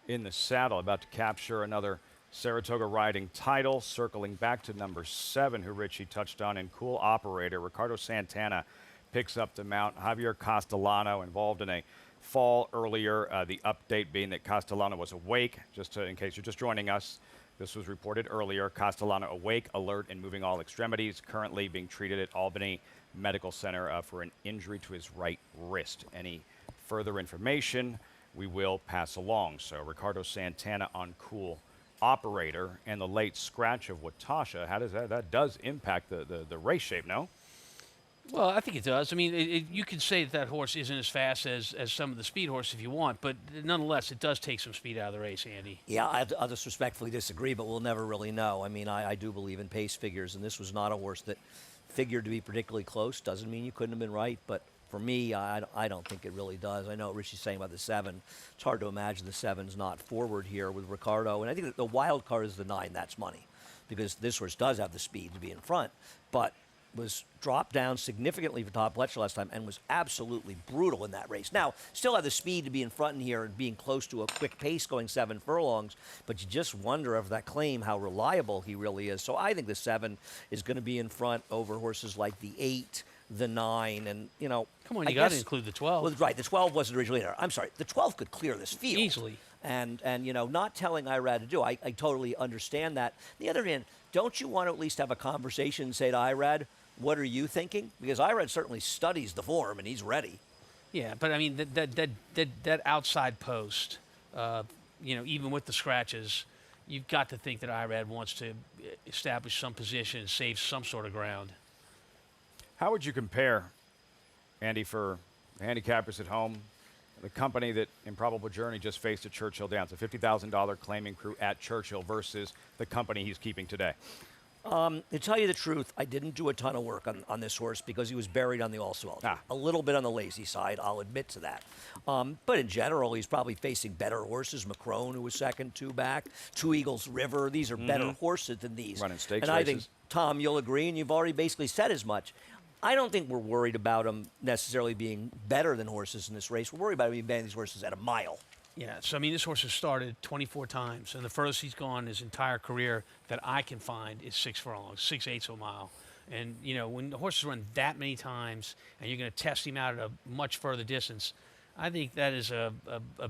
in the saddle, about to capture another Saratoga riding title. Circling back to number 7, who Richie touched on in Cool Operator. Ricardo Santana picks up the mount. Javier Castellano involved in a fall earlier. The update being that Castellano was awake. Just in case you're just joining us, this was reported earlier. Castellano awake, alert, and moving all extremities. Currently being treated at Albany Medical Center for an injury to his right wrist. Any further information we will pass along. So Ricardo Santana on Cool Operator, and the late scratch of Watasha. How does that does impact the race shape, no? Well, I think it does. I mean, you could say that horse isn't as fast as some of the speed horses if you want, but nonetheless, it does take some speed out of the race, Andy. Yeah, I'll just respectfully disagree, but we'll never really know. I mean, I do believe in pace figures, and this was not a horse that figured to be particularly close. Doesn't mean you couldn't have been right, but for me, I don't think it really does. I know what Richie's saying about the 7. It's hard to imagine the 7's not forward here with Ricardo, and I think that the wild card is the 9. That's money, because this horse does have the speed to be in front, but was dropped down significantly for Todd Pletcher last time and was absolutely brutal in that race. Now, still have the speed to be in front in here and being close to a quick pace going 7 furlongs, but you just wonder if that claim how reliable he really is. So I think the 7 is going to be in front over horses like the 8, the 9, and, Come on, you got to include the 12. Well, right, the 12 wasn't originally there. I'm sorry, the 12 could clear this field. Easily. And not telling Irad to do. I totally understand that. On the other hand, don't you want to at least have a conversation and say to Irad, what are you thinking? Because Irad certainly studies the form, and he's ready. Yeah, but I mean, that outside post, even with the scratches, you've got to think that Irad wants to establish some position and save some sort of ground. How would you compare, Andy, for the handicappers at home, the company that Improbable Journey just faced at Churchill Downs, a $50,000 claiming crew at Churchill versus the company he's keeping today. To tell you the truth, I didn't do a ton of work on this horse because he was buried on the all-swell. A little bit on the lazy side, I'll admit to that. But in general, he's probably facing better horses. Macron, who was second, 2 back. Two Eagles River. These are better horses than these. Running stakes and I races. think, Tom, you'll agree, and you've already basically said as much. I don't think we're worried about him necessarily being better than horses in this race. We're worried about him being better than these horses at a mile. Yeah, so I mean, this horse has started 24 times, and the furthest he's gone his entire career that I can find is 6 furlongs, 6/8 of a mile. And, you know, when the horses run that many times and you're going to test him out at a much further distance, I think that is a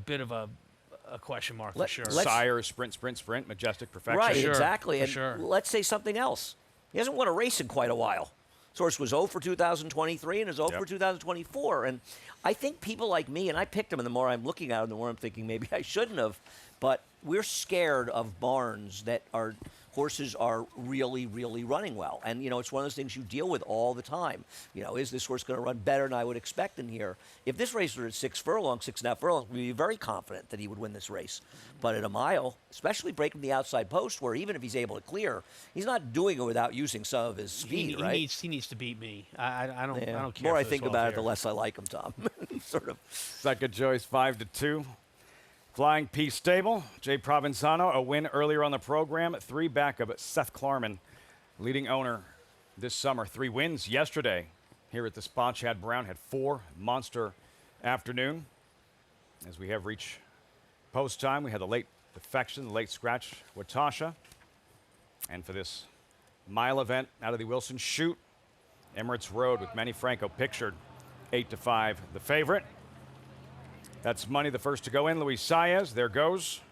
bit of a question mark for sure. Sire, sprint, majestic perfection. Right, exactly. For And sure. let's say something else. He hasn't won a race in quite a while. This horse was 0 for 2023 and is 0 for 2024. And I think people like me, and I picked him, and the more I'm looking at him, the more I'm thinking maybe I shouldn't have. But we're scared of barns that are horses are really, really running well. And, you know, it's one of those things you deal with all the time. You know, is this horse going to run better than I would expect in here? If this race were at 6 furlongs, 6.5 furlongs, we'd be very confident that he would win this race. But at a mile, especially breaking the outside post, where even if he's able to clear, he's not doing it without using some of his speed, right? He needs to beat me. I don't care. The more I think about it, the less I like him, Tom. Sort of. Second choice, 5-2. Flying Peace Stable, Jay Provenzano, a win earlier on the program. 3 back of Seth Klarman, leading owner this summer. 3 wins yesterday here at the Spa. Chad Brown had 4 monster afternoon. As we have reached post time, we had the late defection, the late scratch with Tasha. And for this mile event out of the Wilson Chute, Emirates Road with Manny Franco pictured 8-5, the favorite. That's money, the first to go in. Luis Saez, there goes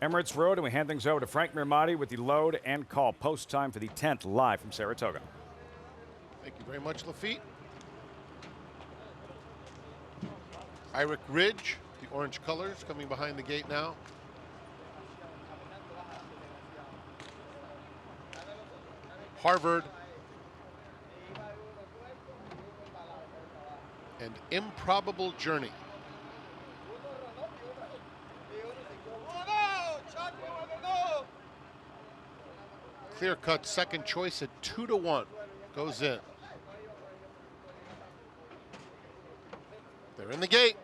Emirates Road, and we hand things over to Frank Mirmati with the load and call. Post time for the 10th, live from Saratoga. Thank you very much, Lafitte. Iric Ridge, the orange colors, coming behind the gate now. Harvard and Improbable Journey. Clear-cut second choice at 2-1. Goes in. They're in the gate.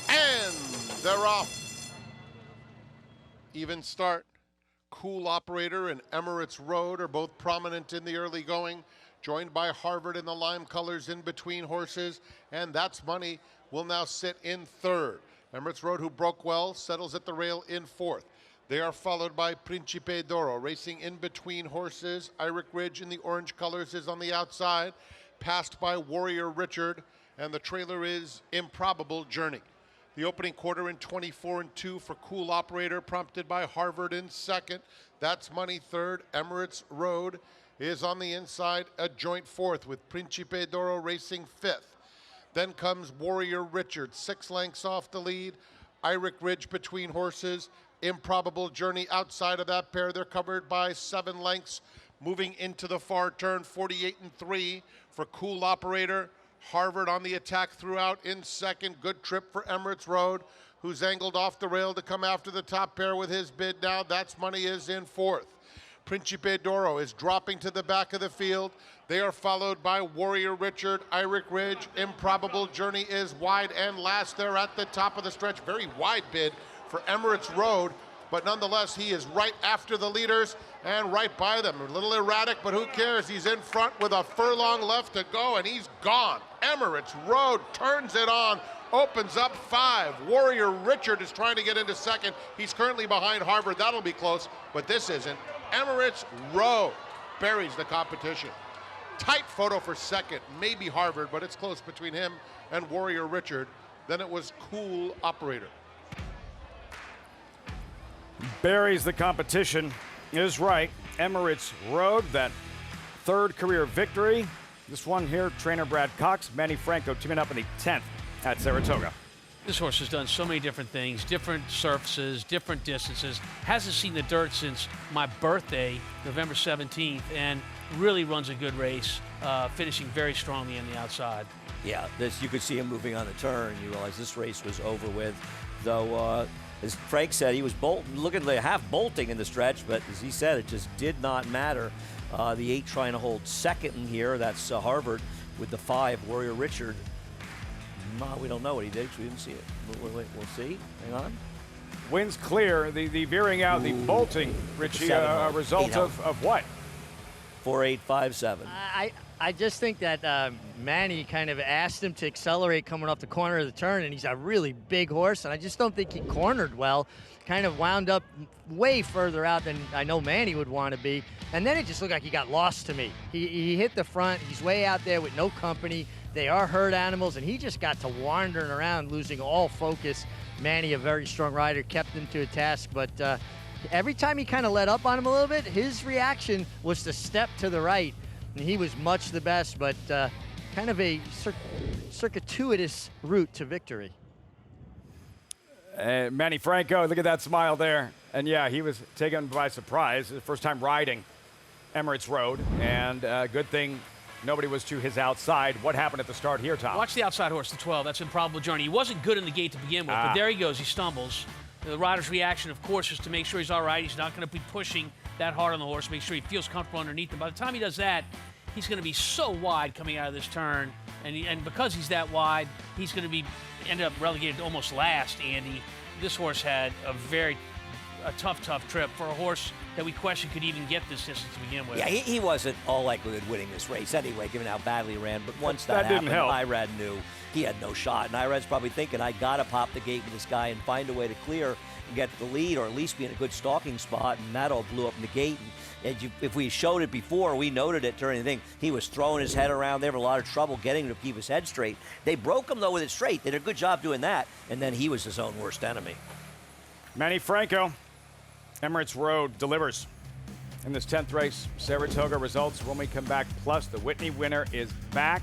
And they're off. Even start. Cool Operator and Emirates Road are both prominent in the early going, joined by Harvard in the lime colors in between horses, and That's Money will now sit in third. Emirates Road, who broke well, settles at the rail in fourth. They are followed by Principe d'Oro, racing in between horses. Iric Ridge in the orange colors is on the outside, passed by Warrior Richard, and the trailer is Improbable Journey. The opening quarter in 24-2 for Cool Operator, prompted by Harvard in second. That's Money third. Emirates Road is on the inside, a joint fourth with Principe d'Oro racing fifth. Then comes Warrior Richard, 6 lengths off the lead. Iric Ridge between horses. Improbable Journey outside of that pair. They're covered by 7 lengths. Moving into the far turn, 48-3 for Cool Operator. Harvard on the attack throughout in second. Good trip for Emirates Road, who's angled off the rail to come after the top pair with his bid now. That's Money is in fourth. Principe d'Oro is dropping to the back of the field. They are followed by Warrior Richard, Iric Ridge. Improbable Journey is wide, and last there at the top of the stretch. Very wide bid for Emirates Road, but nonetheless, he is right after the leaders and right by them. A little erratic, but who cares? He's in front with a furlong left to go, and he's gone. Emirates Road turns it on, opens up 5. Warrior Richard is trying to get into second. He's currently behind Harvard. That'll be close, but this isn't. Emirates Road buries the competition. Tight photo for second, maybe Harvard, but it's close between him and Warrior Richard. Then it was Cool Operator. Buries the competition is right. Emirates Road, that third career victory. This one here, trainer Brad Cox, Manny Franco teaming up in the 10th at Saratoga. This horse has done so many different things, different surfaces, different distances. Hasn't seen the dirt since my birthday, November 17th, and really runs a good race, finishing very strongly on the outside. Yeah, you could see him moving on the turn. You realize this race was over with, though. As Frank said, he was looking like half bolting in the stretch, but as he said, it just did not matter. The 8 trying to hold second in here. That's Harvard with the 5, Warrior Richard. No, we don't know what he did because we didn't see it. We'll see. Hang on. Wins clear. The veering out, the bolting, Richie, a result of what? 4.857. I just think that Manny kind of asked him to accelerate coming off the corner of the turn, and he's a really big horse, and I just don't think he cornered well. Kind of wound up way further out than I know Manny would want to be, and then it just looked like he got lost to me. He hit the front. He's way out there with no company. They are herd animals, and he just got to wandering around, losing all focus. Manny, a very strong rider, kept him to a task, but every time he kind of let up on him a little bit, his reaction was to step to the right. And he was much the best, but kind of a circuitous route to victory. Manny Franco, look at that smile there. And yeah, he was taken by surprise. His first time riding Emirates Road, and good thing nobody was to his outside. What happened at the start here, Tom? Watch the outside horse, the 12. That's Improbable Journey. He wasn't good in the gate to begin with, but there he goes. He stumbles. The rider's reaction, of course, is to make sure he's all right. He's not going to be pushing that hard on the horse, make sure he feels comfortable underneath him. By the time he does that, he's going to be so wide coming out of this turn, and because he's that wide, he's going to end up relegated to almost last, Andy. This horse had a tough trip for a horse that we question could even get this distance to begin with. Yeah, he wasn't all likelihood winning this race anyway, given how badly he ran. But once that happened, Irad knew he had no shot. And Irad's probably thinking, I got to pop the gate with this guy and find a way to clear and get the lead, or at least be in a good stalking spot. And that all blew up in the gate. And if we showed it before, we noted it during the thing. He was throwing his head around. They were a lot of trouble getting him to keep his head straight. They broke him, though, with it straight. They did a good job doing that. And then he was his own worst enemy. Manny Franco, Emirates Road delivers in this 10th race. Saratoga results when we come back. Plus, the Whitney winner is back.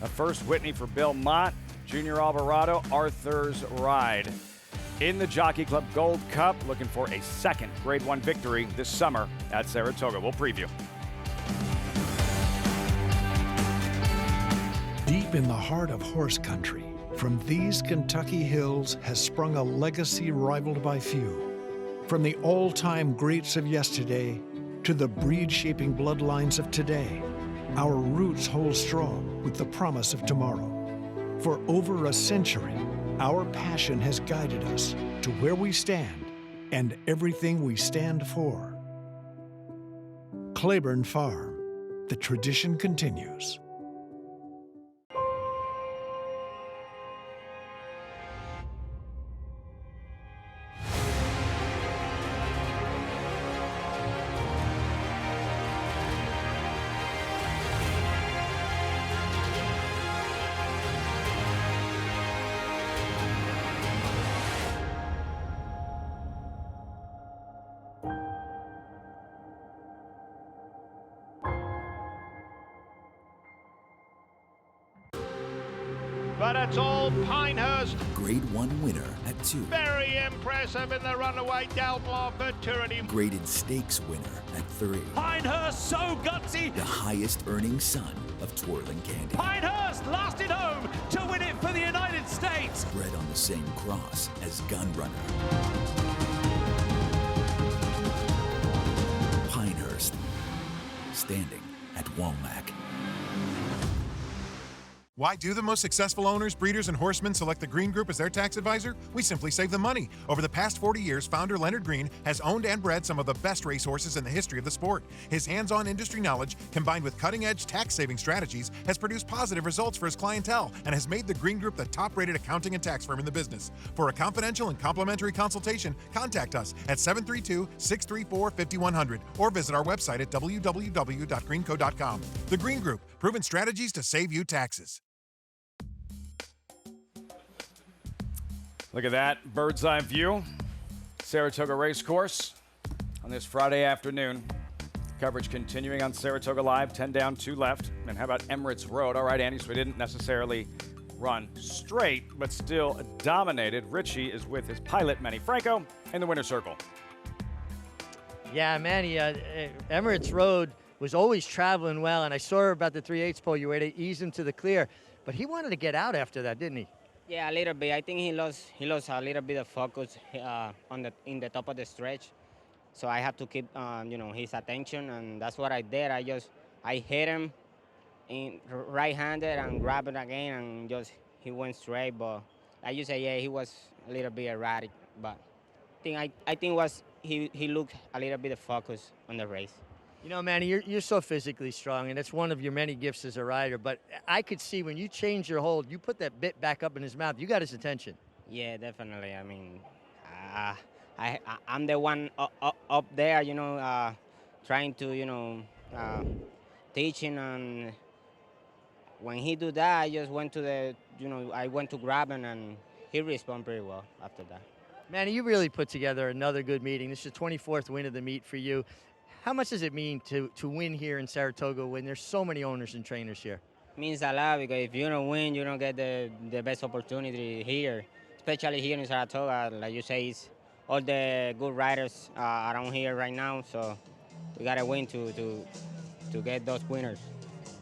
A first Whitney for Bill Mott, Junior Alvarado, Arthur's Ride. In the Jockey Club Gold Cup, looking for a second Grade 1 victory this summer at Saratoga. We'll preview. Deep in the heart of horse country, from these Kentucky hills has sprung a legacy rivaled by few. From the all-time greats of yesterday to the breed-shaping bloodlines of today, our roots hold strong with the promise of tomorrow. For over a century, our passion has guided us to where we stand and everything we stand for. Claiborne Farm, the tradition continues. But it's all Pinehurst. Grade 1 winner at 2. Very impressive in the runaway Del Blanc Futurity. Graded stakes winner at 3. Pinehurst so gutsy. The highest earning son of Twirling Candy. Pinehurst lasted home to win it for the United States. Bred on the same cross as Gunrunner. Pinehurst, standing at Womack. Why do the most successful owners, breeders, and horsemen select the Green Group as their tax advisor? We simply save them money. Over the past 40 years, founder Leonard Green has owned and bred some of the best racehorses in the history of the sport. His hands-on industry knowledge, combined with cutting-edge tax-saving strategies, has produced positive results for his clientele and has made the Green Group the top-rated accounting and tax firm in the business. For a confidential and complimentary consultation, contact us at 732-634-5100 or visit our website at www.greenco.com. The Green Group, proven strategies to save you taxes. Look at that bird's eye view. Saratoga Racecourse on this Friday afternoon. Coverage continuing on Saratoga Live, 10 down, 2 left. And how about Emirates Road? All right, Andy, so we didn't necessarily run straight, but still dominated. Richie is with his pilot, Manny Franco, in the winner's circle. Yeah, Manny, Emirates Road was always traveling well, and I saw about the 3/8 pole. You were to ease him to the clear, but he wanted to get out after that, didn't he? Yeah, a little bit. I think he lost a little bit of focus in the top of the stretch, so I have to keep his attention, and that's what I did. I hit him in right-handed and grabbed it again, and he went straight. But like you say, yeah, he was a little bit erratic, but I think he looked a little bit of focus on the race. You know, Manny, you're so physically strong, and it's one of your many gifts as a rider. But I could see when you change your hold, you put that bit back up in his mouth, you got his attention. Yeah, definitely. I mean, I'm the one up there, trying to, teach him. And when he do that, I just went to I went to grab him, and he responded pretty well after that. Manny, you really put together another good meeting. This is the 24th win of the meet for you. How much does it mean to win here in Saratoga when there's so many owners and trainers here? It means a lot, because if you don't win, you don't get the best opportunity here, especially here in Saratoga. Like you say, it's all the good riders around here right now, so we got to win to get those winners.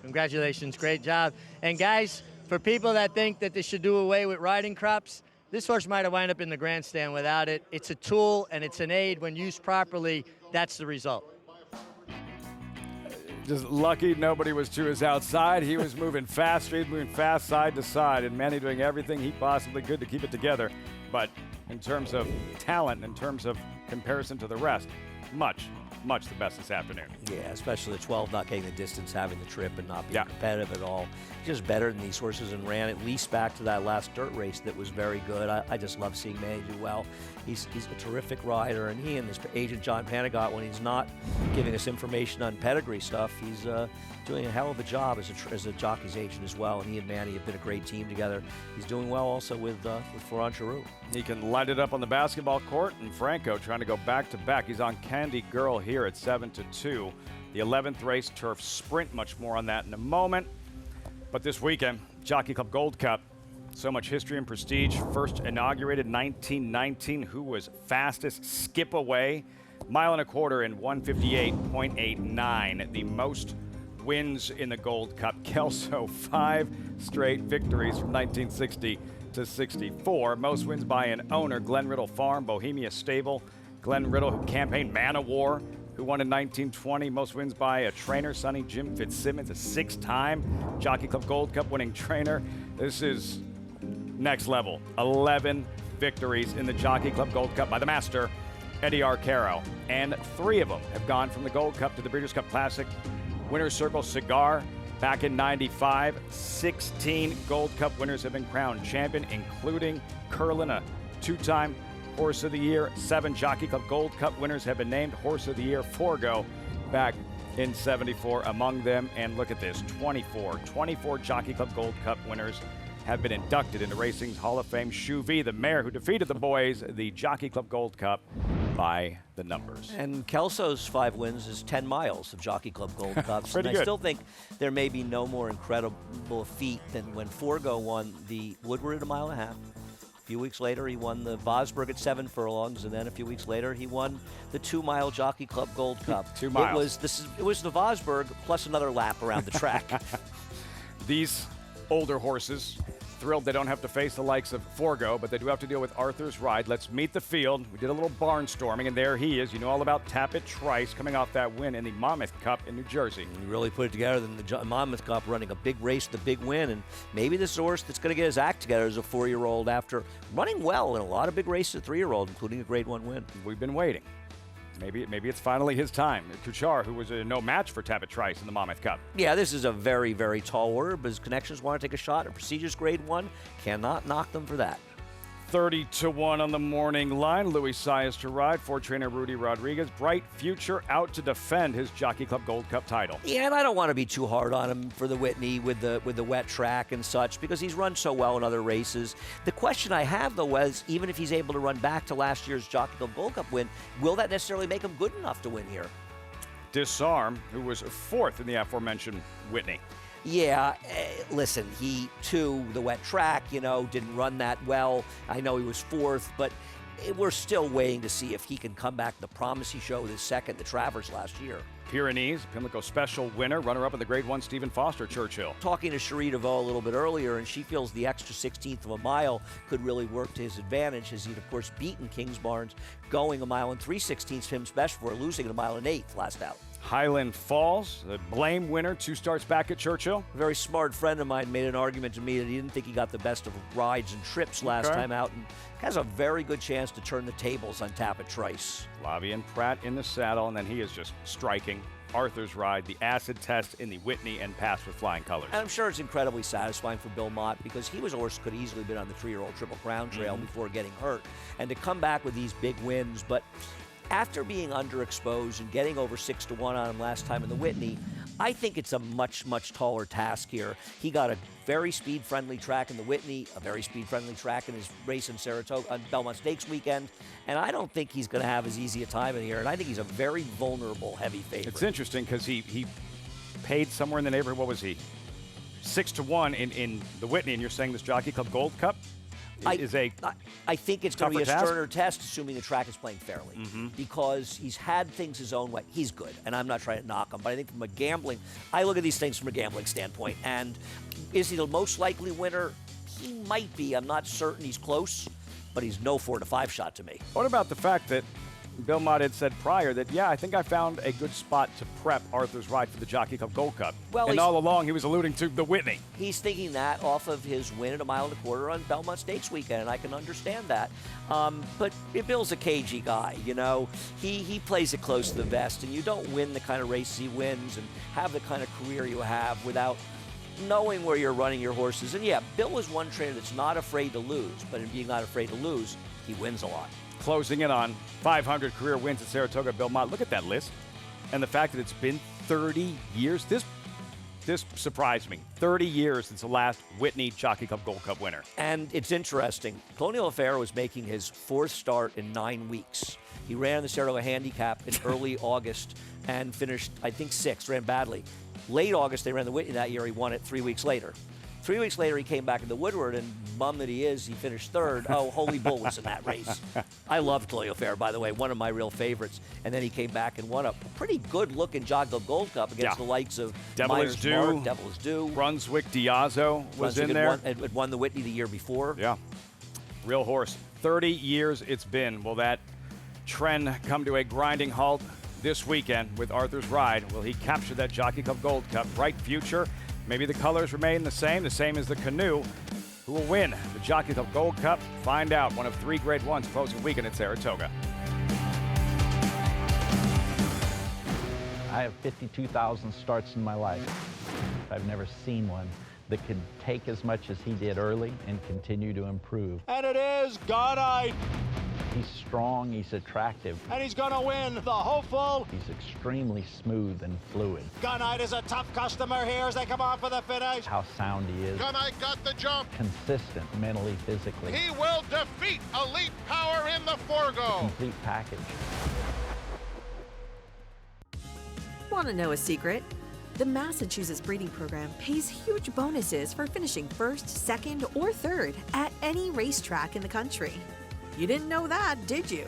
Congratulations, great job. And guys, for people that think that they should do away with riding crops, this horse might have wound up in the grandstand without it. It's a tool and it's an aid. When used properly, that's the result. Just lucky nobody was to his outside. He was moving fast, moving fast side to side, and Manny doing everything he possibly could to keep it together. But in terms of talent, in terms of comparison to the rest, much the best this afternoon. Yeah, especially the 12 not getting the distance, having the trip, and not being competitive at all. Just better than these horses, and ran at least back to that last dirt race that was very good. I just love seeing Manny do well. He's a terrific rider, and he and his agent John Panagot, when he's not giving us information on pedigree stuff, he's doing a hell of a job as a jockey's agent as well. And he and Manny have been a great team together. He's doing well also with Florent Giroux. He can light it up on the basketball court, and Franco trying to go back-to-back. He's on Candy Girl here at 7-2. The 11th race, turf sprint, much more on that in a moment. But this weekend, Jockey Club Gold Cup, so much history and prestige. First inaugurated 1919. Who was fastest? Skip away. Mile and a quarter in 158.89. The most wins in the Gold Cup. Kelso, 5 straight victories from 1960 to 64. Most wins by an owner, Glen Riddle Farm, Bohemia Stable. Glen Riddle, who campaigned Man of War, who won in 1920. Most wins by a trainer, Sonny Jim Fitzsimmons, a 6-time Jockey Club Gold Cup winning trainer. This is next level. 11 victories in the Jockey Club Gold Cup by the master, Eddie Arcaro. And 3 of them have gone from the Gold Cup to the Breeders' Cup Classic. Winner's Circle Cigar back in 95. 16 Gold Cup winners have been crowned champion, including Curlin, a 2-time Horse of the Year. 7 Jockey Club Gold Cup winners have been named Horse of the Year. Forgo back in 74 among them. And look at this, 24 Jockey Club Gold Cup winners have been inducted into racing's Hall of Fame. Chuvy, the mare who defeated the boys, the Jockey Club Gold Cup by the numbers. And Kelso's 5 wins is 10 miles of Jockey Club Gold Cups. Pretty and good. I still think there may be no more incredible feat than when Forgo won the Woodward at 1.5 miles. A few weeks later, he won the Vosburg at 7 furlongs, and then a few weeks later, he won the 2-mile Jockey Club Gold Cup. 2 miles. It was the Vosburg plus another lap around the track. These older horses, thrilled they don't have to face the likes of Forgo, but they do have to deal with Arthur's Ride. Let's meet the field. We did a little barnstorming, and there he is. You know all about Tappet Trice coming off that win in the Monmouth Cup in New Jersey. He really put it together in the Monmouth Cup, running a big race, the big win, and maybe this horse that's going to get his act together as a 4-year-old after running well in a lot of big races at 3-year-old, including a Grade 1 win. We've been waiting. Maybe it's finally his time. Kuchar, who was no match for Tappet Trice in the Monmouth Cup. Yeah, this is a very, very tall order, but his connections want to take a shot at Prestigious Grade 1. Cannot knock them for that. 30-1 on the morning line. Louis Saez to ride. 4 trainer Rudy Rodriguez. Bright future out to defend his Jockey Club Gold Cup title. Yeah, and I don't want to be too hard on him for the Whitney with the wet track and such, because he's run so well in other races. The question I have, though, was even if he's able to run back to last year's Jockey Club Gold Cup win, will that necessarily make him good enough to win here? Disarm, who was 4th in the aforementioned Whitney. Yeah, listen, he, too, the wet track, didn't run that well. I know he was fourth, but we're still waiting to see if he can come back the promise he showed his second, the Travers last year. Pyrenees, Pimlico Special winner, runner-up in the Grade 1, Stephen Foster, Churchill. Talking to Cherie DeVaux a little bit earlier, and she feels the extra 16th of a mile could really work to his advantage, as he'd, of course, beaten Kingsbarns going a mile and 3/16 him's best before losing at a mile and 8th last out. Highland Falls, the Blame winner, 2 starts back at Churchill. A very smart friend of mine made an argument to me that he didn't think he got the best of rides and trips last time out, and has a very good chance to turn the tables on Tapit Trice. Lavian Pratt in the saddle, and then he is just striking. Arthur's Ride, the acid test in the Whitney, and passed with flying colors. And I'm sure it's incredibly satisfying for Bill Mott, because he was a horse could easily been on the 3-year-old Triple Crown trail before getting hurt. And to come back with these big wins, but after being underexposed and getting over 6-1 on him last time in the Whitney, I think it's a much, much taller task here. He got a very speed-friendly track in the Whitney, a very speed-friendly track in his race in Saratoga on Belmont Stakes weekend, and I don't think he's going to have as easy a time in here, and I think he's a very vulnerable heavy favorite. It's interesting because he paid somewhere in the neighborhood, what was he, 6-1 in the Whitney, and you're saying this Jockey Club Gold Cup is a I think it's going to be a task? sterner test, assuming the track is playing fairly, because he's had things his own way. He's good, and I'm not trying to knock him, but I think from a gambling, I look at these things from a gambling standpoint, and is he the most likely winner? He might be. I'm not certain. He's close, but he's no 4-5 shot to me. What about the fact that Bill Mott had said prior that, yeah, I think I found a good spot to prep Arthur's Ride for the Jockey Club Gold Cup. Well, and all along he was alluding to the Whitney. He's thinking that off of his win at a mile and a quarter on Belmont Stakes weekend, and I can understand that. But Bill's a cagey guy, He plays it close to the vest, and you don't win the kind of races he wins and have the kind of career you have without knowing where you're running your horses. And yeah, Bill was one trainer that's not afraid to lose, but in being not afraid to lose, he wins a lot. Closing in on 500 career wins at Saratoga, Bill Mott. Look at that list. And the fact that it's been 30 years. This surprised me. 30 years since the last Whitney Jockey Club Gold Cup winner. And it's interesting. Colonial Affair was making his 4th start in 9 weeks. He ran the Saratoga Handicap in early August and finished, I think, 6th, ran badly. Late August, they ran the Whitney that year. He won it 3 weeks later. 3 weeks later, he came back in the Woodward, and bum that he is, he finished 3rd. Oh, Holy Bull was in that race. I loved Colonial Fair, by the way, one of my real favorites. And then he came back and won a pretty good-looking Jockey Club Gold Cup against the likes of Devil Myers is Due. Mark, Devil is Due. Brunswick Diazzo was in there. Had won the Whitney the year before. Yeah. Real horse. 30 years it's been. Will that trend come to a grinding halt this weekend with Arthur's Ride? Will he capture that Jockey Club Gold Cup? Bright future. Maybe the colors remain the same as the canoe. Who will win the Jockey Club Gold Cup? Find out. One of 3 Grade 1s closing weekend at Saratoga. I have 52,000 starts in my life. I've never seen one that could take as much as he did early and continue to improve. And it is Godite. He's strong, he's attractive. And he's going to win the hopeful. He's extremely smooth and fluid. Gunite is a tough customer here as they come on for the finish. How sound he is. Gunite got the jump. Consistent mentally, physically. He will defeat Elite Power in the Forgo. Complete package. Want to know a secret? The Massachusetts breeding program pays huge bonuses for finishing 1st, 2nd, or 3rd at any racetrack in the country. You didn't know that, did you?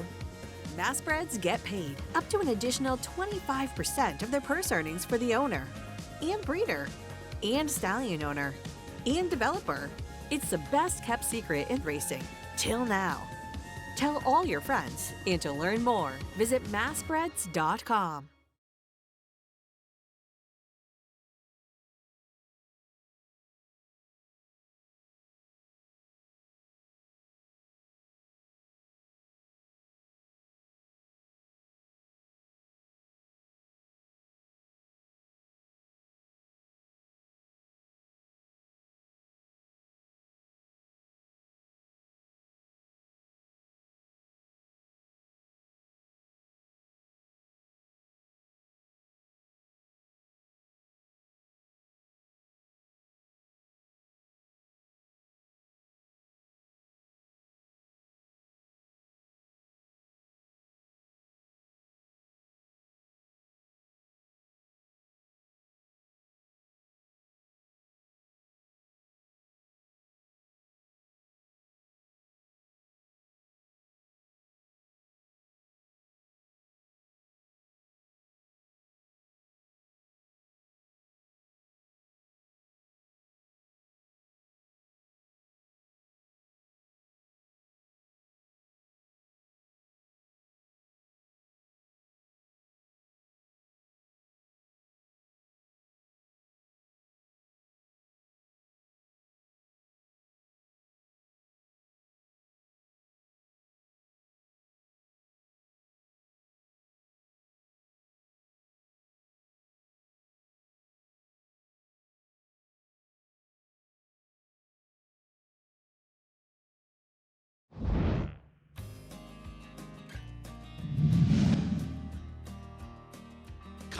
Massbreds get paid up to an additional 25% of their purse earnings for the owner, and breeder, and stallion owner, and developer. It's the best kept secret in racing, till now. Tell all your friends, and to learn more, visit massbreds.com.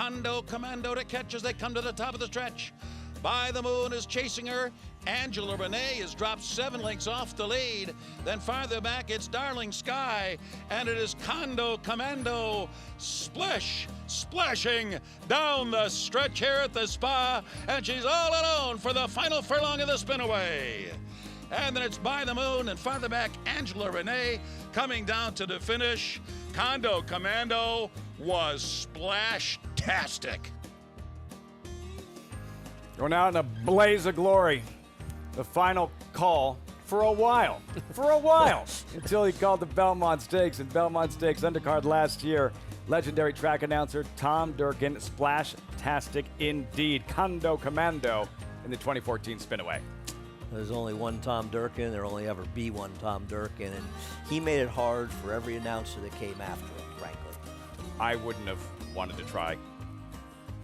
Condo Commando to catch as they come to the top of the stretch. By the Moon is chasing her. Angela Renee has dropped 7 lengths off the lead. Then farther back, it's Darling Sky, and it is Condo Commando splashing down the stretch here at the Spa, and she's all alone for the final furlong of the spin-away. And then it's By the Moon, and farther back, Angela Renee coming down to the finish. Condo Commando was splash-tastic. Going out in a blaze of glory. The final call for a while. Until he called the Belmont Stakes. And Belmont Stakes undercard last year. Legendary track announcer Tom Durkin. Splash-tastic indeed. Condo Commando in the 2014 Spinaway. There's only one Tom Durkin. There'll only ever be one Tom Durkin. And he made it hard for every announcer that came after him, frankly. I wouldn't have wanted to try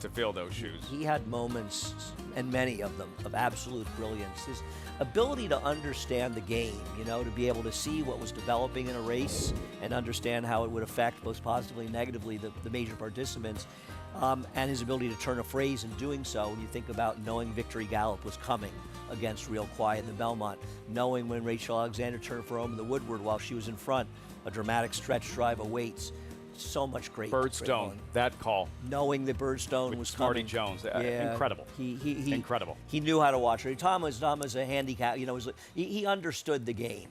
to fill those shoes. He had moments, and many of them, of absolute brilliance. His ability to understand the game, to be able to see what was developing in a race and understand how it would affect both positively and negatively the major participants, and his ability to turn a phrase in doing so. When you think about knowing Victory Gallop was coming against Real Quiet in the Belmont, knowing when Rachel Alexander turned for home in the Woodward while she was in front, a dramatic stretch drive awaits. So much great. Birdstone, that call. Knowing that Birdstone with was Smarty coming. Jones, Yeah, incredible. Incredible. He knew how to watch her. Tom was a handicap. He understood the game.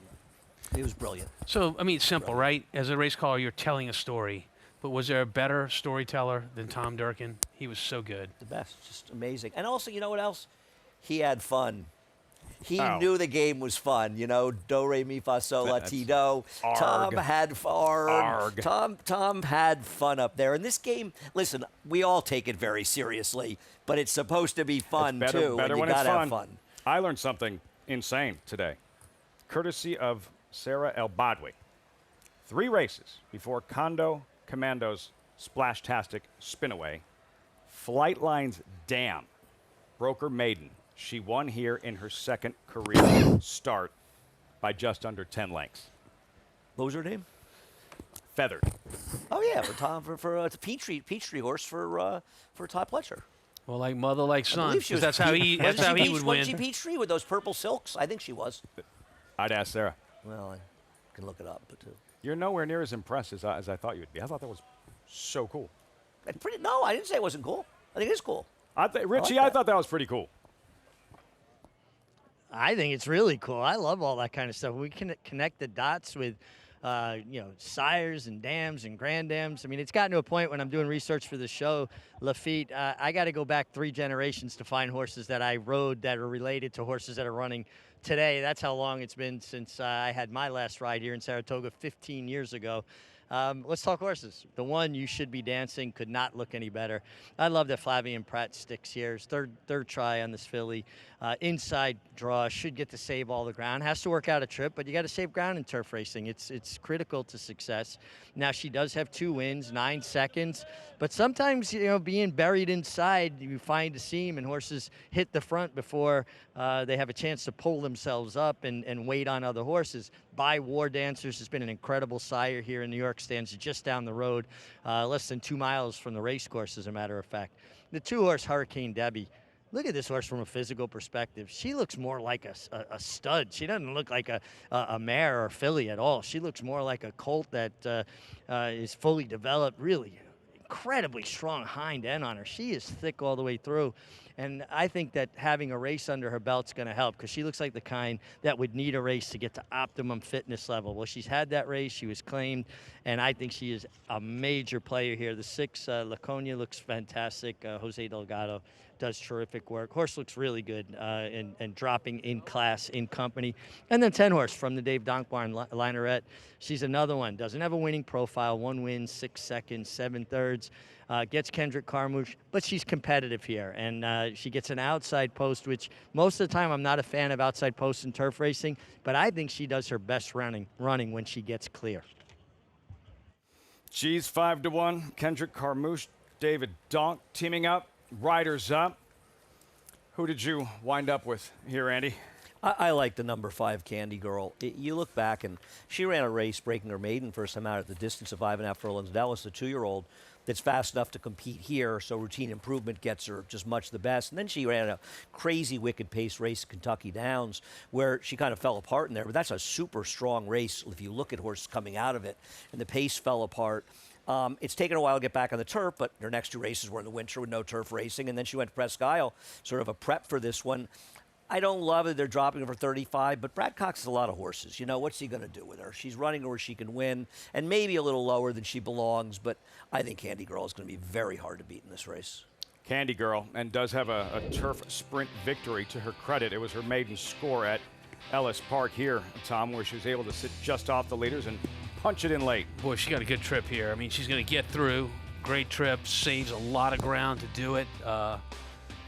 He was brilliant. So, I mean, it's simple, right? As a race caller, you're telling a story. But was there a better storyteller than Tom Durkin? He was so good. The best. Just amazing. And also, you know what else? He had fun. He knew the game was fun, do, re, mi, fa, sol, la, ti, do. Tom had Tom had fun up there. And this game, listen, we all take it very seriously, but it's supposed to be fun, too. Better and when you it's gotta have fun. I learned something insane today, courtesy of Sarah El Badwi. 3 races before Condo Commando's Splash-tastic Spinaway. Flightline's Dam broke her maiden. She won here in her second career start by just under 10 lengths. What was her name? Feathered. Oh yeah, for it's a Peachtree horse for Todd Pletcher. Well, like mother, like son. She was, That's how he would win. Was she Peachtree with those purple silks? I think she was. I'd ask Sarah. Well, I can look it up, but you're nowhere near as impressed as I thought you would be. I thought that was so cool. No, I didn't say it wasn't cool. I think it is cool. Richie, I thought that was pretty cool. I think it's really cool. I love all that kind of stuff. We can connect the dots with, sires and dams and grand dams. I mean, it's gotten to a point when I'm doing research for the show, Lafitte, I got to go back 3 generations to find horses that I rode that are related to horses that are running today. That's how long it's been since I had my last ride here in Saratoga 15 years ago. Let's talk horses. The one You Should Be Dancing could not look any better. I love that Flavien Prat sticks here. His third try on this filly. Inside draw, should get to save all the ground. Has to work out a trip, but you got to save ground in turf racing. It's critical to success. Now, she does have 2 wins, 9 seconds, but sometimes, being buried inside, you find a seam and horses hit the front before they have a chance to pull themselves up and wait on other horses. By War Dancers has been an incredible sire here in New York, stands just down the road, less than 2 miles from the race course, as a matter of fact. The 2-horse Hurricane Debbie. Look at this horse from a physical perspective. She looks more like a stud. She doesn't look like a mare or filly at all. She looks more like a colt that is fully developed, really incredibly strong hind end on her. She is thick all the way through. And I think that having a race under her belt's going to help, because she looks like the kind that would need a race to get to optimum fitness level. Well, she's had that race. She was claimed, and I think she is a major player here. The 6, Laconia, looks fantastic. Jose Delgado does terrific work. Horse looks really good and dropping in class, in company. And then 10-horse from the Dave Donkbarn Linerette. She's another one. Doesn't have a winning profile. 1 win, 6 seconds, 7/3. Gets Kendrick Carmouche, but she's competitive here. And she gets an outside post, which most of the time I'm not a fan of outside posts in turf racing, but I think she does her best running when she gets clear. She's 5-1. Kendrick Carmouche, David Donk teaming up. Riders up. Who did you wind up with here, Andy? I like the number 5 Candy Girl. You look back, and she ran a race breaking her maiden first time out at the distance of 5.5 furlongs. That was the 2-year-old. that's fast enough to compete here, so routine improvement gets her just much the best. And then she ran a crazy wicked pace race at Kentucky Downs where she kind of fell apart in there, but that's a super strong race if you look at horses coming out of it, and the pace fell apart. It's taken a while to get back on the turf, but her next 2 races were in the winter with no turf racing, and then she went to Presque Isle, sort of a prep for this one. I don't love it. They're dropping her for 35, but Brad Cox has a lot of horses. You know, what's he going to do with her? She's running to where she can win, and maybe a little lower than she belongs, but I think Candy Girl is going to be very hard to beat in this race. Candy Girl, and does have a turf sprint victory to her credit. It was her maiden score at Ellis Park here, Tom, where she was able to sit just off the leaders and punch it in late. Boy, she got a good trip here. I mean, she's going to get through. Great trip, saves a lot of ground to do it,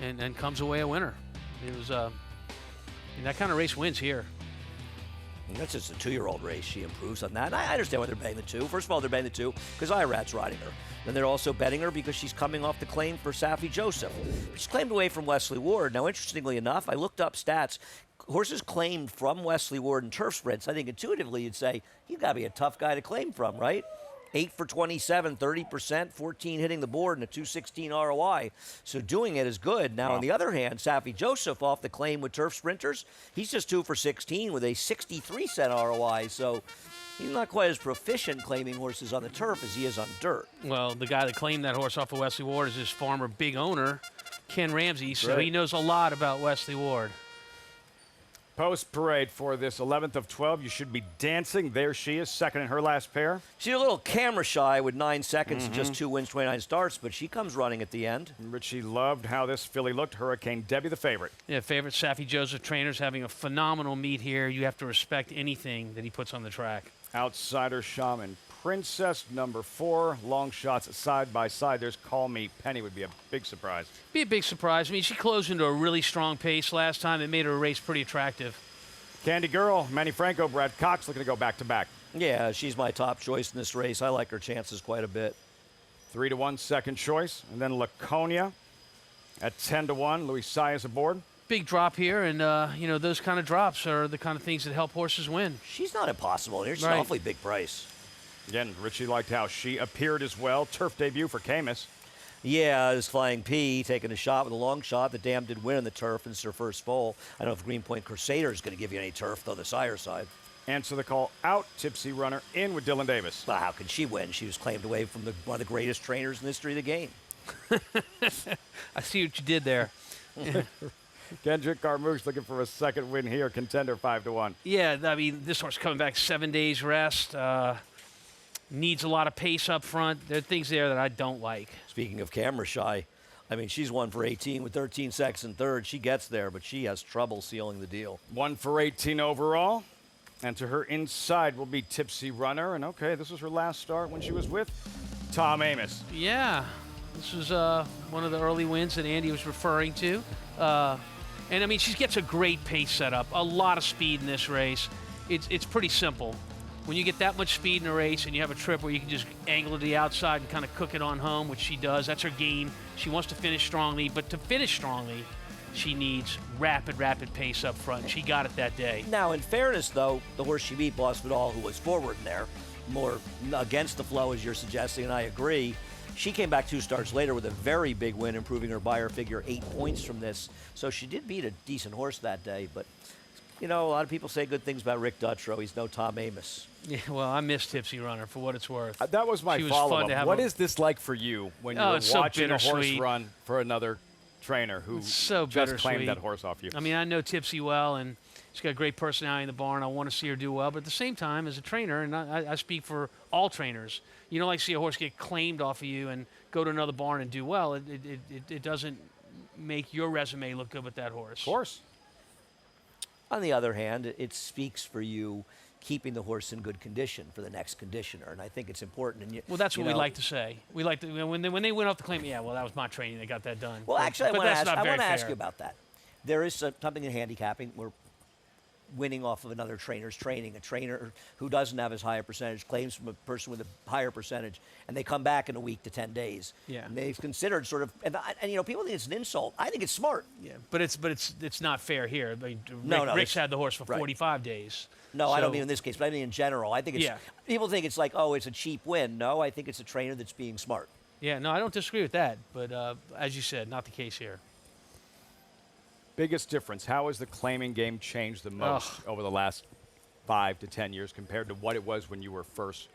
and comes away a winner. It was that kind of race wins here. And that's just a 2-year-old race. She improves on that. And I understand why they're betting the 2. First of all, they're betting the 2 because IRAT's riding her. Then they're also betting her because she's coming off the claim for Safi Joseph. She's claimed away from Wesley Ward. Now, interestingly enough, I looked up stats. Horses claimed from Wesley Ward in turf sprints. I think intuitively you'd say, you've got to be a tough guy to claim from, right? 8 for 27, 30%, 14 hitting the board, and a 216 ROI. So doing it is good. Now, on the other hand, Safi Joseph off the claim with turf sprinters, he's just 2 for 16 with a 63% ROI. So he's not quite as proficient claiming horses on the turf as he is on dirt. Well, the guy that claimed that horse off of Wesley Ward is his former big owner, Ken Ramsey, so Right. he knows a lot about Wesley Ward. Post parade for this 11th of 12. You should be dancing. There she is, second in her last pair. She's a little camera shy with 9 seconds and just 2 wins, 29 starts, but she comes running at the end. Richie loved how this filly looked. Hurricane Debbie, the favorite. Yeah, favorite Safi Joseph trainers having a phenomenal meet here. You have to respect anything that he puts on the track. Outsider Shaman Princess, number 4. Long shots side by side. There's Call Me Penny would be a big surprise. Be a big surprise. I mean, she closed into a really strong pace last time. It made her race pretty attractive. Candy Girl, Manny Franco, Brad Cox looking to go back-to-back. Yeah, she's my top choice in this race. I like her chances quite a bit. 3-1 second choice. And then Laconia at 10-1. Louis Saez aboard. Big drop here, and, those kind of drops are the kind of things that help horses win. She's not impossible here. She's Right. an awfully big price. Again, Richie liked how she appeared as well. Turf debut for Camus. Yeah, this Flying P taking a shot with a long shot. The dam did win in the turf, and it's her first foal. I don't know if Greenpoint Crusader is going to give you any turf, though, the sire side. Answer the call out. Tipsy Runner in with Dylan Davis. Well, how can she win? She was claimed away from one of the greatest trainers in the history of the game. I see what you did there. Kendrick Carmouche looking for a second win here. Contender 5-1. Yeah, I mean, this horse coming back 7 days rest. Needs a lot of pace up front. There are things there that I don't like. Speaking of camera shy, I mean, she's 1 for 18 with 13 seconds and third. She gets there, but she has trouble sealing the deal. 1 for 18 overall. And to her inside will be Tipsy Runner. And okay, this was her last start when she was with Tom Amos. Yeah, this was one of the early wins that Andy was referring to. And I mean, she gets a great pace setup, a lot of speed in this race. It's pretty simple. When you get that much speed in a race and you have a trip where you can just angle to the outside and kind of cook it on home, which she does, that's her game. She wants to finish strongly, but to finish strongly, she needs rapid pace up front. She got it that day. Now, in fairness, though, the horse she beat, Boss Vidal, who was forward in there, more against the flow, as you're suggesting, and I agree. She came back 2 starts later with a very big win, improving her Beyer figure 8 points from this. So she did beat a decent horse that day, but you know, a lot of people say good things about Rick Dutrow. He's no Tom Amos. Yeah, well, I miss Tipsy Runner for what it's worth. That was my follow-up. What is this like for you when you're watching a horse run for another trainer who just claimed that horse off you? I mean, I know Tipsy well, and she's got a great personality in the barn. I want to see her do well. But at the same time, as a trainer, and I speak for all trainers, you don't like to see a horse get claimed off of you and go to another barn and do well. It doesn't make your resume look good with that horse. Of course. On the other hand, it speaks for you keeping the horse in good condition for the next conditioner, and I think it's important. And well, that's what we like to say. We like to when they went off the claim. Yeah, well, that was my training. They got that done. Well, actually, but I want to ask you about that. There is something in handicapping where winning off of another trainer's training, a trainer who doesn't have as high a percentage claims from a person with a higher percentage, and they come back in a week to 10 days. Yeah. And they've considered sort of, and you know, people think it's an insult. I think it's smart. Yeah, but it's not fair here. I mean, it's Rick's had the horse for 45 days. No, so, I don't mean in this case, but I mean in general. I think it's, people think it's like, oh, it's a cheap win. No, I think it's a trainer that's being smart. Yeah, no, I don't disagree with that. But as you said, not the case here. Biggest difference. How has the claiming game changed the most over the last 5 to 10 years compared to what it was when you were first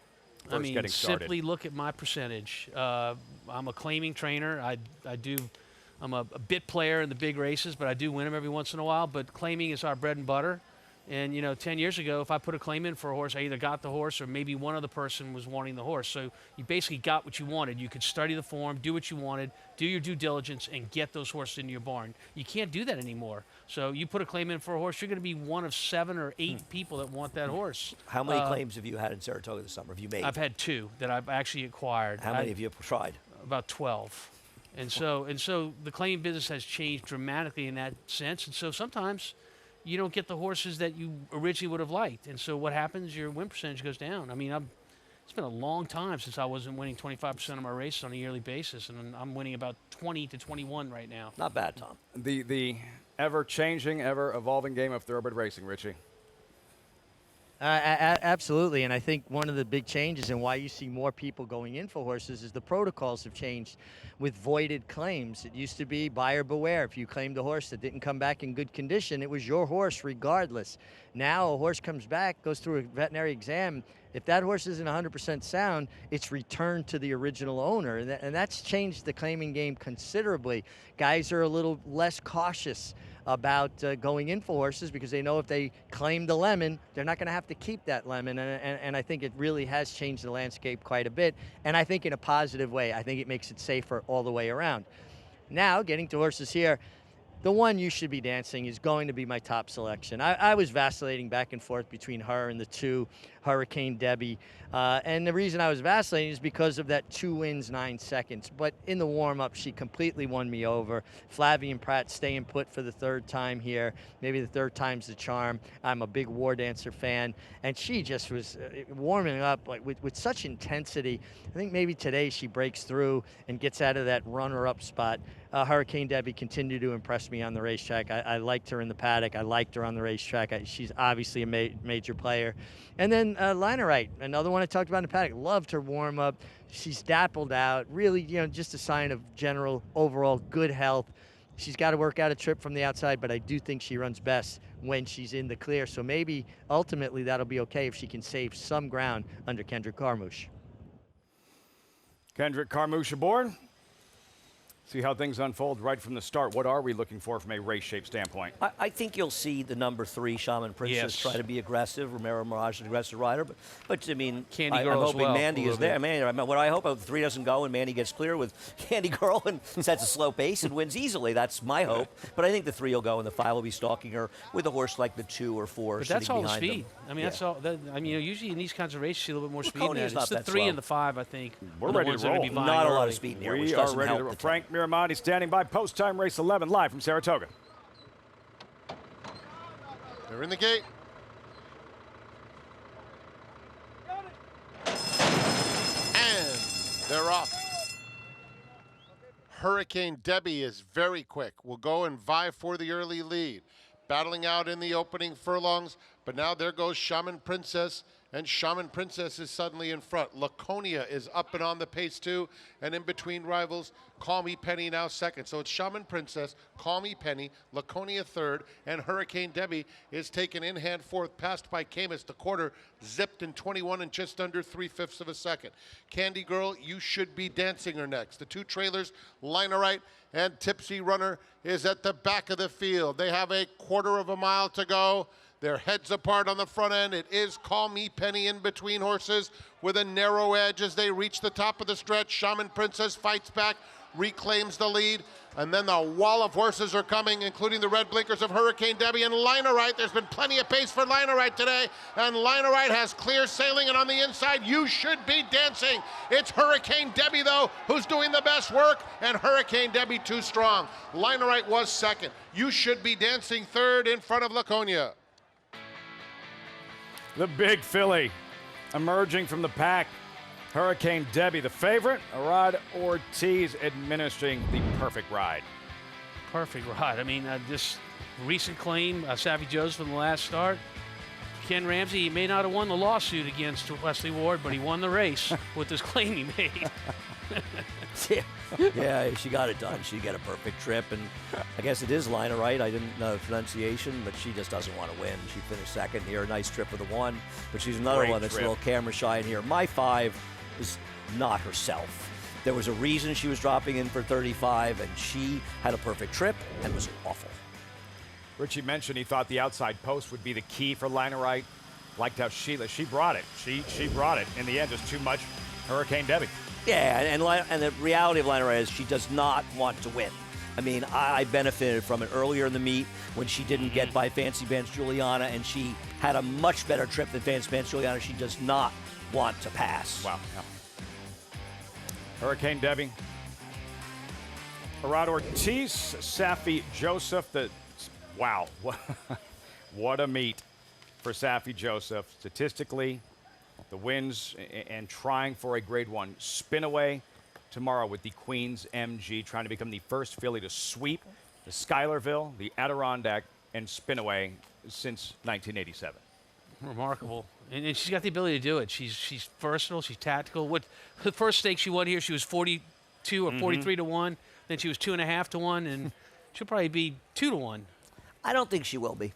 getting started? Simply look at my percentage. I'm a claiming trainer. I'm a bit player in the big races, but I do win them every once in a while. But claiming is our bread and butter. And, 10 years ago, if I put a claim in for a horse, I either got the horse or maybe one other person was wanting the horse. So you basically got what you wanted. You could study the form, do what you wanted, do your due diligence, and get those horses into your barn. You can't do that anymore. So you put a claim in for a horse, you're going to be one of 7 or 8 people that want that horse. How many claims have you had in Saratoga this summer? Have you made? I've had 2 that I've actually acquired. How many have you tried? About 12. And so the claim business has changed dramatically in that sense. And so sometimes you don't get the horses that you originally would have liked. And so what happens? Your win percentage goes down. I mean, it's been a long time since I wasn't winning 25% of my races on a yearly basis, and I'm winning about 20 to 21 right now. Not bad, Tom. The ever-changing, ever-evolving game of thoroughbred racing, Richie. Absolutely, and I think one of the big changes and why you see more people going in for horses is the protocols have changed with voided claims. It used to be buyer beware. If you claimed a horse that didn't come back in good condition, it was your horse regardless. Now a horse comes back, goes through a veterinary exam. If that horse isn't 100% sound, it's returned to the original owner, and that's changed the claiming game considerably. Guys are a little less cautious about going in for horses because they know if they claim the lemon, they're not going to have to keep that lemon. And I think it really has changed the landscape quite a bit. And I think in a positive way. I think it makes it safer all the way around. Now, getting to horses here, the one you should be dancing is going to be my top selection. I was vacillating back and forth between her and the 2, Hurricane Debbie. And the reason I was vacillating is because of that 2 wins, 9 seconds. But in the warm-up, she completely won me over. Flavian Pratt staying put for the 3rd time here. Maybe the 3rd time's the charm. I'm a big War Dancer fan. And she just was warming up like with such intensity. I think maybe today she breaks through and gets out of that runner-up spot. Hurricane Debbie continued to impress me on the racetrack. I liked her in the paddock. I liked her on the racetrack. She's obviously a major player. And then NYRA, another one I talked about in the paddock. Loved her warm-up. She's dappled out. Really, just a sign of general, overall good health. She's got to work out a trip from the outside, but I do think she runs best when she's in the clear. So maybe ultimately that'll be okay if she can save some ground under Kendrick Carmouche. Kendrick Carmouche aboard. See how things unfold right from the start. What are we looking for from a race shape standpoint? I think you'll see the number 3, Shaman Princess, try to be aggressive. Romero Mirage, an aggressive rider. But I mean, Candy I'm Girl hoping as well, Mandy is there. What I hope 3 doesn't go and Mandy gets clear with Candy Girl and sets a slow pace and wins easily. That's my hope. But I think the 3 will go and the 5 will be stalking her with a horse like the 2 or 4 but sitting that's all behind speed. them. I mean, that's all. Usually in these kinds of races, you see a little bit more speed. Laconia is not it's the that 3 slow. and the 5, I think. We're are the ready ones to that are roll. gonna be vying Not a lot early. of speed in here, We which are doesn't ready to help roll. the Frank Miramonte standing by. Post-time race 11 live from Saratoga. They're in the gate. And they're off. Hurricane Debbie is very quick. Will go and vie for the early lead. Battling out in the opening furlongs, but now there goes Shaman Princess, and Shaman Princess is suddenly in front. Laconia is up and on the pace too, and in between rivals, Call Me Penny now second. So it's Shaman Princess, Call Me Penny, Laconia third, and Hurricane Debbie is taken in hand fourth, passed by Camus. The quarter zipped in 21 and just under 3/5 of a second. Candy Girl, You Should Be Dancing are next. The 2 trailers, NYRA and Tipsy Runner, is at the back of the field. They have a 1/4 of a mile to go. They're heads apart on the front end. It is Call Me Penny in between horses with a narrow edge as they reach the top of the stretch. Shaman Princess fights back, reclaims the lead, and then the wall of horses are coming, including the red blinkers of Hurricane Debbie and NYRA. There's been plenty of pace for NYRA today, and NYRA has clear sailing, and on the inside, You Should Be Dancing. It's Hurricane Debbie, though, who's doing the best work, and Hurricane Debbie too strong. NYRA was second. You Should Be Dancing third in front of Laconia. The big filly emerging from the pack. Hurricane Debbie, the favorite. Arad Ortiz administering the perfect ride. Perfect ride. I mean, this recent claim, Savvy Joe's from the last start. Ken Ramsey, he may not have won the lawsuit against Wesley Ward, but he won the race with this claim he made. Yeah, she got it done. She got a perfect trip, and I guess it is Lina, right? I didn't know the pronunciation, but she just doesn't want to win. She finished second here. Nice trip with the 1, but she's another Great one that's trip. a little camera shy in here. My 5 is not herself. There was a reason she was dropping in for 35, and she had a perfect trip and was awful. Richie mentioned he thought the outside post would be the key for Lina Wright. Liked how she brought it. She brought it. In the end, just too much Hurricane Debbie. Yeah, and the reality of Lina Wright is she does not want to win. I mean, I benefited from it earlier in the meet when she didn't get by Fancy Pants Juliana, and she had a much better trip than Fancy Pants Juliana. She does not want to pass. Wow. Yeah. Hurricane Debbie. Arad Ortiz, Safi Joseph. Wow. What a meet for Safi Joseph. Statistically, the wins and trying for a grade 1 spin away tomorrow with the Queens MG, trying to become the first filly to sweep the Schuylerville, the Adirondack, and spin away since 1987. Remarkable. And she's got the ability to do it. She's versatile. She's tactical. The first stake she won here, she was 42 or 43 to 1. Then she was 2.5 to 1, and she'll probably be 2 to 1. I don't think she will be.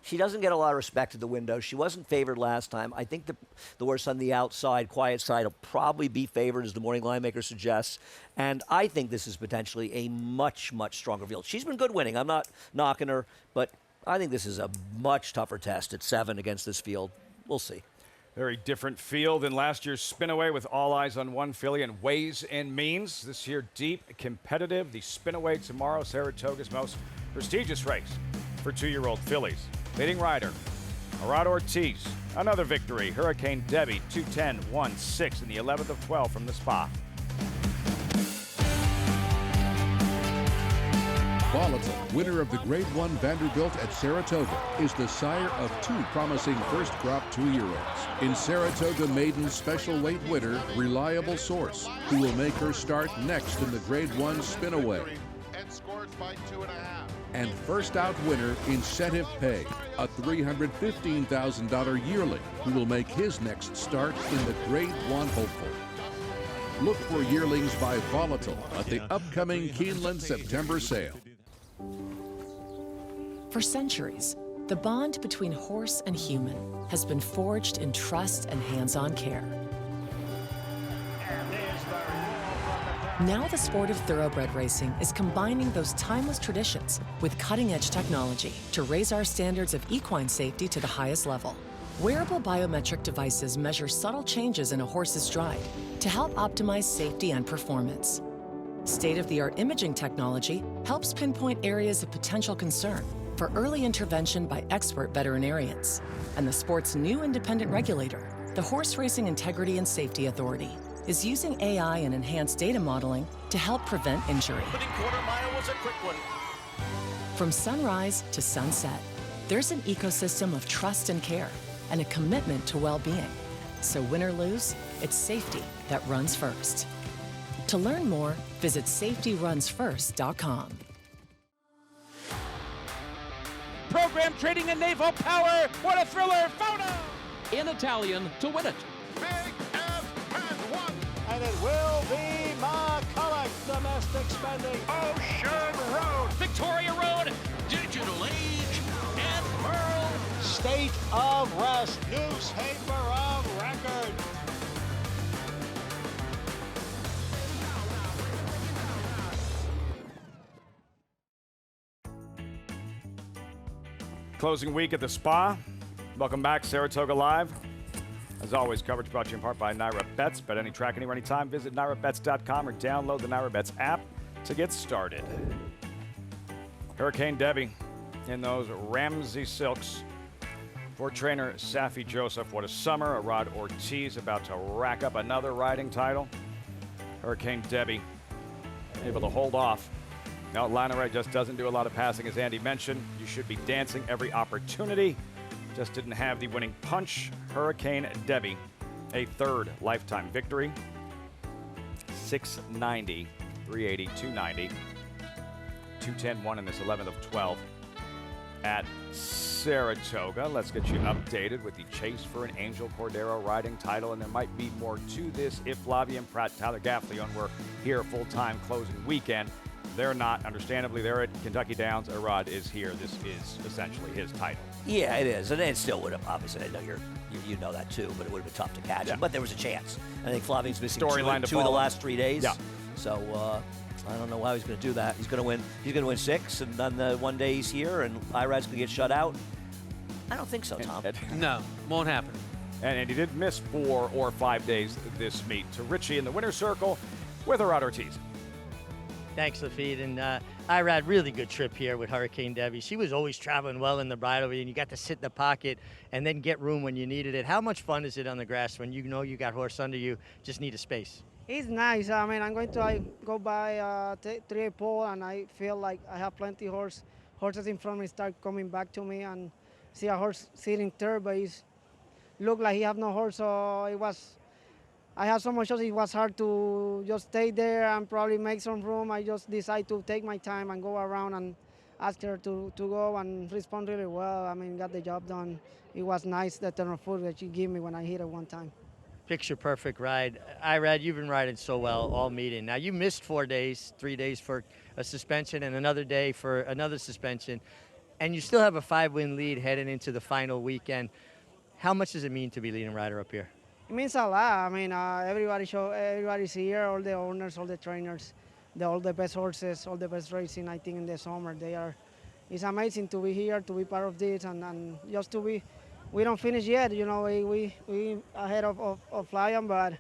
She doesn't get a lot of respect at the window. She wasn't favored last time. I think the horse on the outside, quiet side, will probably be favored, as the morning line maker suggests. And I think this is potentially a much, much stronger field. She's been good winning. I'm not knocking her, but I think this is a much tougher test at 7 against this field. We'll see. Very different field than last year's spin away with all eyes on one filly and ways and means. This year, deep, competitive. The spin away tomorrow, Saratoga's most prestigious race for 2-year-old fillies. Leading rider, Arad Ortiz. Another victory, Hurricane Debbie, 2:10.16 in the 11th of 12 from the Spa. Volatile, winner of the Grade 1 Vanderbilt at Saratoga, is the sire of 2 promising first crop 2-year-olds. In Saratoga Maiden's special weight winner, Reliable Source, who will make her start next in the Grade 1 Spinaway. And scores by 2.5. And first out winner, Incentive Pay, a $315,000 yearling who will make his next start in the Grade 1 Hopeful. Look for yearlings by Volatile at the upcoming Keeneland September sale. For centuries, the bond between horse and human has been forged in trust and hands-on care. Now the sport of thoroughbred racing is combining those timeless traditions with cutting-edge technology to raise our standards of equine safety to the highest level. Wearable biometric devices measure subtle changes in a horse's stride to help optimize safety and performance. State-of-the-art imaging technology helps pinpoint areas of potential concern for early intervention by expert veterinarians. And the sport's new independent regulator, the Horse Racing Integrity and Safety Authority, is using AI and enhanced data modeling to help prevent injury. Opening quarter mile was a quick one. From sunrise to sunset, there's an ecosystem of trust and care and a commitment to well-being. So win or lose, it's safety that runs first. To learn more, visit safetyrunsfirst.com. Program trading in naval power. What a thriller. Photo! In Italian to win it. And it will be McCulloch. Domestic spending. Ocean Road. Victoria Road. Digital Age. And Pearl. State of Rest. Newspaper of record. Closing week at the Spa. Welcome back, Saratoga Live. As always, coverage brought to you in part by NYRA Bets. Bet any track, anywhere, anytime. Visit NYRABets.com or download the NYRA Bets app to get started. Hurricane Debbie in those Ramsey silks for trainer Safi Joseph. What a summer. Arad Ortiz about to rack up another riding title. Hurricane Debbie able to hold off. Now, Lina Wright just doesn't do a lot of passing, as Andy mentioned. You should be dancing every opportunity. Just didn't have the winning punch. Hurricane Debbie, a 3rd lifetime victory. 690, 380, 290, 210-1 in this 11th of 12. at Saratoga. Let's get you updated with the chase for an Angel Cordero riding title, and there might be more to this if Flavien Prat, Tyler Gaffalione were here full-time closing weekend. They're not, understandably. They're at Kentucky Downs. Arad is here. This is essentially his title. Yeah, it is, and it still would have. Obviously, I know you know that too, but it would have been tough to catch him. But there was a chance. I think Flavien's missing two of the last 3 days. Yeah. So I don't know how he's going to do that. He's going to win. He's going to win 6, and then the one day he's here, and Irad's going to get shut out. I don't think so, Tom. No, won't happen. And he did miss 4 or 5 days this meet. To Richie in the winner's circle with Arad Ortiz. Thanks, Lafitte. And Irad, really good trip here with Hurricane Debbie. She was always traveling well in the bridle, and you got to sit in the pocket and then get room when you needed it. How much fun is it on the grass when you know you got horse under you, just need a space? It's nice. I mean, I'm going to go by 3-8 pole, and I feel like I have plenty horses in front of me start coming back to me, and see a horse sitting third, but he's looked like he have no horse, so it was. I had so much shots, it was hard to just stay there and probably make some room. I just decided to take my time and go around and ask her to go and respond really well. I mean, got the job done. It was nice, the turn of foot that she gave me when I hit it one time. Picture perfect ride. Irad, you've been riding so well all meeting. Now, you missed 4 days, 3 days for a suspension and another day for another suspension, and you still have a 5-win lead heading into the final weekend. How much does it mean to be leading rider up here? It means a lot. I mean, everybody's here, all the owners, all the trainers, all the best horses, all the best racing, I think, in the summer. It's amazing to be here, to be part of this, and just to be, we don't finish yet, you know, we ahead of Flavien, but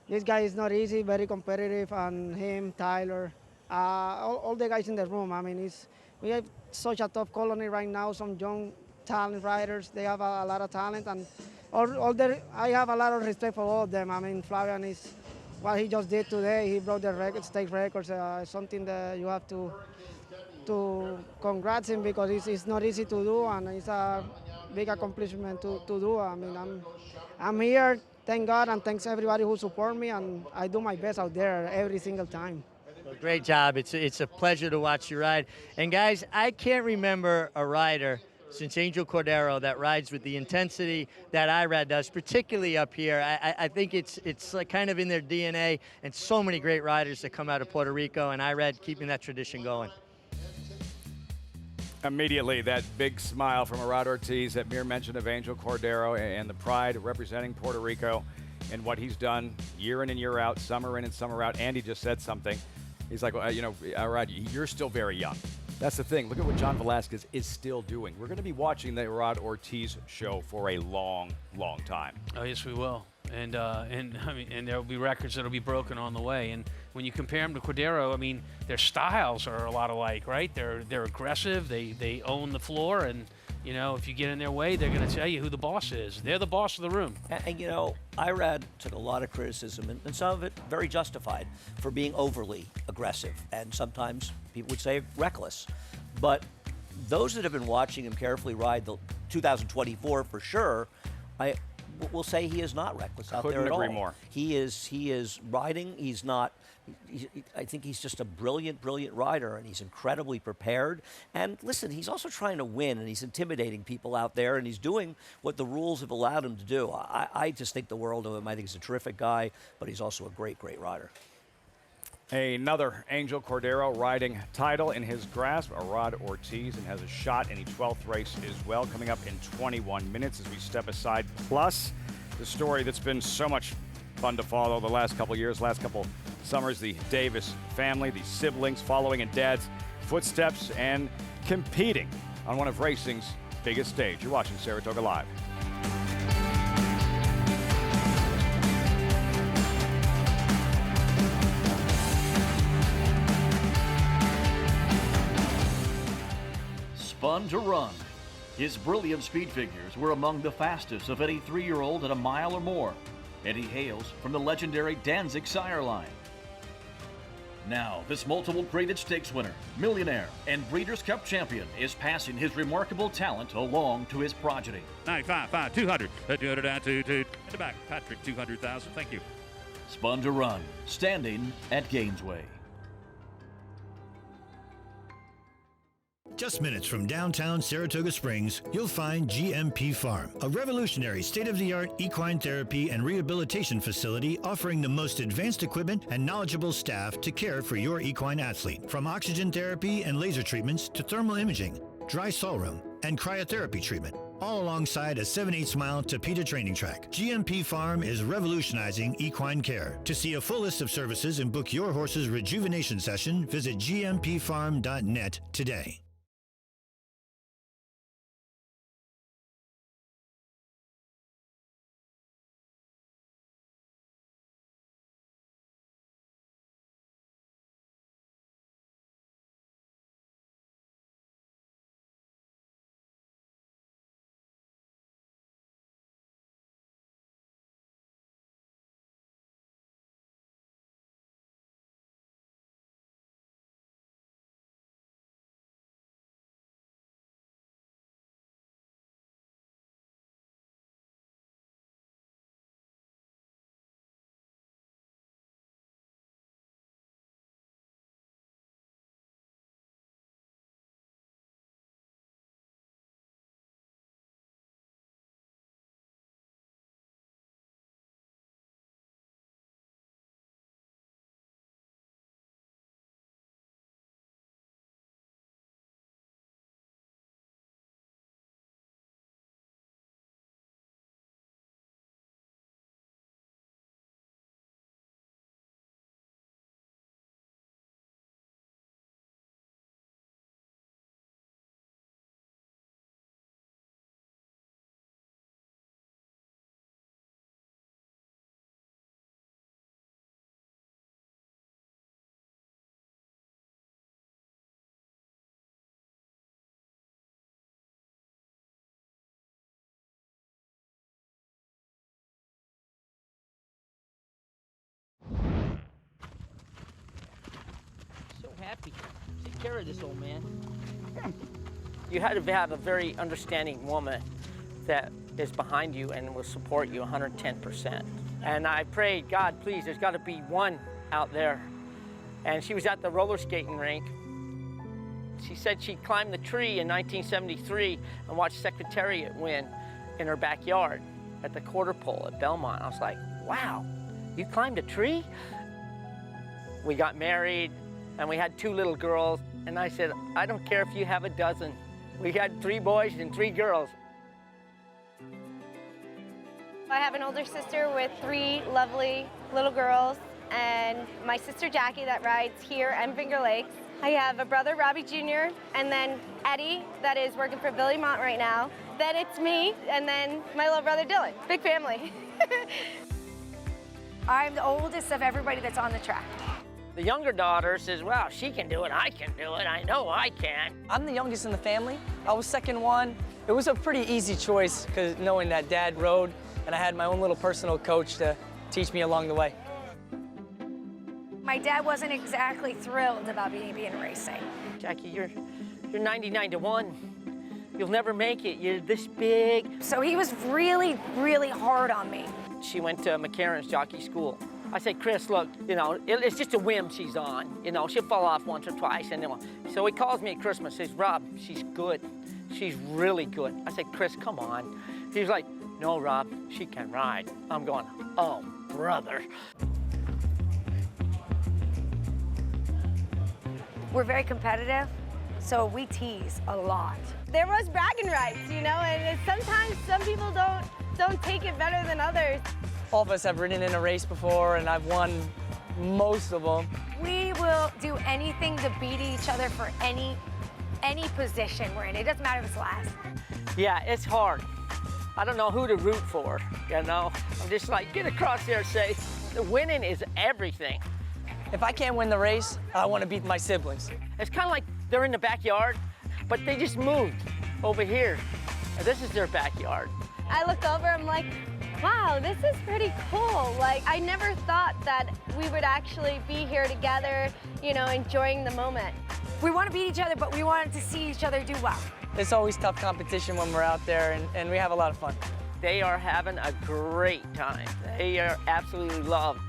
this guy is not easy, very competitive, and him, Tyler, all the guys in the room. I mean, we have such a tough colony right now, some young talent riders, they have a lot of talent, and I have a lot of respect for all of them. I mean, Flavien is what he just did today. He broke the record, state records. Something that you have to congrats him, because it's not easy to do, and it's a big accomplishment to do. I mean, I'm here. Thank God, and thanks everybody who support me, and I do my best out there every single time. Well, great job. It's a pleasure to watch you ride. And guys, I can't remember a rider since Angel Cordero that rides with the intensity that Irad does, particularly up here. I think it's like kind of in their DNA, and so many great riders that come out of Puerto Rico, and Irad keeping that tradition going. Immediately, that big smile from Arad Ortiz, that mere mention of Angel Cordero and the pride representing Puerto Rico and what he's done year in and year out, summer in and summer out. Andy just said something. He's like, well, you know, Arad, you're still very young. That's the thing. Look at what John Velasquez is still doing. We're going to be watching the Arad Ortiz show for a long, long time. Oh, yes, we will. And I mean, and there will be records that will be broken on the way. And when you compare them to Cordero, I mean, their styles are a lot alike, right? They're aggressive. They own the floor, and you know, if you get in their way, they're going to tell you who the boss is. They're the boss of the room. And you know, Irad took a lot of criticism, and some of it very justified, for being overly aggressive, and sometimes people would say reckless. But those that have been watching him carefully ride the 2024 for sure, I will say he is not reckless out there at all. Couldn't agree more. He is riding. He's not. I think he's just a brilliant, brilliant rider, and he's incredibly prepared. And listen, he's also trying to win, and he's intimidating people out there, and he's doing what the rules have allowed him to do. I just think the world of him. I think he's a terrific guy, but he's also a great, great rider. Another Angel Cordero riding title in his grasp, Arad Ortiz, and has a shot in the 12th race as well, coming up in 21 minutes as we step aside. Plus, the story that's been so much fun to follow the last couple years, last couple summers, the Davis family, the siblings following in Dad's footsteps and competing on one of racing's biggest stage. You're watching Saratoga Live. Spun to Run. His brilliant speed figures were among the fastest of any 3-year-old at a mile or more, and he hails from the legendary Danzig sire line. Now, this multiple graded stakes winner, millionaire, and Breeders' Cup champion is passing his remarkable talent along to his progeny. 955, 200, 200 down, 2, in the back. Patrick, 200,000. Thank you. Spun to Run, standing at Gainesway. Just minutes from downtown Saratoga Springs, you'll find GMP Farm, a revolutionary state-of-the-art equine therapy and rehabilitation facility offering the most advanced equipment and knowledgeable staff to care for your equine athlete. From oxygen therapy and laser treatments to thermal imaging, dry saw room, and cryotherapy treatment, all alongside a 7/8 mile pt2 training track. GMP Farm is revolutionizing equine care. To see a full list of services and book your horse's rejuvenation session, visit gmpfarm.net today. Happy. Take care of this old man. You had to have a very understanding woman that is behind you and will support you 110%. And I prayed, God, please, there's got to be one out there. And she was at the roller skating rink. She said she climbed the tree in 1973 and watched Secretariat win in her backyard at the quarter pole at Belmont. I was like, wow, you climbed a tree? We got married. And we had 2 little girls, and I said, I don't care if you have a dozen. We had 3 boys and 3 girls. I have an older sister with 3 lovely little girls, and my sister Jackie that rides here at Finger Lakes. I have a brother, Robbie Jr., and then Eddie that is working for Billy Mont right now. Then it's me, and then my little brother Dylan. Big family. I'm the oldest of everybody that's on the track. The younger daughter says, wow, she can do it, I can do it, I know I can. I'm the youngest in the family. I was second one. It was a pretty easy choice because knowing that Dad rode and I had my own little personal coach to teach me along the way. My dad wasn't exactly thrilled about me being racing. Jackie, you're 99 to 1. You'll never make it, you're this big. So he was really, really hard on me. She went to McCarran's jockey school. I said, Chris, look, you know, it's just a whim she's on. You know, she'll fall off once or twice. And so he calls me at Christmas, says, Rob, she's good. She's really good. I said, Chris, come on. He's like, no, Rob, she can ride. I'm going, oh, brother. We're very competitive, so we tease a lot. There was bragging rights, you know, and sometimes some people don't take it better than others. All of us have ridden in a race before, and I've won most of them. We will do anything to beat each other for any position we're in. It doesn't matter if it's last. Yeah, it's hard. I don't know who to root for, you know? I'm just like, get across there and say, the winning is everything. If I can't win the race, I want to beat my siblings. It's kind of like they're in the backyard, but they just moved over here. And this is their backyard. I looked over, I'm like, wow, this is pretty cool. Like, I never thought that we would actually be here together, you know, enjoying the moment. We want to beat each other, but we wanted to see each other do well. It's always tough competition when we're out there, and we have a lot of fun. They are having a great time. They are absolutely love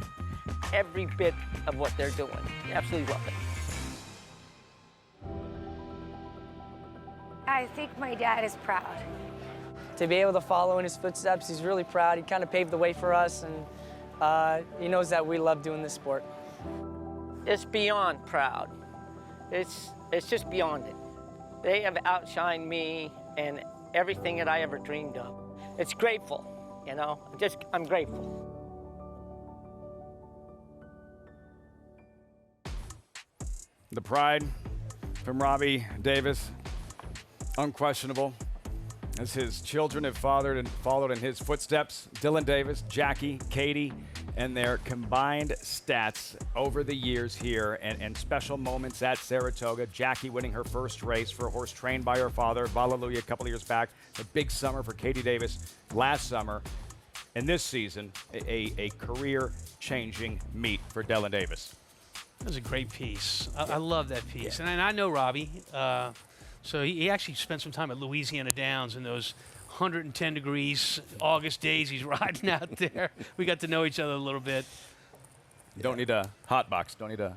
every bit of what they're doing. They absolutely love it. I think my dad is proud. To be able to follow in his footsteps, he's really proud. He kind of paved the way for us, and he knows that we love doing this sport. It's beyond proud. It's just beyond it. They have outshined me and everything that I ever dreamed of. It's grateful, you know. I'm grateful. The pride from Robbie Davis, unquestionable, as his children have followed in his footsteps. Dylan Davis, Jackie, Katie, and their combined stats over the years here and special moments at Saratoga. Jackie winning her first race for a horse trained by her father, Hallelujah, a couple of years back. A big summer for Katie Davis last summer. And this season, a career-changing meet for Dylan Davis. That was a great piece. I love that piece. And I know Robbie. So he actually spent some time at Louisiana Downs in those 110 degrees August days he's riding out there. We got to know each other a little bit. You don't need a hot box. Don't need a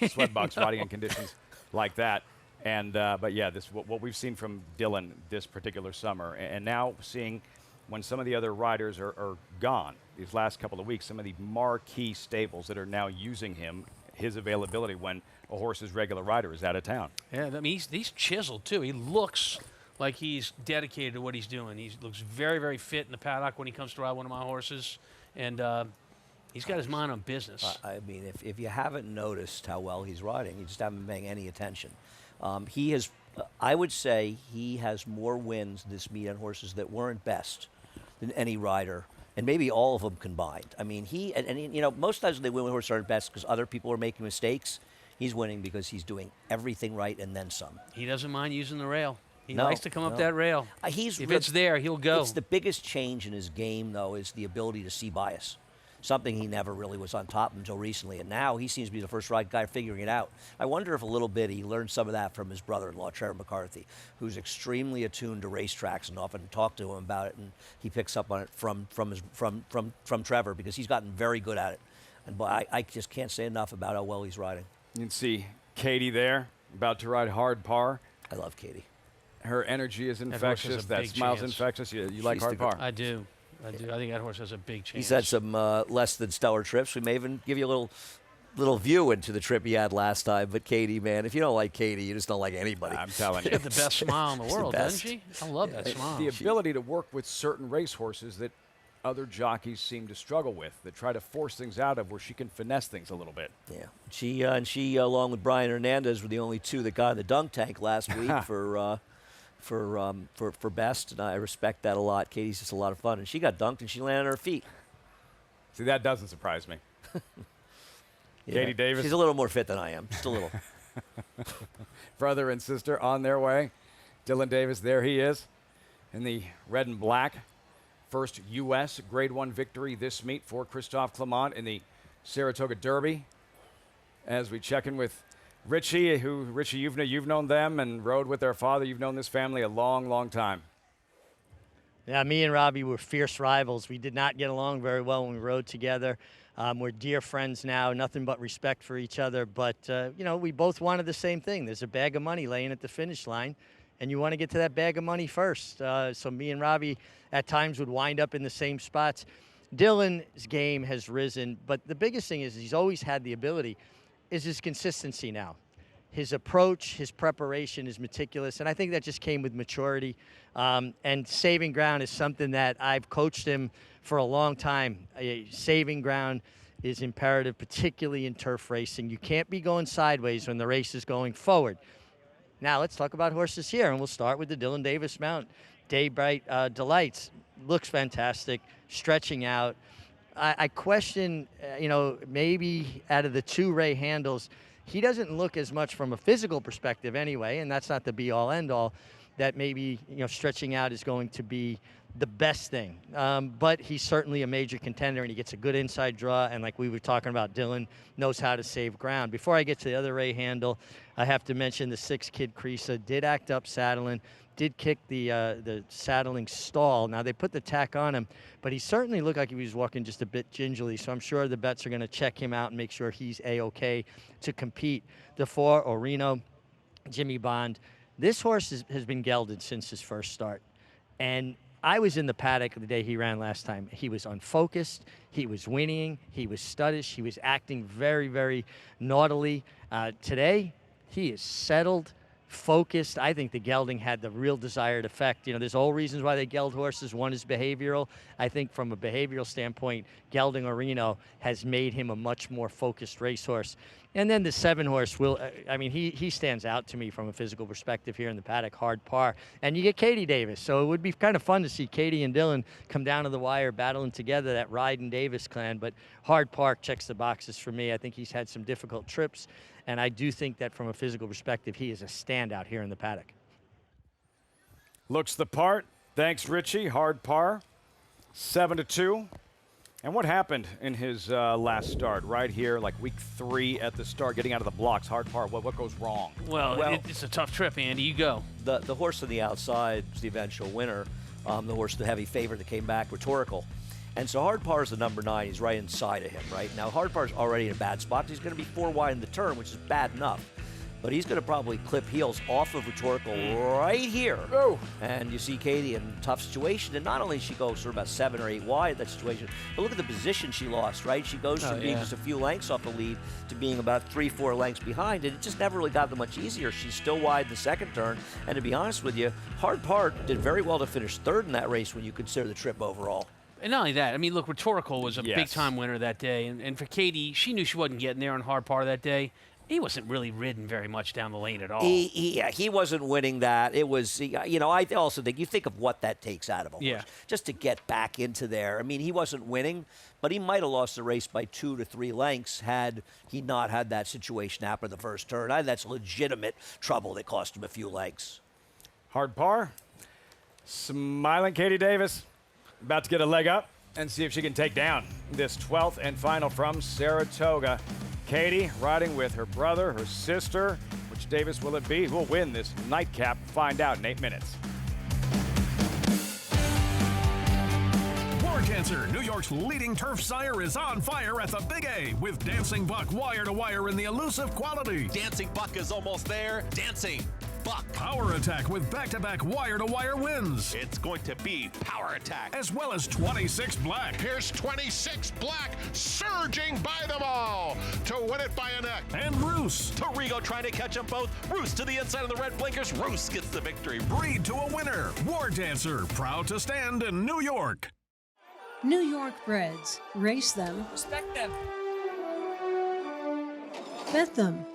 sweat box riding in conditions like that. And but yeah, what we've seen from Dylan this particular summer, and now seeing when some of the other riders are gone these last couple of weeks, some of the marquee stables that are now using his availability when a horse's regular rider is out of town. Yeah, I mean, he's chiseled, too. He looks like he's dedicated to what he's doing. He looks very, very fit in the paddock when he comes to ride one of my horses, and he's got his mind on business. I mean, if you haven't noticed how well he's riding, you just haven't been paying any attention. He has, I would say, he has more wins this meet on horses that weren't best than any rider, and maybe all of them combined. I mean, you know, most times when they win with horses aren't best because other people are making mistakes. He's winning because he's doing everything right and then some. He doesn't mind using the rail. He likes to come up that rail. If it's there, he'll go. It's the biggest change in his game, though, is the ability to see bias. Something he never really was on top of until recently, and now he seems to be the first ride guy figuring it out. I wonder if a little bit he learned some of that from his brother-in-law, Trevor McCarthy, who's extremely attuned to racetracks and often talk to him about it, and he picks up on it from Trevor because he's gotten very good at it. And boy, I just can't say enough about how well he's riding. You can see Katie there, about to ride hard par. I love Katie. Her energy is infectious. That smile's infectious. You like hard par. I do. I think that horse has a big chance. He's had some less than stellar trips. We may even give you a little view into the trip he had last time. But Katie, man, if you don't like Katie, you just don't like anybody. I'm telling you. She has the best smile in the world, doesn't she? I love that smile. The ability to work with certain racehorses that other jockeys seem to struggle with, that try to force things out of where she can finesse things a little bit. Yeah, she along with Brian Hernandez were the only two that got in the dunk tank last week for best, and I respect that a lot. Katie's just a lot of fun, and she got dunked and she landed on her feet. See, that doesn't surprise me. Katie Davis. She's a little more fit than I am, just a little. Brother and sister on their way. Dylan Davis, there he is in the red and black. First U.S. Grade 1 victory this meet for Christophe Clement in the Saratoga Derby. As we check in with Richie, Richie, you've known them and rode with their father. You've known this family a long, long time. Yeah, me and Robbie were fierce rivals. We did not get along very well when we rode together. We're dear friends now, nothing but respect for each other. But, you know, we both wanted the same thing. There's a bag of money laying at the finish line, and you want to get to that bag of money first. So me and Robbie at times would wind up in the same spots. Dylan's game has risen, but the biggest thing is he's always had the ability is his consistency now. His approach, his preparation is meticulous, and I think that just came with maturity. And saving ground is something that I've coached him for a long time. Saving ground is imperative, particularly in turf racing. You can't be going sideways when the race is going forward. Now let's talk about horses here, and we'll start with the Dylan Davis mount. Daybright Delights looks fantastic, stretching out. I question, you know, maybe out of the two Ray handles, he doesn't look as much from a physical perspective anyway, and that's not the be-all, end-all, that maybe, you know, stretching out is going to be the best thing. But he's certainly a major contender, and he gets a good inside draw, and like we were talking about, Dylan knows how to save ground. Before I get to the other Ray handle, I have to mention the 6-kid Creasa did act up saddling, did kick the saddling stall. Now, they put the tack on him, but he certainly looked like he was walking just a bit gingerly, so I'm sure the Bets are going to check him out and make sure he's A-OK to compete. The 4, Orino, Jimmy Bond, This horse has been gelded since his first start. And I was in the paddock the day he ran last time. He was unfocused. He was whinnying. He was studdish. He was acting very, very naughtily. Today, he is settled, focused. I think the gelding had the real desired effect. You know, there's all reasons why they geld horses. One is behavioral. I think from a behavioral standpoint, gelding Orino has made him a much more focused racehorse. And then the 7 horse will, I mean, he stands out to me from a physical perspective here in the paddock, Hard Par. And you get Katie Davis, so it would be kind of fun to see Katie and Dylan come down to the wire battling together, that Ryden Davis clan. But Hard Par checks the boxes for me. I think he's had some difficult trips, and I do think that from a physical perspective, he is a standout here in the paddock. Looks the part. Thanks, Richie. Hard Par, 7-2. And what happened in his last start right here, like week 3 at the start, getting out of the blocks? Hard Par, what goes wrong? Well, it's a tough trip, Andy. You go. The horse on the outside is the eventual winner. The horse, the heavy favorite that came back, Rhetorical. And so Hard Par is the number 9. He's right inside of him, right? Now, Hard Par's already in a bad spot. He's going to be 4 wide in the turn, which is bad enough. But he's going to probably clip heels off of Rhetorical right here. Oh. And you see Katie in a tough situation. And not only she goes sort of about 7 or 8 wide in that situation, but look at the position she lost, right? She goes from being just a few lengths off the lead to being about 3-4 lengths behind. And it just never really got that much easier. She's still wide in the second turn. And to be honest with you, Hard Par did very well to finish 3rd in that race when you consider the trip overall. And not only that, I mean, look, Rhetorical was a big-time winner that day. And for Katie, she knew she wasn't getting there on Hard Par that day. He wasn't really ridden very much down the lane at all. He wasn't winning that. It was, you know, I also think you think of what that takes out of a horse. Just to get back into there. I mean, he wasn't winning, but he might have lost the race by 2 to 3 lengths had he not had that situation happen in the first turn. I think that's legitimate trouble that cost him a few lengths. Hard Par, smiling Katie Davis, about to get a leg up and see if she can take down this 12th and final from Saratoga. Katie riding with her brother, her sister. Which Davis will it be? Who will win this nightcap? Find out in 8 minutes. War Cancer, New York's leading turf sire, is on fire at the Big A with Dancing Buck wire-to-wire in the elusive quality. Dancing Buck is almost there. Dancing Buck. Power Attack with back-to-back wire-to-wire wins. It's going to be Power Attack. As well as 26 Black. Here's 26 Black surging by them all to win it by a neck. And Roos. Torigo trying to catch them both. Roos to the inside of the red blinkers. Roos gets the victory. Breed to a winner. War Dancer, proud to stand in New York. New York breds. Race them. Respect them. Bet them.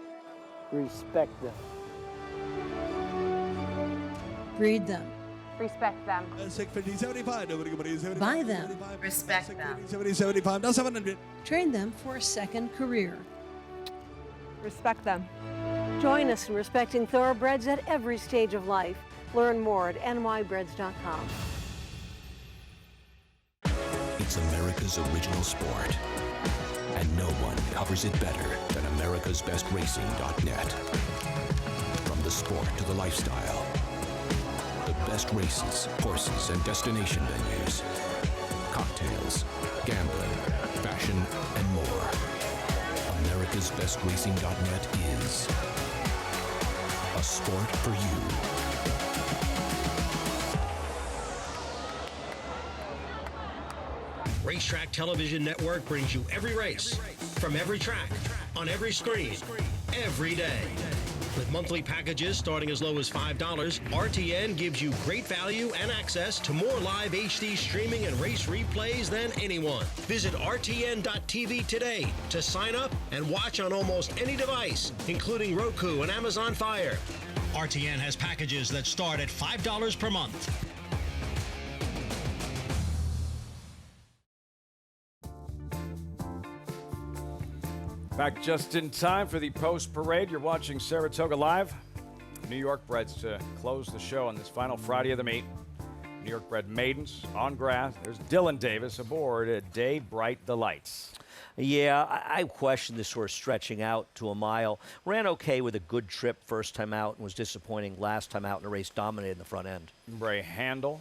Respect them. Breed them. Respect them. Buy them. Respect them. Train them for a second career. Respect them. Join us in respecting thoroughbreds at every stage of life. Learn more at nybreds.com. It's America's original sport, and no one covers it better than americasbestracing.net. From the sport to the lifestyle, the best races, horses, and destination venues, cocktails, gambling, fashion, and more. americasbestracing.net is a sport for you. Racetrack Television Network brings you every race, from every track, on every screen, every day. With monthly packages starting as low as $5, RTN gives you great value and access to more live HD streaming and race replays than anyone. Visit RTN.tv today to sign up and watch on almost any device, including Roku and Amazon Fire. RTN has packages that start at $5 per month. Back just in time for the post-parade. You're watching Saratoga Live. New York breds to close the show on this final Friday of the meet. New York bred maidens on grass. There's Dylan Davis aboard at Day Bright Delights. Yeah, I question this horse stretching out to a mile. Ran okay with a good trip first time out and was disappointing last time out in a race dominated in the front end. Bray Handel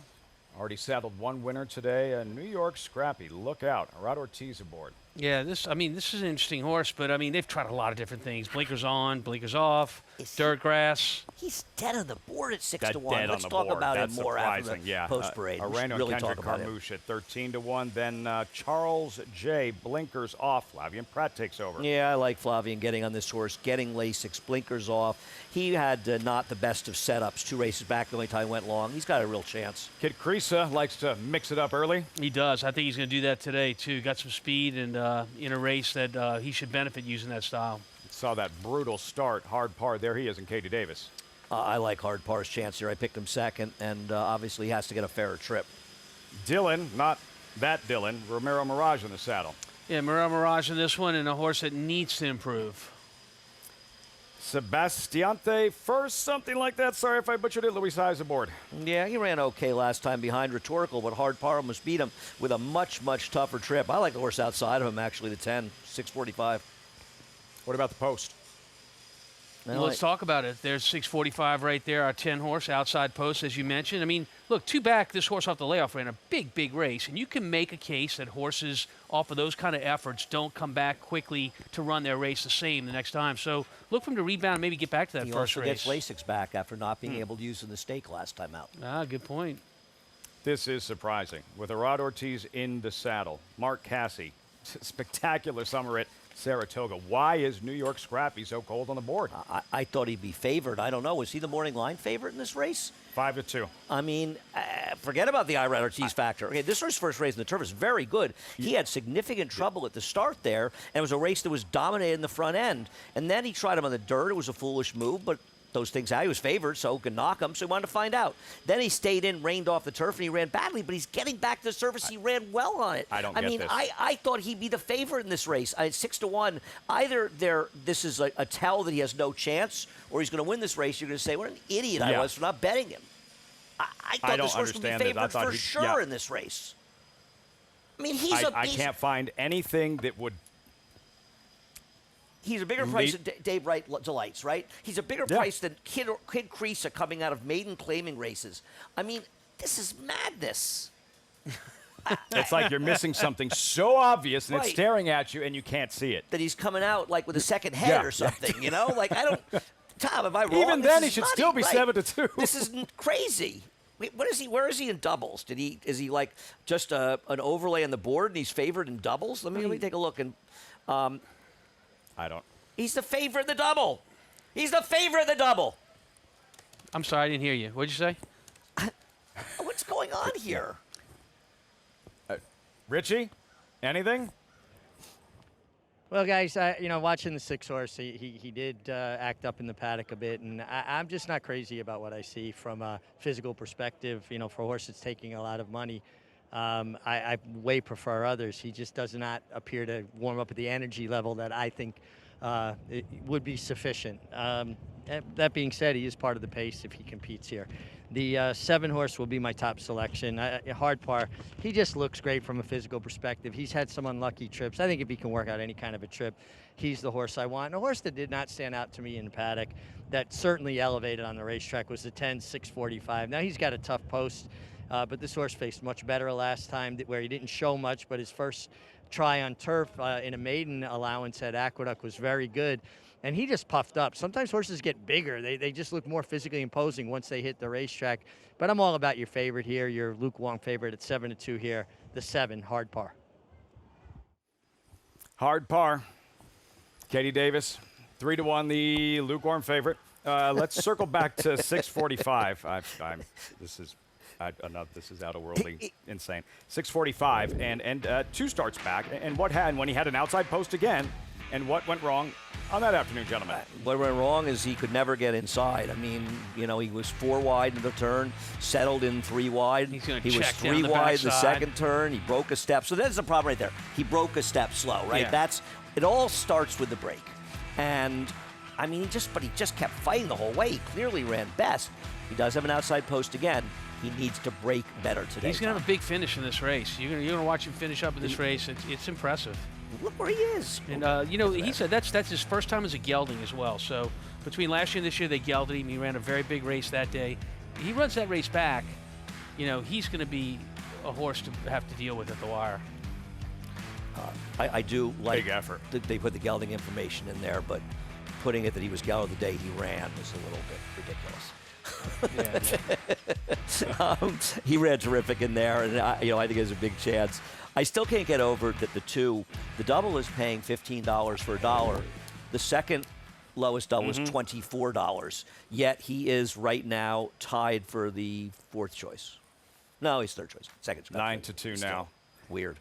already saddled one winner today. New York Scrappy, look out. Rod Ortiz aboard. Yeah, this is an interesting horse, but I mean, they've tried a lot of different things. Blinkers on, blinkers off, dirt grass. He's dead on the board at 6 Dead to 1. Let's on the talk board. about That's him more after surprising. the post parade. Arano really Kendrick talk about him. Carmouche at 13 to 1. Then Charles J. Blinkers off. Flavian Pratt takes over. Yeah, I like Flavian getting on this horse, getting Lasix, blinkers off. He had not the best of setups. 2 races back, the only time he went long. He's got a real chance. Kid Creasa likes to mix it up early. He does. I think he's going to do that today, too. Got some speed and in a race that he should benefit using that style. Saw that brutal start, hard par. There he is in Katie Davis. I like hard par's chance here. I picked him second, and obviously he has to get a fairer trip. Dylan, not that Dylan, Romero Mirage in the saddle. Yeah, Mirage in this one, and a horse that needs to improve. Sebastiante first, something like that. Sorry if I butchered it. Luis High's aboard. Yeah, he ran okay last time behind Rhetorical, but hard par almost beat him with a much, much tougher trip. I like the horse outside of him, actually, the 10, 645. What about the post? Well, let's talk about it. There's 645 right there, our 10 horse outside post, as you mentioned. I mean, look, 2 back, this horse off the layoff ran a big, big race. And you can make a case that horses off of those kind of efforts don't come back quickly to run their race the same the next time. So look for him to rebound and maybe get back to that first race. He also gets Lasix back after not being able to use the stake last time out. Ah, good point. This is surprising. With Arad Ortiz in the saddle, Mark Cassie, spectacular summer at Saratoga. Why is New York Scrappy so cold on the board? I thought he'd be favored. I don't know. Was he the morning line favorite in this race? 5 to 2. I mean, forget about the Irad Ortiz factor. Okay, this horse's first race in the turf is very good. He had significant trouble at the start there, and it was a race that was dominated in the front end. And then he tried him on the dirt. It was a foolish move, but those things out. He was favored, so could knock him, so he wanted to find out. Then he stayed in, reined off the turf, and he ran badly, but he's getting back to the surface. He ran well on it. I don't get this. I thought he'd be the favorite in this race. 6 to 1. Either this is a tell that he has no chance, or he's going to win this race. You're going to say, what an idiot I was for not betting him. I thought this horse would be favored for sure in this race. I mean, I can't find anything that would. He's a bigger price than Dave Wright Delights, right? He's a bigger price than Kid Creasa coming out of maiden claiming races. I mean, this is madness. It's like you're missing something so obvious, and it's staring at you, and you can't see it. That he's coming out like with a second head or something, you know? Like, I don't. Tom, am I wrong? Even then, he should still be 7 to 2. This is crazy. Wait, what is he? Where is he in doubles? Is he like just an overlay on the board, and he's favored in doubles? Let me take a look. And I don't. He's the favorite in the double. He's the favorite in the double. I'm sorry, I didn't hear you. What'd you say? What's going on here? Richie, anything? Well, guys, watching the 6 horse, he did act up in the paddock a bit, and I'm just not crazy about what I see from a physical perspective. For a horse that's taking a lot of money, I way prefer others. He just does not appear to warm up at the energy level that I think it would be sufficient. That being said, he is part of the pace if he competes here. The 7 horse will be my top selection. Hard par, he just looks great from a physical perspective. He's had some unlucky trips. I think if he can work out any kind of a trip, he's the horse I want. And a horse that did not stand out to me in the paddock that certainly elevated on the racetrack was the 10, 645. Now, he's got a tough post, but this horse faced much better last time where he didn't show much, but his first try on turf in a maiden allowance at Aqueduct was very good. And he just puffed up. Sometimes horses get bigger. They just look more physically imposing once they hit the racetrack. But I'm all about your favorite here, your lukewarm favorite at 7 to 2 here, the 7, hard par. Hard par. Katie Davis, 3 to 1, the lukewarm favorite. Let's circle back to 645. This is out of worldly insane. 645 and 2 starts back. And when he had an outside post again, and what went wrong on that afternoon, gentlemen? What went wrong is he could never get inside. I mean, he was 4 wide in the turn, settled in 3 wide. He was 3 wide the second turn. He broke a step. So that's the problem right there. He broke a step slow, right? Yeah. It all starts with the break. And I mean, he just kept fighting the whole way. He clearly ran best. He does have an outside post again. He needs to break better today. He's going to have a big finish in this race. You're going to watch him finish up in this race. It's impressive. Look where he is. And, he said that's his first time as a gelding as well. So between last year and this year, they gelded him. He ran a very big race that day. He runs that race back. He's going to be a horse to have to deal with at the wire. I do like big effort. They put the gelding information in there, but putting it that he was gelded the day he ran was a little bit ridiculous. He ran terrific in there, and I think there's a big chance. I still can't get over that the double is paying $15 for $1. The second lowest double is $24. Yet he is right now tied for the fourth choice. No, he's third choice. Second choice. 9-2 now. Weird.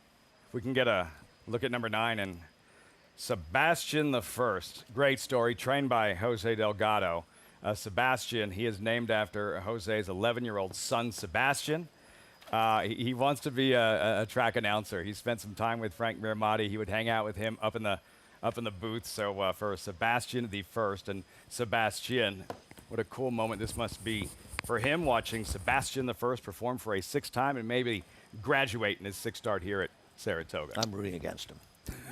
If we can get a look at number 9 and Sebastian the First. Great story, trained by Jose Delgado. Sebastian, he is named after Jose's 11-year-old son, Sebastian. He wants to be a track announcer. He spent some time with Frank Miramati. He would hang out with him up in the booth. So for Sebastian the First, and Sebastian, what a cool moment this must be for him, watching Sebastian the First perform for a 6th time and maybe graduate in his 6th start here at Saratoga. I'm rooting against him.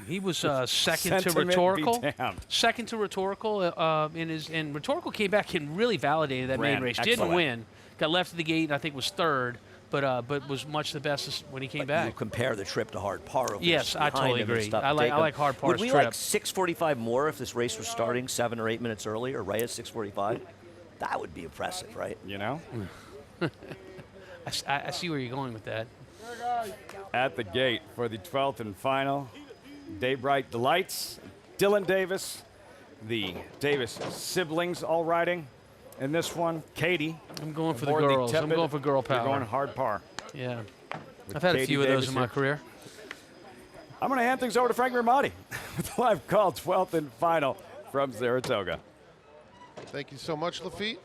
He was second to Rhetorical. Second to Rhetorical and Rhetorical came back and really validated that main race. Excellent. Didn't win. Got left at the gate. I think was 3rd. But was much the best when he came back. You compare the trip to Hard Par. Yes, I totally agree. I like Hard Par's trip. Would we like 6:45 more if this race was starting 7 or 8 minutes earlier, right at 6:45? That would be impressive, right? You know? I see where you're going with that. At the gate for the 12th and final, Daybright Delights, Dylan Davis, the Davis siblings all riding. In this one, Katie. I'm going for the girls. I'm going for girl power. You're going Hard Par. Yeah. I've had a few of those in my career. I'm going to hand things over to Frank Miramati with the live call, 12th and final from Saratoga. Thank you so much, Lafitte.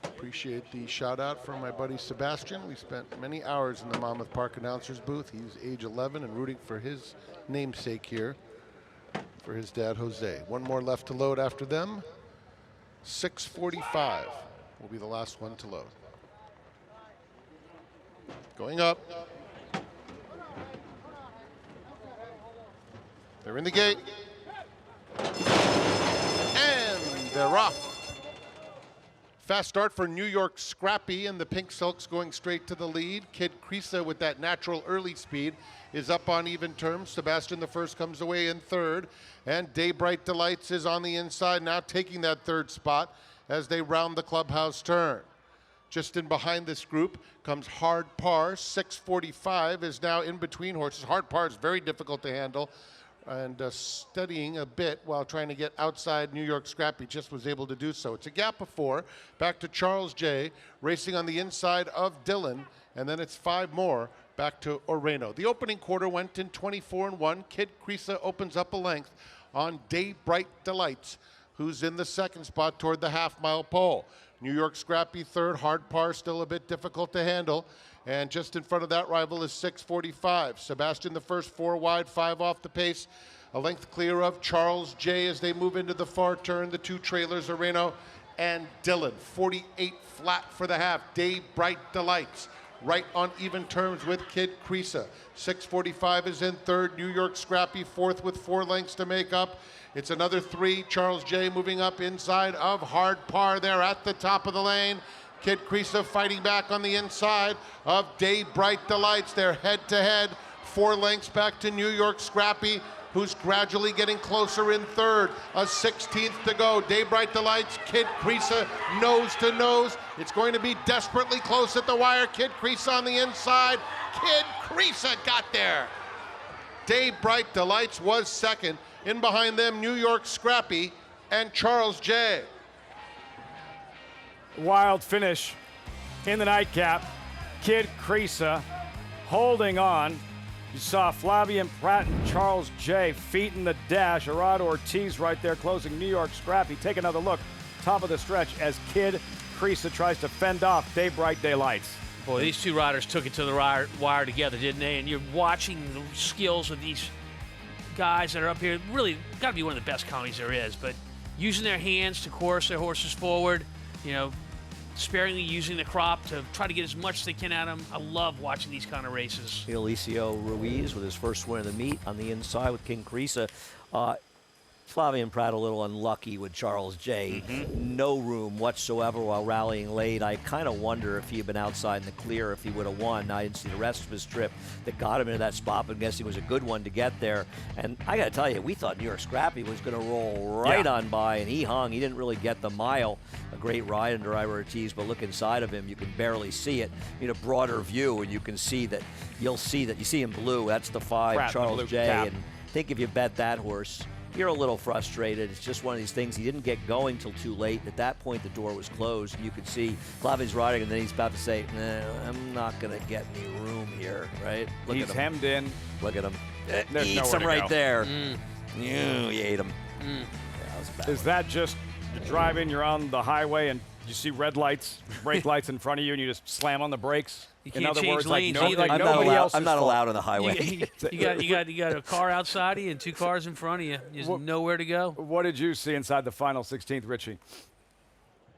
Appreciate the shout out from my buddy Sebastian. We spent many hours in the Monmouth Park announcer's booth. He's age 11 and rooting for his namesake here, for his dad, Jose. One more left to load after them. 6:45 will be the last one to load. Going up. They're in the gate. And they're off. Fast start for New York Scrappy, and the Pink Silks going straight to the lead. Kid Creasa with that natural early speed is up on even terms. Sebastian the First comes away in 3rd, and Daybright Delights is on the inside now, taking that 3rd spot as they round the clubhouse turn. Just in behind this group comes Hard Par. 6:45 is now in between horses. Hard Par is very difficult to handle, and studying a bit while trying to get outside New York Scrappy, just was able to do so. It's a gap of 4. Back to Charles J. racing on the inside of Dylan, and then it's 5 more back to Oreno. The opening quarter went in 24-1. Kid Creasa opens up a length on Daybright Delights, who's in the 2nd spot toward the half-mile pole. New York Scrappy 3rd, Hard Par still a bit difficult to handle. And just in front of that rival is 6:45. Sebastian the First 4 wide, 5 off the pace. A length clear of Charles J as they move into the far turn. The 2 trailers, Oreno and Dylan. 48 flat for the half. Daybright Delights right on even terms with Kid Creasa. 6:45 is in 3rd. New York Scrappy 4th with 4 lengths to make up. It's another 3. Charles J moving up inside of Hard Par there at the top of the lane. Kid Creasa fighting back on the inside of Daybright Delights. They're head-to-head. 4 lengths back to New York Scrappy, who's gradually getting closer in 3rd. A 16th to go. Daybright Delights, Kid Creasa nose to nose. It's going to be desperately close at the wire. Kid Creasa on the inside. Kid Creasa got there. Daybright Delights was 2nd. In behind them, New York Scrappy and Charles J. Wild finish in the nightcap. Kid Creasa holding on. You saw Flavian Pratt and Charles J. feet in the dash. Arad Ortiz right there closing New York Scrappy. Take another look. Top of the stretch as Kid Creasa tries to fend off Daybright Delights. Boy, these 2 riders took it to the wire together, didn't they? And you're watching the skills of these guys that are up here. Really got to be one of the best counties there is. But using their hands to course their horses forward, sparingly using the crop to try to get as much as they can out of them. I love watching these kind of races. Alicio Ruiz with his first win of the meet on the inside with King Creasa. Flavien Prat a little unlucky with Charles J. No room whatsoever while rallying late. I kind of wonder if he had been outside in the clear, if he would have won. I didn't see the rest of his trip that got him into that spot, but I guess he was a good one to get there. And I got to tell you, we thought New York Scrappy was going to roll right on by, and he hung. He didn't really get the mile. A great ride under Ira Ortiz, but look inside of him, you can barely see it. You know, broader view, and you can see that. You'll see that. You see in blue. That's the 5, Pratt, Charles J. Cap. And I think if you bet that horse, you're a little frustrated. It's just one of these things. He didn't get going till too late. At that point, the door was closed, and you could see Flavien's riding, and then he's about to say, "Nah, I'm not going to get any room here," right? Look He's at him. hemmed in. Look at him. There's He eats nowhere him to right go. there. You ate him. Mm. That was bad. Is that just you're driving, you're on the highway, and you see red lights, brake lights in front of you, and you just slam on the brakes? You In can't other change words, lanes like, either. like I'm nobody not allowed, else I'm is not fault. allowed on the highway. You got a car outside of you and 2 cars in front of you. There's nowhere to go. What did you see inside the final 16th, Richie?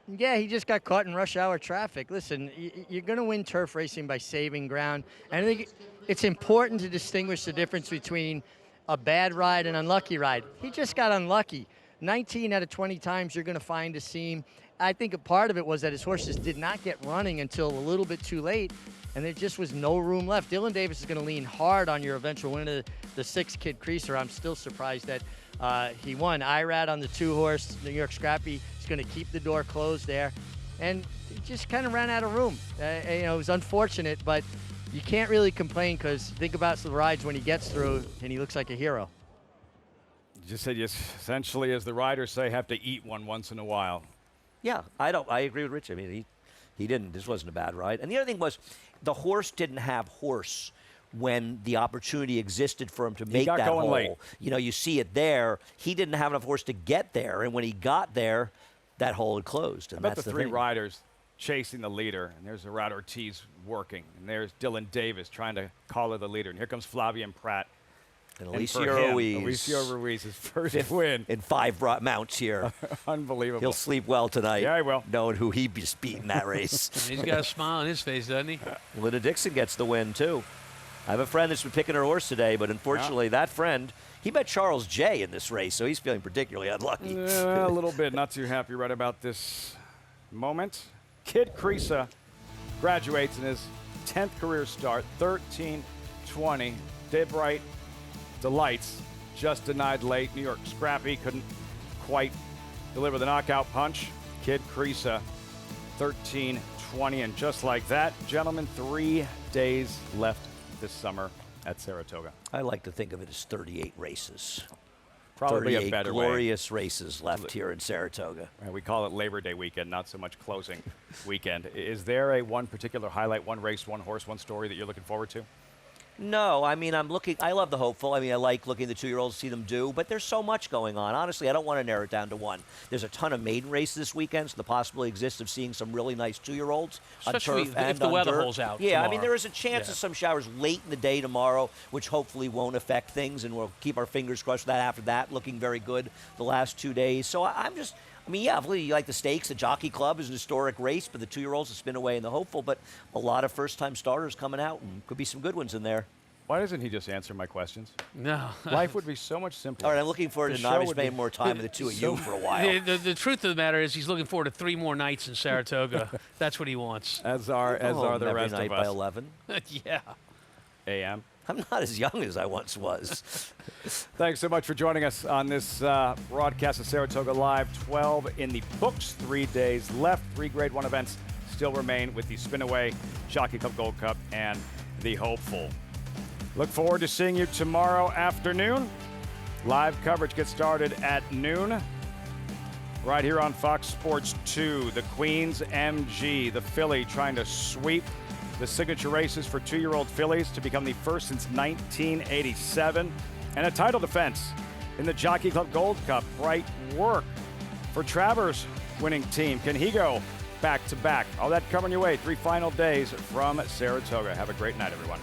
Yeah, he just got caught in rush hour traffic. Listen, you're going to win turf racing by saving ground. And I think it's important to distinguish the difference between a bad ride and unlucky ride. He just got unlucky. 19 out of 20 times you're going to find a seam. I think a part of it was that his horses did not get running until a little bit too late, and there just was no room left. Dylan Davis is going to lean hard on your eventual winner, the 6 Kid Creaser. I'm still surprised that he won. IRAD on the 2-horse, New York Scrappy, is going to keep the door closed there, and he just kind of ran out of room. It was unfortunate, but you can't really complain because think about the rides when he gets through, and he looks like a hero. You just said you essentially, as the riders say, have to eat one once in a while. Yeah, I agree with Rich. I mean, he didn't. This wasn't a bad ride. And the other thing was, the horse didn't have horse when the opportunity existed for him to make got that going hole. late. You know, you see it there. He didn't have enough horse to get there, and when he got there, that hole had closed. And I bet that's the the 3 thing. riders chasing the leader, and there's Ira Ortiz working, and there's Dylan Davis trying to collar the leader, and here comes Flavien Prat. And for Alicio him, Ruiz. Alicio Ruiz's first 5th win. in 5 mounts here. Unbelievable. He'll sleep well tonight. Yeah, he will. Knowing who he just beat in that race. He's got a smile on his face, doesn't he? Linda Dixon gets the win, too. I have a friend that's been picking her horse today, but unfortunately that friend, he bet Charles J in this race, so he's feeling particularly unlucky. A little bit. Not too happy right about this moment. Kid Creaser graduates in his 10th career start, 13-20. Daybright Delights just denied late. New York Scrappy couldn't quite deliver the knockout punch. Kid Creaser, 13-20. And just like that, gentlemen, 3 days left this summer at Saratoga. I like to think of it as 38 races. Probably a 38 better way. glorious races left here in Saratoga. We call it Labor Day weekend, not so much closing weekend. Is there a one particular highlight, one race, one horse, one story that you're looking forward to? No, I mean, I love the hopeful. I mean, I like looking at the 2-year-olds, see them do, but there's so much going on. Honestly, I don't want to narrow it down to one. There's a ton of maiden races this weekend, so the possibility exists of seeing some really nice 2-year-olds on Especially turf if and the on weather dirt. holds out Yeah, I mean, tomorrow. there is a chance of some showers late in the day tomorrow, which hopefully won't affect things, and we'll keep our fingers crossed for that after that, looking very good the last 2 days. So I mean, yeah, you like the stakes. The Jockey Club is an historic race, but the 2-year-olds have spin away in the hopeful, but a lot of first-time starters coming out, and could be some good ones in there. Why doesn't he just answer my questions? No. Life would be so much simpler. All right, I'm looking forward The to show not would be spending more time with the two of you for a while. The truth of the matter is he's looking forward to 3 more nights in Saratoga. That's what he wants. As are the every rest night of us. by 11. Yeah. A.M. I'm not as young as I once was. Thanks so much for joining us on this broadcast of Saratoga Live. 12 in the books, 3 days left. 3 Grade 1 events still remain with the Spinaway, Jockey Club Gold Cup, and the Hopeful. Look forward to seeing you tomorrow afternoon. Live coverage gets started at noon. Right here on Fox Sports 2, the Queen's MG, the filly trying to sweep the signature races for 2-year-old fillies to become the first since 1987. And a title defense in the Jockey Club Gold Cup. Bright work for Travers' winning team. Can he go back-to-back? All that coming your way. 3 final days from Saratoga. Have a great night, everyone.